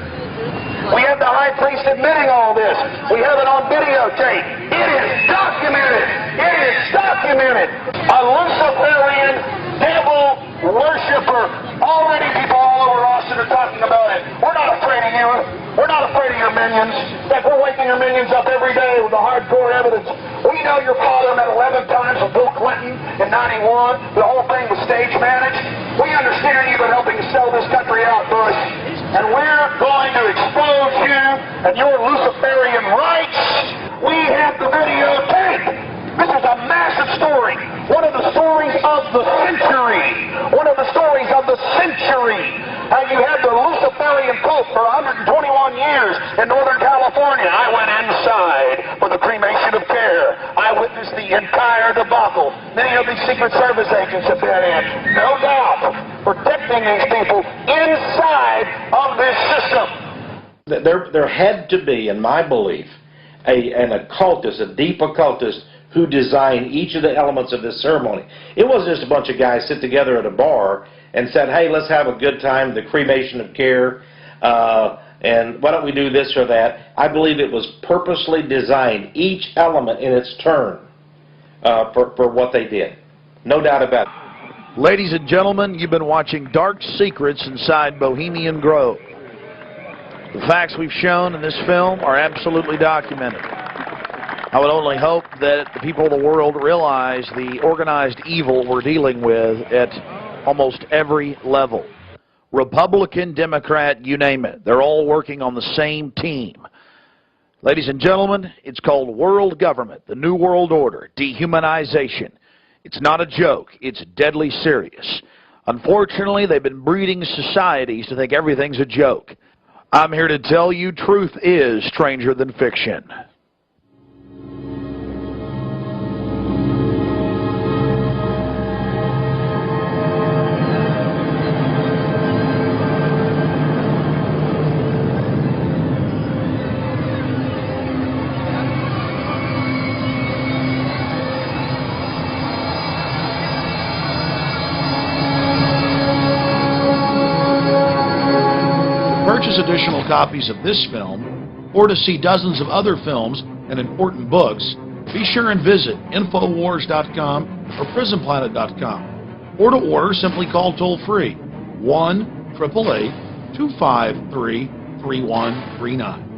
Speaker 1: We have the high priest admitting all this. We have it on videotape. It is documented. It is documented. A Luciferian devil worshiper. Already people all over Austin are talking about it. We're not afraid of you. We're not afraid of your minions. In fact, we're waking your minions up every day with the hardcore evidence. We know your father met 11 times with Bill Clinton in 91. The whole thing was stage managed. We understand you've been helping to sell this country out, Bush. And we're going to expose you and your Luciferian rights. We have the videotape. This is a massive story. One of the stories of the century. One of the stories of the century. How you had the Luciferian Pope for 121 years in Northern California. I went inside for the cremation of care. I witnessed the entire debacle. Many of these Secret Service agents have been in. No doubt. Protecting these people inside of this system.
Speaker 10: There had to be, in my belief, an occultist, a deep occultist, who designed each of the elements of this ceremony. It wasn't just a bunch of guys sit together at a bar and said, hey, let's have a good time, the cremation of care, and why don't we do this or that. I believe it was purposely designed, each element in its turn, for what they did. No doubt about it.
Speaker 3: Ladies and gentlemen, you've been watching Dark Secrets inside Bohemian Grove. The facts we've shown in this film are absolutely documented. I would only hope that the people of the world realize the organized evil we're dealing with at almost every level. Republican, Democrat, you name it. They're all working on the same team. Ladies and gentlemen, it's called world government, the New World Order, dehumanization. It's not a joke. It's deadly serious. Unfortunately, they've been breeding societies to think everything's a joke. I'm here to tell you truth is stranger than fiction. purchase additional copies of this film, or to see dozens of other films and important books, be sure and visit Infowars.com or PrisonPlanet.com. Or to order, simply call toll-free 1-888-253-3139.